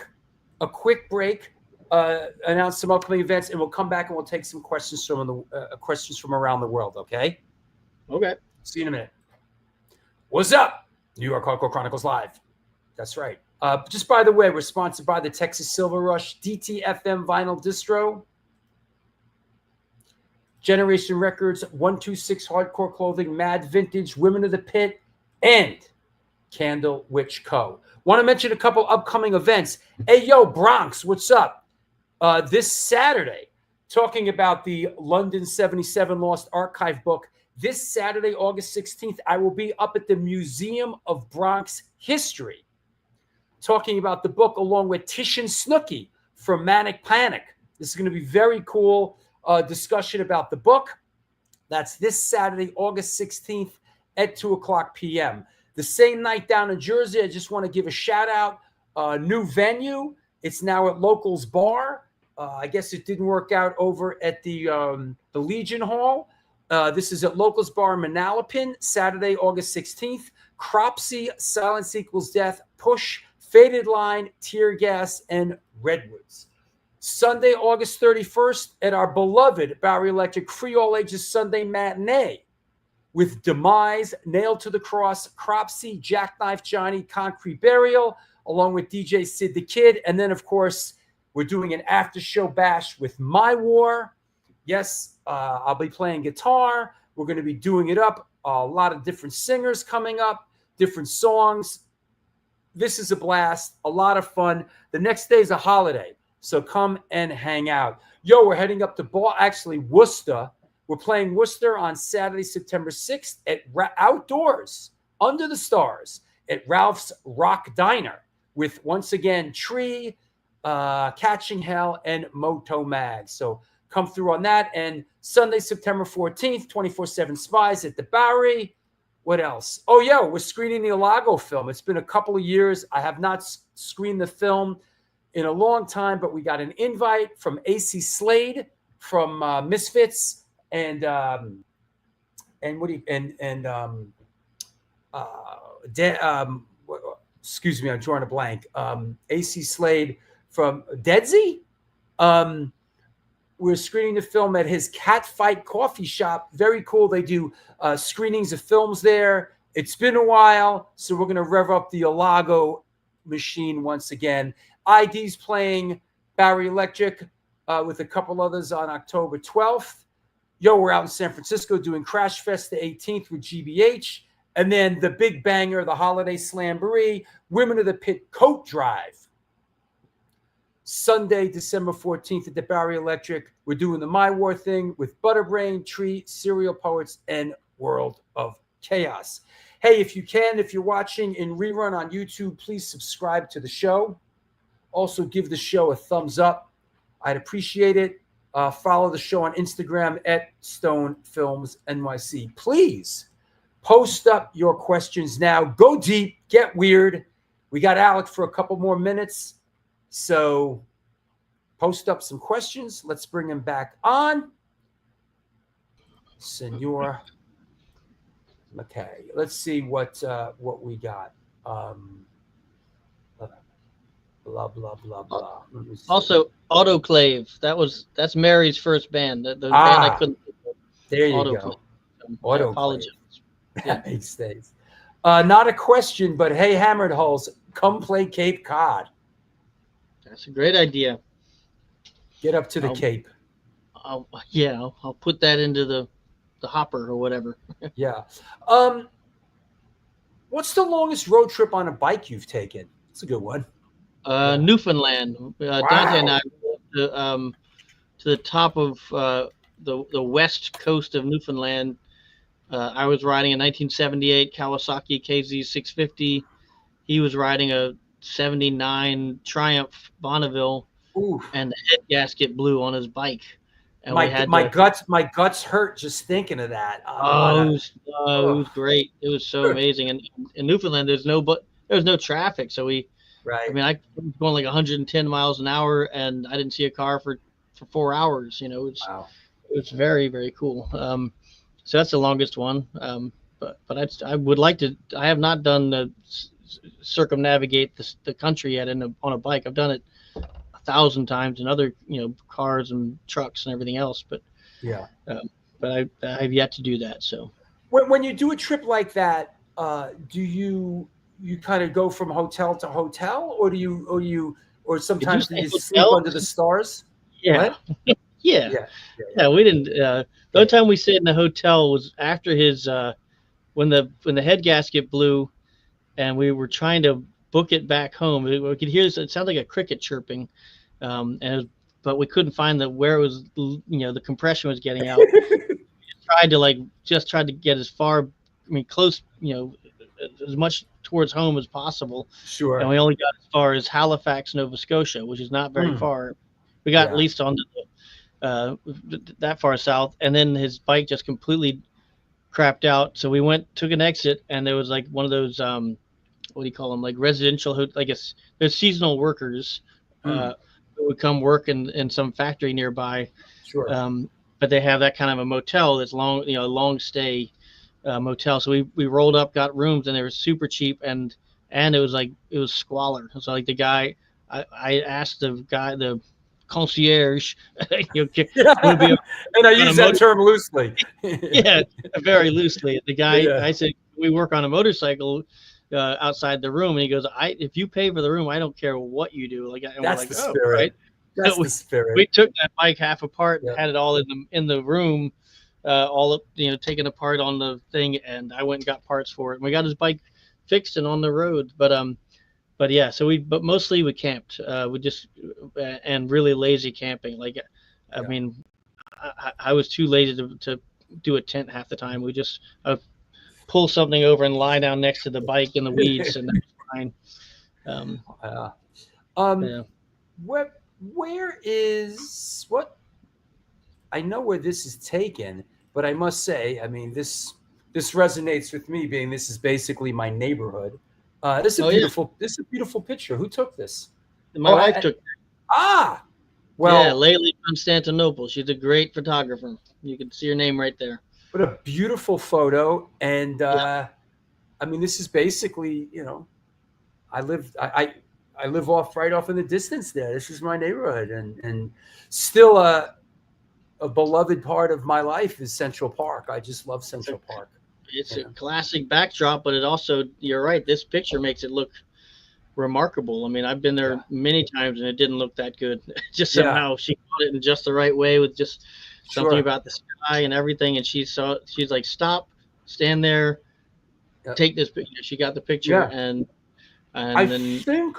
break. Announce some upcoming events, and we'll come back and we'll take some questions from around the world. Okay. Okay. See you in a minute. What's up? New York Hardcore Chronicles Live. That's right. Just by the way, we're sponsored by the Texas Silver Rush, DTFM Vinyl Distro, Generation Records, 126 Hardcore Clothing, Mad Vintage, Women of the Pit, and Candle Witch Co. Want to mention a couple upcoming events. Hey, yo, Bronx, what's up? This Saturday, talking about the London 77 Lost Archive book. This Saturday, August 16th, I will be up at the Museum of Bronx History talking about the book along with Tish and Snooki from Manic Panic. This is going to be very cool discussion about the book. That's this Saturday, August 16th at 2:00 p.m. The same night down in Jersey, I just want to give a shout out. New venue. It's now at Locals Bar. I guess it didn't work out over at the Legion Hall. This is at Locals Bar in Manalapan, Saturday, August 16th. Cropsey, Silence Equals Death, Push, Faded Line, Tear Gas, and Redwoods. Sunday, August 31st, at our beloved Bowery Electric Free All Ages Sunday Matinee with Demise, Nailed to the Cross, Cropsey, Jackknife Johnny, Concrete Burial, along with DJ Sid the Kid. And then, of course, we're doing an after-show bash with My War. Yes, I'll be playing guitar. We're going to be doing it up. A lot of different singers coming up, different songs. This is a blast, a lot of fun. The next day is a holiday. So come and hang out. Yo, we're heading up to Worcester. We're playing Worcester on Saturday, September 6th at outdoors under the stars at Ralph's Rock Diner with, once again, Tree, Catching Hell, and Moto Mag. So come through on that. And Sunday, September 14th, 24/7 Spies at the Bowery. What else? Oh, yeah, we're screening the Alago film. It's been a couple of years. I have not screened the film in a long time, but we got an invite from AC Slade from Misfits and excuse me, I'm drawing a blank. AC Slade from Deadsy. We're screening the film at his Catfight Coffee Shop. Very cool. They do screenings of films there. It's been a while, so we're going to rev up the Alago machine once again. ID's playing Barry Electric with a couple others on October 12th. Yo, we're out in San Francisco doing Crash Fest the 18th with GBH. And then the big banger, the Holiday Slamboree, Women of the Pit Coat Drive. Sunday, December 14th at the Barry Electric. We're doing the My War thing with Butterbrain, Tree, Serial Poets, and World of Chaos. Hey, if you can, if you're watching in rerun on YouTube, please subscribe to the show. Also, give the show a thumbs up. I'd appreciate it. Follow the show on Instagram at Stone Films NYC. Please post up your questions now. Go deep. Get weird. We got Alec for a couple more minutes. So post up some questions. Let's bring him back on. Senor MacKaye. Let's see what we got. Blah, blah, blah, blah. Also, Autoclave. That's Mary's first band. The band I couldn't. There you Autoclave. go. I apologize. Yeah, he stays. Not a question, but hey, Hammered Hulls, come play Cape Cod. That's a great idea. Get up to the Cape. I'll put that into the hopper or whatever. Yeah. What's the longest road trip on a bike you've taken? It's a good one. Newfoundland. Dante and I went to the top of the west coast of Newfoundland. I was riding a 1978 Kawasaki KZ650. He was riding a 79 Triumph Bonneville. Oof. And the head gasket blew on his bike. And my guts hurt just thinking of that. It was great. It was so amazing. And in Newfoundland, there was no traffic, so we. Right. I mean, I was going like 110 miles an hour, and I didn't see a car for 4 hours. You know, it was very, very cool. So that's the longest one. But I would like to. I have not done the circumnavigate the country yet on a bike. I've done it 1,000 times in other cars and trucks and everything else. But yeah. But I have yet to do that. So when you do a trip like that, do you kind of go from hotel to hotel, or or sometimes do you sleep under the stars? Yeah. Yeah. We didn't. The only time we stayed in the hotel was after his when the head gasket blew, and we were trying to book it back home. We could hear this. It sounded like a cricket chirping, but we couldn't find where it was. The compression was getting out. Tried to get as far. Close. As much towards home as possible. Sure. And we only got as far as Halifax, Nova Scotia, which is not very far. We got at least on that far south, and then his bike just completely crapped out. So we took an exit, and there was like one of those what do you call them, like residential, I guess there's seasonal workers who would come work in some factory nearby. Sure. But they have that kind of a motel that's long stay motel. So we rolled up, got rooms, and they were super cheap, and it was squalor. So like the guy, I asked the concierge, and I use that term loosely. Yeah, very loosely. The guy, I said, we work on a motorcycle outside the room, and he goes, if you pay for the room, I don't care what you do. That's the spirit. Right? That's the spirit. We took that bike half apart and had it all in the room. Taken apart on the thing, and I went and got parts for it. And we got his bike fixed and on the road. But but yeah, but mostly we camped. We just and really lazy camping. Like, I Yeah. mean, I was too lazy to do a tent half the time. We just pull something over and lie down next to the bike in the weeds, and that's fine. Uh, um, Yeah. where is what? I know where this is taken, but I must say, I mean, this resonates with me, being this is basically my neighborhood. This is a Oh yeah, beautiful. This is a beautiful picture. Who took this? my Oh, wife took. ah, Yeah, well, Layli Constantinople. She's a great photographer. You can see her name right there. what a beautiful photo. And Yeah. I mean, this is basically, I live I live right off in the distance there. This is my neighborhood, and still a beloved part of my life is Central Park. I just love Central Park. It's a Yeah. classic backdrop, but it also, you're right, this picture makes it look remarkable. I mean, I've been there Yeah. many times and it didn't look that good. Just Yeah. somehow she got it in just the right way with just something Sure. about the sky and everything. And she's like, stop, stand there, Yeah. take this picture. She got the picture Yeah. and I then think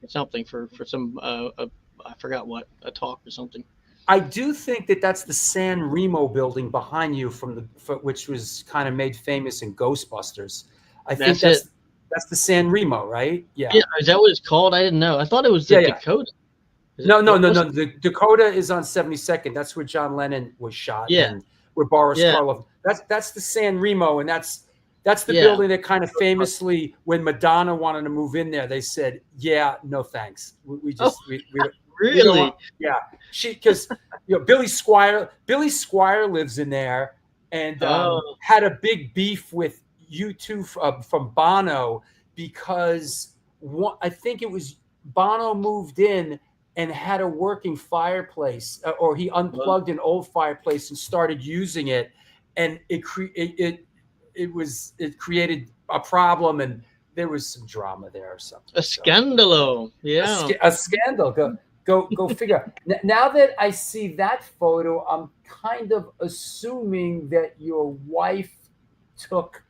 something for some, I forgot what, a talk or something. I do think that that's the San Remo building behind you which was kind of made famous in Ghostbusters. I think That's it. that's the San Remo, right? Yeah. Yeah. Is that what it's called? I didn't know. I thought it was the Yeah. Dakota. No. The Dakota is on 72nd. That's where John Lennon was shot. Yeah. And where Boris Yeah. Karloff. That's the San Remo, and that's the Yeah. building that kind of famously, when Madonna wanted to move in there, they said, "Yeah, no thanks. We just we don't Really? want-" yeah. Because Billy Squire lives in there, and had a big beef with U2 from Bono, because I think it was Bono moved in and had a working fireplace, or he unplugged an old fireplace and started using it, and it created a problem, and there was some drama there or something. A scandalo. Yeah. A scandal. Go figure. Now that I see that photo, I'm kind of assuming that your wife took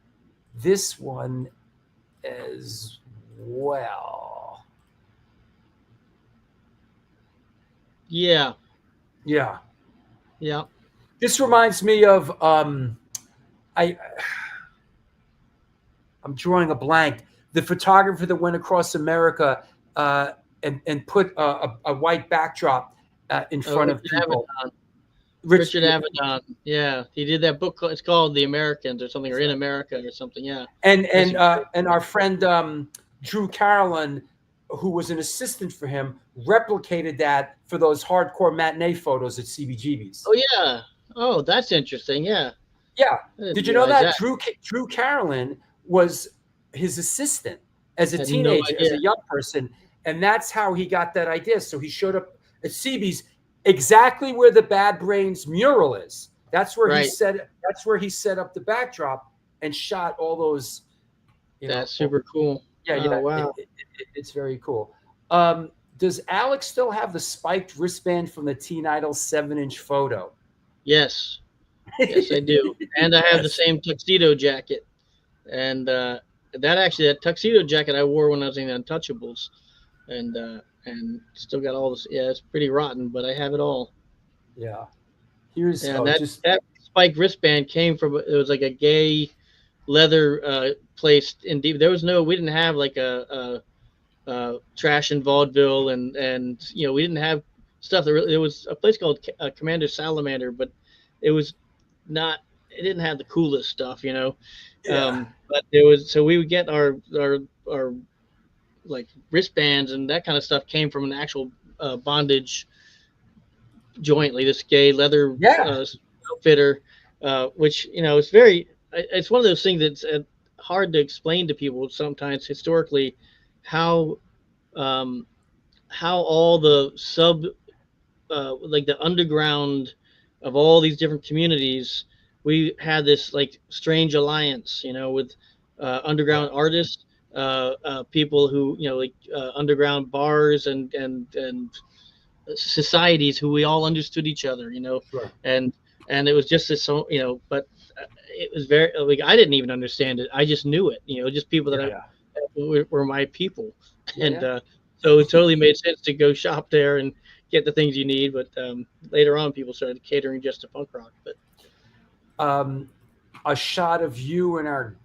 this one as well. Yeah. Yeah. Yeah. This reminds me of I'm drawing a blank. The photographer that went across America and put a white backdrop in front of people. Richard Avedon. Yeah, he did that book. It's called The Americans or something, or In America or something. Yeah. And our friend Drew Carolyn, who was an assistant for him, replicated that for those hardcore matinee photos at CBGB's. Oh yeah. Oh, that's interesting. Yeah. Yeah. Did you know that Drew Carolyn was his assistant as a teenager, as a young person, and that's how he got that idea. So he showed up at CB's exactly where the Bad Brains mural is. That's where he set. That's where he set up the backdrop and shot all those. That's super cool. Yeah, yeah. Wow. It's very cool. Does Alex still have the spiked wristband from the Teen Idol 7-inch photo? Yes. Yes, I do. And I have the same tuxedo jacket. And that tuxedo jacket I wore when I was in the Untouchables. And still got all this. Yeah, it's pretty rotten, but I have it all. Yeah. Here's that spiked wristband came from, it was like a gay leather placed in deep. We didn't have like a trash in vaudeville, and we didn't have stuff. There was a place called Commander Salamander, but it didn't have the coolest stuff, Yeah. But there was, so we would get our like wristbands and that kind of stuff came from an actual bondage joint, like this gay leather outfitter, which it's one of those things that's hard to explain to people sometimes historically, how all the like the underground of all these different communities, we had this like strange alliance, with underground artists, people who, underground bars and societies who we all understood each other, Sure. and it was just this, but it was very, like, I didn't even understand it. I just knew it, just people that were my people. And Yeah. so it totally made sense to go shop there and get the things you need. But later on, people started catering just to punk rock. But A shot of you and our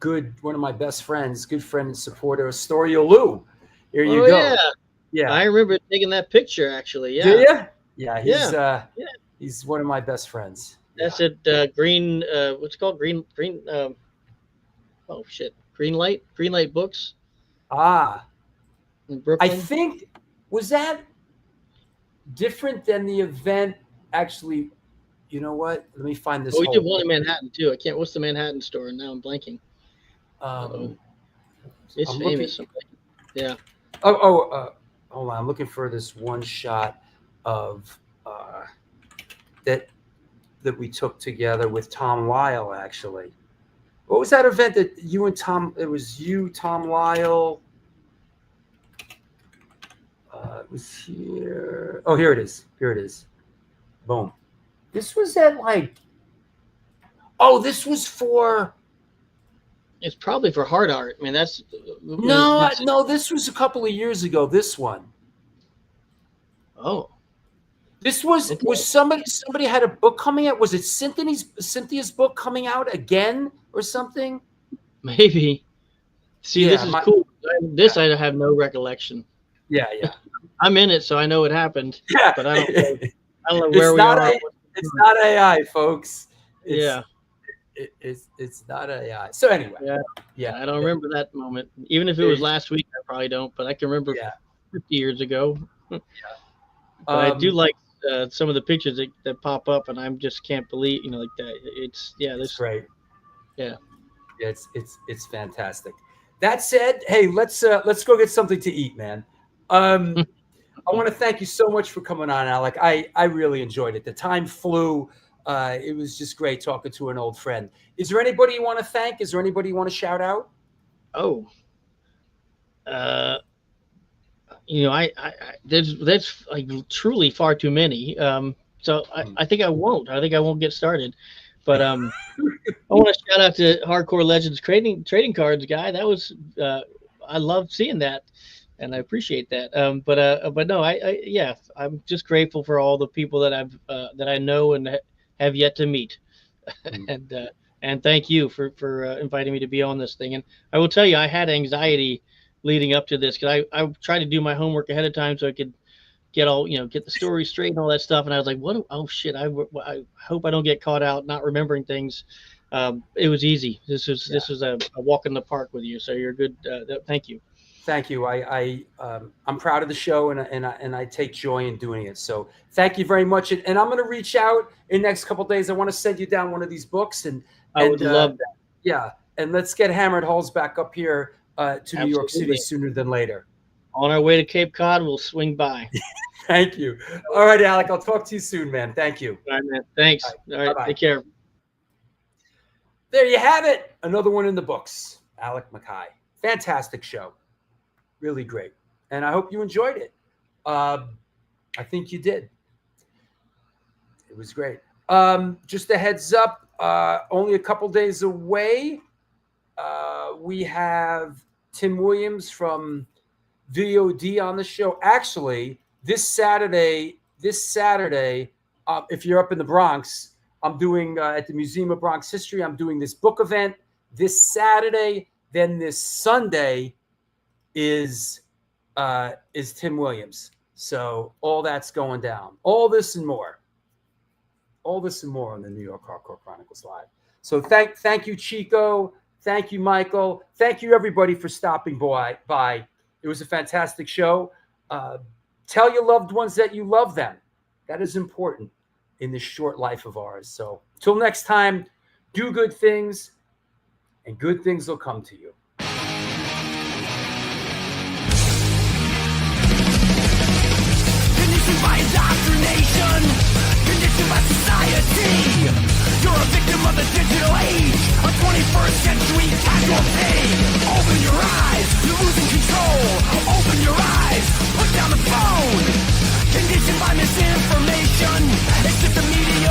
one of my best friends, good friend and supporter, Astoria Lou. Here you go. yeah, Yeah. I remember taking that picture actually. Yeah, Do you? Yeah, Yeah. he's one of my best friends. That's at Green. What's it called? Green. Oh shit! Green Light Books Ah, in I Brooklyn. think, was that different than the event? Actually, you know what? Let me find this. Oh, we did whole one in Manhattan too. I can't. What's the Manhattan store? Now I'm blanking. It's I'm famous. looking- Yeah. hold on. I'm looking for this one shot of that we took together with Tom Lyle. Actually, what was that event that you and Tom? It was you, Tom Lyle. It was here. Oh, here it is. Here it is. Boom. This was at like. Oh, this was for. It's probably for hard art. I mean, that's No. This was a couple of years ago. This one. Oh, This was Okay. was somebody had a book coming out. Was it Cynthia's book coming out again or something? maybe. See, Yeah, this is cool. I have no recollection. Yeah. I'm in it, so I know what happened. Yeah. But I don't know It's where we not are. It's not AI, folks. Yeah. It's not AI. So anyway. Yeah. I don't remember that moment. Even if it was last week, I probably don't. But I can remember 50 years ago. But I do like some of the pictures that pop up, and I just can't believe, like that. It's It's great. Yeah. It's fantastic. That said, hey, let's go get something to eat, man. I want to thank you so much for coming on, Alec. I really enjoyed it. The time flew. It was just great talking to an old friend. Is there anybody you want to thank? Is there anybody you want to shout out? Oh. I that's like truly far too many. So I think I won't. I think I won't get started. But I want to shout out to Hardcore Legends trading cards guy. That was I love seeing that, and I appreciate that. But no, I'm just grateful for all the people that I know and have yet to meet, and thank you for inviting me to be on this thing. And I will tell you, I had anxiety leading up to this because I tried to do my homework ahead of time so I could get the story straight and all that stuff. And I was like, oh shit, I hope I don't get caught out not remembering things. It was easy. This was a walk in the park with you. So you're good. Thank you. Thank you. I'm proud of the show and I take joy in doing it. So thank you very much. And I'm going to reach out in the next couple of days. I want to send you down one of these books and I would love that. Yeah. And let's get Hammered Halls back up here to New York City Absolutely. sooner than later. On our way to Cape Cod, we'll swing by. Thank you. All right, Alec. I'll talk to you soon, man. Thank you. All right, man. Thanks. All right. Bye-bye. Take care. There you have it. Another one in the books. Alec MacKaye. Fantastic show. Really great. And I hope you enjoyed it. I think you did. It was great. Just a heads up, only a couple days away, we have Tim Williams from VOD on the show. Actually, this Saturday, if you're up in the Bronx, I'm doing at the Museum of Bronx History, I'm doing this book event this Saturday. Then this Sunday is Tim Williams. So all that's going down. All this and more on the New York Hardcore Chronicles Live. So thank you, Chico. Thank you, Michael. Thank you, everybody, for stopping by. It was a fantastic show. Tell your loved ones that you love them. That is important in this short life of ours. So till next time, do good things, and good things will come to you. Conditioned by indoctrination, conditioned by society. You're a victim of the digital age, a 21st century casualty. Open your eyes, you're losing control. Open your eyes, put down the phone. Conditioned by misinformation, it's just the media